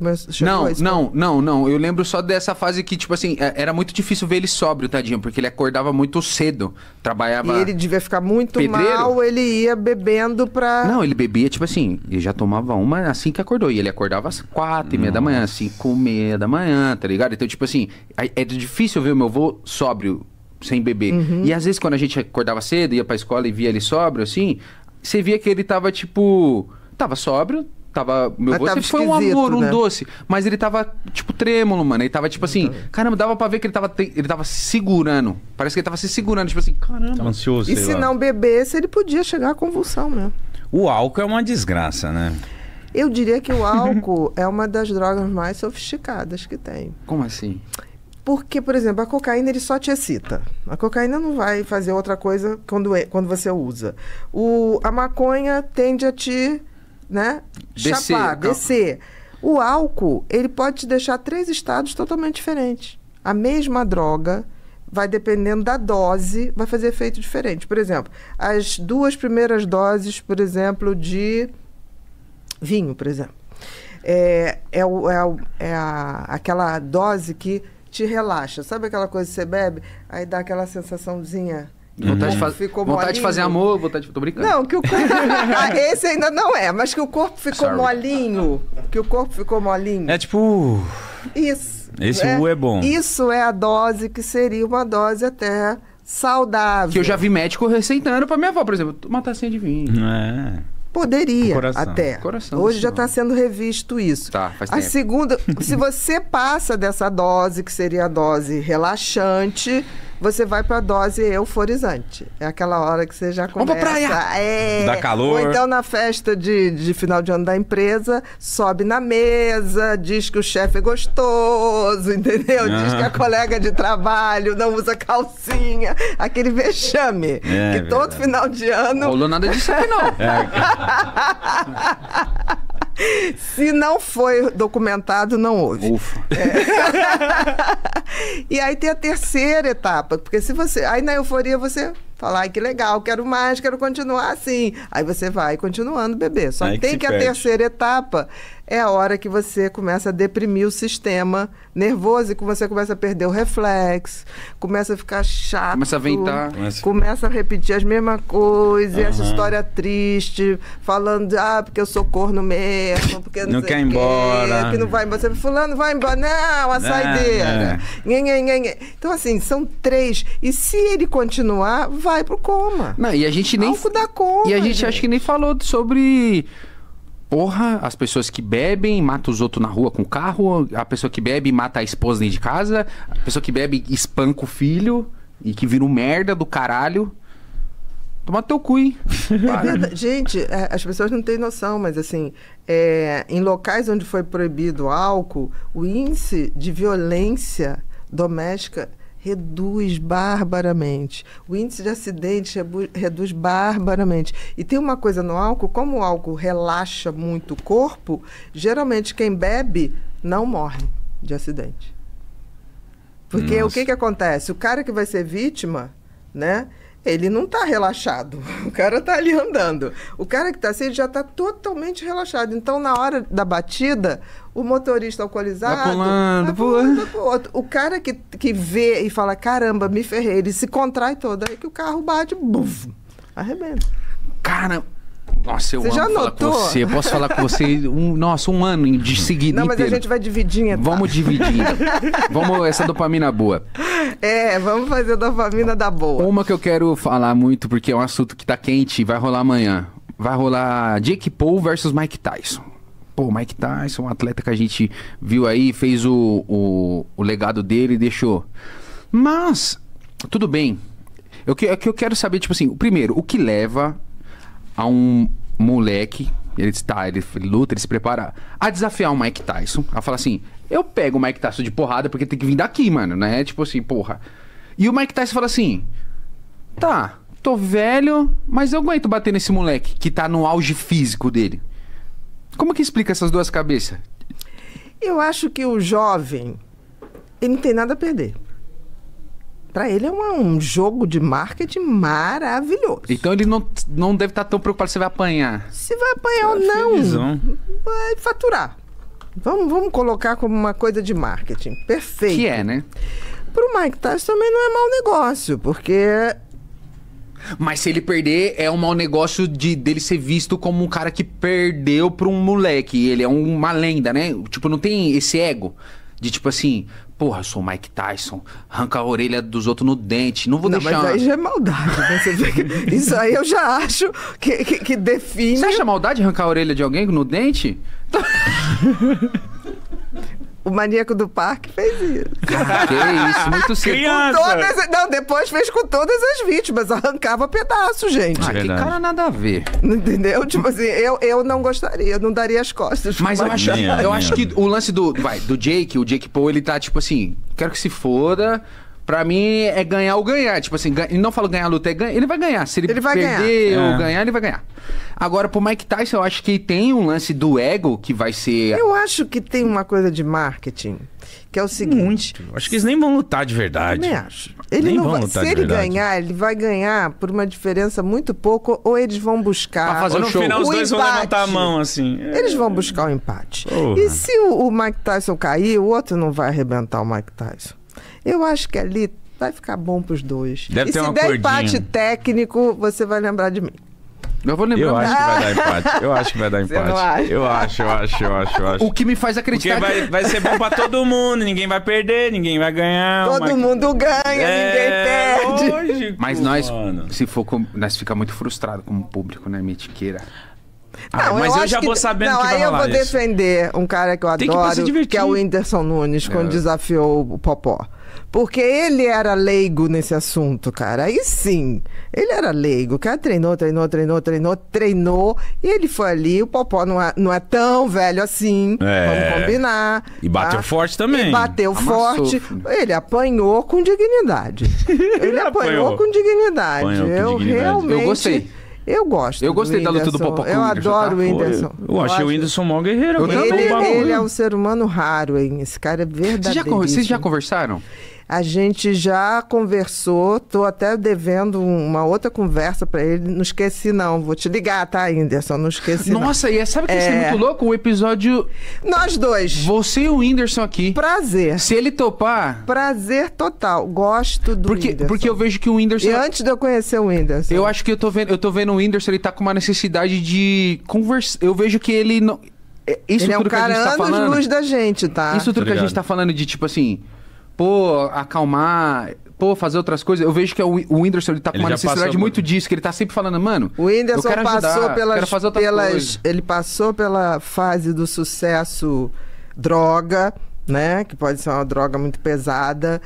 Não. Eu lembro só dessa fase que, tipo assim, era muito difícil ver ele sóbrio, tadinho, porque ele acordava muito cedo. Trabalhava... E ele devia ficar muito mal, ele ia bebendo pra... Não, ele bebia, tipo assim, ele já tomava uma assim que acordou. E ele acordava às 4h30 da manhã, 5h30 da manhã, tá ligado? Então, tipo assim, é difícil ver o meu avô sóbrio, sem beber. E às vezes, quando a gente acordava cedo, ia pra escola e via ele sóbrio, assim, você via que ele tava, tipo... Tava sóbrio, meu avô sempre foi um amor, um doce. Mas ele tava, tipo, trêmulo, mano. Ele tava, tipo assim... Caramba, dava pra ver que ele tava se segurando. Parece que ele tava se segurando, tipo assim, caramba. Tava ansioso, e se não bebesse, ele podia chegar à convulsão mesmo. O álcool é uma desgraça, né? Eu diria que o álcool é uma das drogas mais sofisticadas que tem. Como assim? Porque, por exemplo, a cocaína ele só te excita. A cocaína não vai fazer outra coisa quando você usa. A maconha tende a te, né, descer. O álcool, ele pode te deixar 3 estados totalmente diferentes. A mesma droga, vai dependendo da dose, vai fazer efeito diferente. Por exemplo, as 2 primeiras doses, por exemplo, de... vinho, por exemplo. Aquela dose que te relaxa. Sabe aquela coisa que você bebe? Aí dá aquela sensaçãozinha. Vontade de fazer amor, tô brincando. Não, que o corpo... esse ainda não é, mas que o corpo ficou molinho. Que o corpo ficou molinho. É tipo... Isso. Esse é bom. Isso é a dose que seria uma dose até saudável. Que eu já vi médico receitando pra minha avó, por exemplo, uma tacinha de vinho. Poderia até. Coração, hoje já está sendo revisto isso. Tá, faz a tempo. segunda, se você passa dessa dose, que seria a dose relaxante, você vai para a dose euforizante. É aquela hora que você já começa... Vamos pra praia! Dá calor. Ou então na festa de final de ano da empresa, sobe na mesa, diz que o chefe é gostoso, entendeu? Diz que a colega de trabalho não usa calcinha. Aquele vexame. Que todo final de ano... Não rolou nada disso aqui, não. Se não foi documentado, não houve. Ufa. E aí tem a terceira etapa, porque se você... Aí na euforia você fala, ai, que legal, quero mais, quero continuar assim. Aí você vai continuando beber. Só que tem que a terceira etapa é a hora que você começa a deprimir o sistema nervoso e que você começa a perder o reflexo, começa a ficar chato. Começa a ventar. Começa a repetir as mesmas coisas, essa história triste, falando, porque eu sou corno mesmo, porque não quer ir embora. Que não vai embora. Você, fulano, vai embora. Não, a saideira. Então, assim, são 3. E se ele continuar, vai pro coma. Não, e a gente nem... Álcool da coma, E a gente acho que nem falou sobre... Porra, as pessoas que bebem, matam os outros na rua com o carro, a pessoa que bebe mata a esposa dentro de casa, a pessoa que bebe espanca o filho e que vira um merda do caralho. Toma teu cu, hein? Gente, as pessoas não têm noção, mas assim, em locais onde foi proibido o álcool, o índice de violência doméstica reduz barbaramente. O índice de acidentes reduz barbaramente. E tem uma coisa no álcool, como o álcool relaxa muito o corpo, geralmente quem bebe não morre de acidente. Porque o que acontece? O cara que vai ser vítima, né? Ele não está relaxado. O cara está ali andando. O cara que está assim, ele já está totalmente relaxado. Então, na hora da batida, o motorista alcoolizado... Vai pulando. Pro outro. O cara que vê e fala, caramba, me ferrei. Ele se contrai todo. Aí que o carro bate, buf, arrebenta. Cara... Nossa, eu você amo falar com você. Eu posso falar com você um ano de seguida Não, mas inteiro. A gente vai dividir, então. Vamos dividindo. Vamos essa dopamina boa. Vamos fazer a dopamina da boa. Uma que eu quero falar muito, porque é um assunto que tá quente e vai rolar amanhã. Vai rolar Jake Paul versus Mike Tyson. Pô, Mike Tyson, um atleta que a gente viu aí, fez o legado dele e deixou. Mas, tudo bem. O que eu quero saber, tipo assim, primeiro, o que leva a um moleque, ele luta, ele se prepara a desafiar o Mike Tyson, a falar assim, eu pego o Mike Tyson de porrada porque tem que vir daqui, mano, né? Tipo assim, porra. E o Mike Tyson fala assim, tá, tô velho, mas eu aguento bater nesse moleque que tá no auge físico dele. Como que explica essas duas cabeças? Eu acho que o jovem, ele não tem nada a perder. Para ele é um jogo de marketing maravilhoso. Então ele não deve estar tão preocupado se você vai apanhar. Se vai apanhar ou não, vai faturar. Vamos colocar como uma coisa de marketing. Perfeito. Que é, né? Pro Mike Tyson também não é mau negócio, porque... Mas se ele perder, é um mau negócio dele ser visto como um cara que perdeu pra um moleque. Ele é uma lenda, né? Tipo, não tem esse ego de tipo assim... Porra, eu sou o Mike Tyson, arranca a orelha dos outros no dente, não vou deixar... Mas aí já é maldade, né? Isso aí eu já acho que define... Você acha maldade arrancar a orelha de alguém no dente? O maníaco do parque fez isso. Que isso, muito cedo. Depois fez com todas as vítimas, arrancava pedaço, gente. Que cara nada a ver. Entendeu? Tipo assim, eu não gostaria, eu não daria as costas. Mas eu acho que o lance do Jake, o Jake Paul, ele tá tipo assim, quero que se foda. Pra mim é ganhar ou ganhar. Tipo assim, ele não fala ganhar a luta, ele vai ganhar. Se ele vai perder ou ganhar, ele vai ganhar. Agora, pro Mike Tyson, eu acho que tem um lance do ego que vai ser... Eu acho que tem uma coisa de marketing, que é o seguinte... Acho que eles nem vão lutar de verdade. Eu também acho. Ele não vai, se ele ganhar, ele vai ganhar por uma diferença muito pouco, ou eles vão buscar... Pra fazer no show. final os dois vão levantar a mão, assim. Eles vão buscar o empate. E se o Mike Tyson cair, o outro não vai arrebentar o Mike Tyson. Eu acho que ali vai ficar bom pros dois. Deve ter se uma der cordinha. empate técnico, você vai lembrar de mim. Eu vou lembrar. Eu acho que vai dar empate. Eu acho que vai dar Você não empate. acha? Eu acho. O que me faz acreditar Porque vai ser bom pra todo mundo. Ninguém vai perder, ninguém vai ganhar. Todo mundo ganha, ninguém perde. Lógico, Mas nós, mano. se for nós fica muito frustrado como público, né, Mitiqueira? Não, mas eu acho já vou sabendo não, que vai aí eu rolar vou isso. defender um cara que eu Tem que pra se adoro, divertir. que é o Whindersson Nunes, quando desafiou o Popó. Porque ele era leigo nesse assunto, cara. Aí sim, ele era leigo. O cara treinou, e ele foi ali. O Popó não é tão velho assim, vamos combinar. E bateu forte também. E bateu Amassou, forte. filho. Ele apanhou com dignidade. Ele apanhou com dignidade. Apanhou com dignidade. Realmente... Eu gostei. Eu gosto. Eu gostei da luta do Popó com o Eu Whindersson, adoro o tá? Whindersson. Eu achei o Whindersson mó guerreiro. Eu aguentou também. o bagulho. Ele é um ser humano raro, hein? Esse cara é verdadeiro. Vocês já conversaram? A gente já conversou, tô até devendo uma outra conversa pra ele. Não esqueci, não. Vou te ligar, tá, Whindersson? Não esqueci, Nossa, e sabe o que é muito louco? O episódio... não. Nós dois. Você e o Whindersson aqui. Prazer. Se ele topar... Prazer total. Gosto do Whindersson. Porque eu vejo que o Whindersson... E antes de eu conhecer o Whindersson. Eu acho que eu tô vendo o Whindersson, ele tá com uma necessidade de conversar. Eu vejo que ele não... Isso ele é um tudo que a gente cara tá anos falando... luz da gente, tá? Isso tudo que a gente ligado. tá falando de, tipo assim... Pô, acalmar... Pô, fazer outras coisas. Eu vejo que o Whindersson, ele tá com Ele uma já necessidade passou muito disso. Que ele tá sempre falando, mano... O Whindersson eu quero ajudar, passou quero fazer outras coisas. ele passou pela fase do sucesso droga, né? Que pode ser uma droga muito pesada.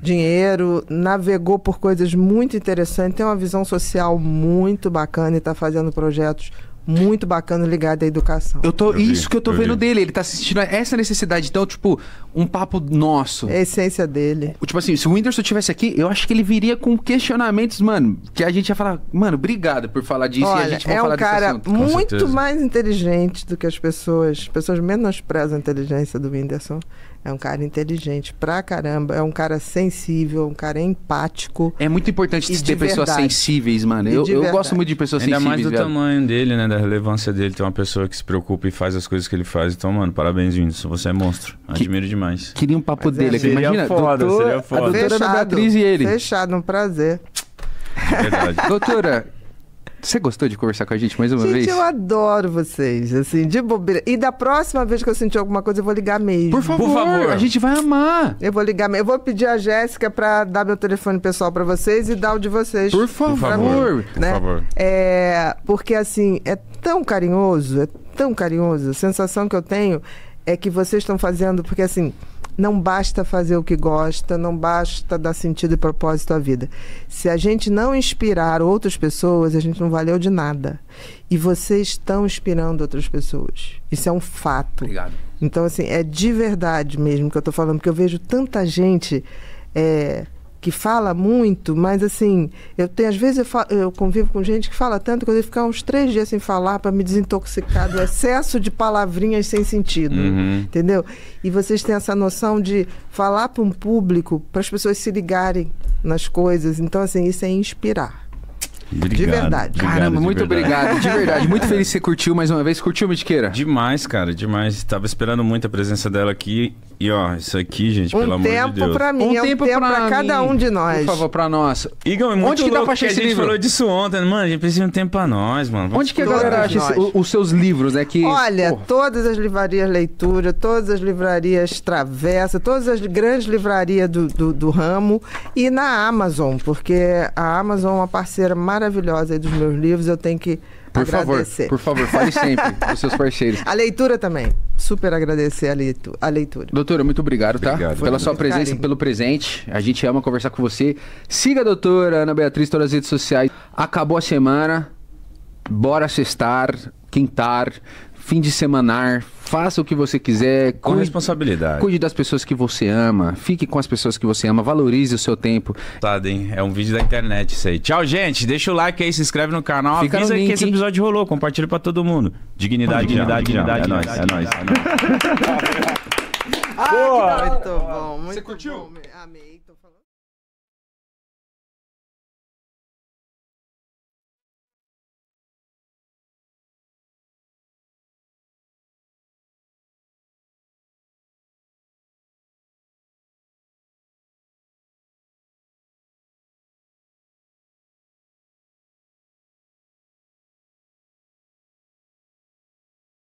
Dinheiro, navegou por coisas muito interessantes, tem uma visão social muito bacana e tá fazendo projetos muito bacanas ligados à educação. Isso que eu tô vendo dele. Ele tá assistindo a essa necessidade. Então, tipo, um papo nosso. É a essência dele. Tipo assim, se o Whindersson estivesse aqui, eu acho que ele viria com questionamentos, mano, que a gente ia falar, mano, obrigado por falar disso. Olha, e a gente vai é falar um desse cara assunto. muito certeza. mais inteligente do que as pessoas. As pessoas menosprezam a inteligência do Whindersson. É um cara inteligente pra caramba. É um cara sensível, um cara empático. É muito importante ter pessoas sensíveis, mano. Eu gosto muito de pessoas Ainda sensíveis. mais do viado. tamanho dele, né? Da relevância dele. Ter uma pessoa que se preocupa e faz as coisas que ele faz. Então, mano, parabéns, Whindersson. Você é monstro. Admiro demais. Queria um papo Mas dele aqui. seria Imagina, foda, seria foda. a doutora Ana Beatriz e ele. Fechado, um prazer. Verdade. Doutora, você gostou de conversar com a gente mais uma Gente, vez? eu adoro vocês, assim, de bobeira. E da próxima vez que eu sentir alguma coisa, eu vou ligar mesmo. Por favor, a gente vai amar. Eu vou ligar mesmo. Eu vou pedir a Jéssica pra dar meu telefone pessoal pra vocês e dar o de vocês. Por favor. Por favor. Porque, assim, é tão carinhoso. A sensação que eu tenho é que vocês estão fazendo, porque, assim, não basta fazer o que gosta, não basta dar sentido e propósito à vida. Se a gente não inspirar outras pessoas, a gente não valeu de nada. E vocês estão inspirando outras pessoas. Isso é um fato. Obrigado. Então, assim, é de verdade mesmo que eu tô falando, porque eu vejo tanta gente que fala muito, mas assim, às vezes eu convivo com gente que fala tanto que eu devo ficar uns 3 dias sem falar para me desintoxicar do excesso de palavrinhas sem sentido, entendeu? E vocês têm essa noção de falar para um público, para as pessoas se ligarem nas coisas. Então, assim, isso é inspirar. Obrigado, de verdade. Caramba, muito obrigado. De verdade. Muito feliz que você curtiu mais uma vez. Curtiu, Mitiqueira? Demais, cara, demais. Tava esperando muito a presença dela aqui. E ó, isso aqui, gente, pelo amor de Deus. Um tempo pra mim, é um tempo pra cada um de nós. Por favor, pra nós. Igor, é muito Onde que dá pra louco achar que esse a gente livro? falou disso ontem. Mano, a gente precisa de um tempo pra nós, mano. Onde que a Todos galera acha nós. os seus livros, né? Que, Olha, pô, todas as livrarias Leitura, todas as livrarias Travessa, todas as grandes livrarias do ramo e na Amazon, porque a Amazon é uma parceira maravilhosa aí dos meus livros, eu tenho que agradecer. Por favor, fale sempre dos seus parceiros. A leitura também, super agradecer a leitura. Doutora, muito obrigado, tá? Obrigado. Pela sua Muito presença, carinho. pelo presente. A gente ama conversar com você. Siga a doutora Ana Beatriz em todas as redes sociais. Acabou a semana. Bora sextar, quintar, fim de semanar. Faça o que você quiser. Com responsabilidade. Cuide das pessoas que você ama. Fique com as pessoas que você ama. Valorize o seu tempo. Hein? É um vídeo da internet isso aí. Tchau, gente. Deixa o like aí, se inscreve no canal. Fica no Avisa link, que esse hein? episódio rolou. Compartilha pra todo mundo. Dignidade. É nóis. Muito bom, muito Você curtiu? bom. Amei, tô falando.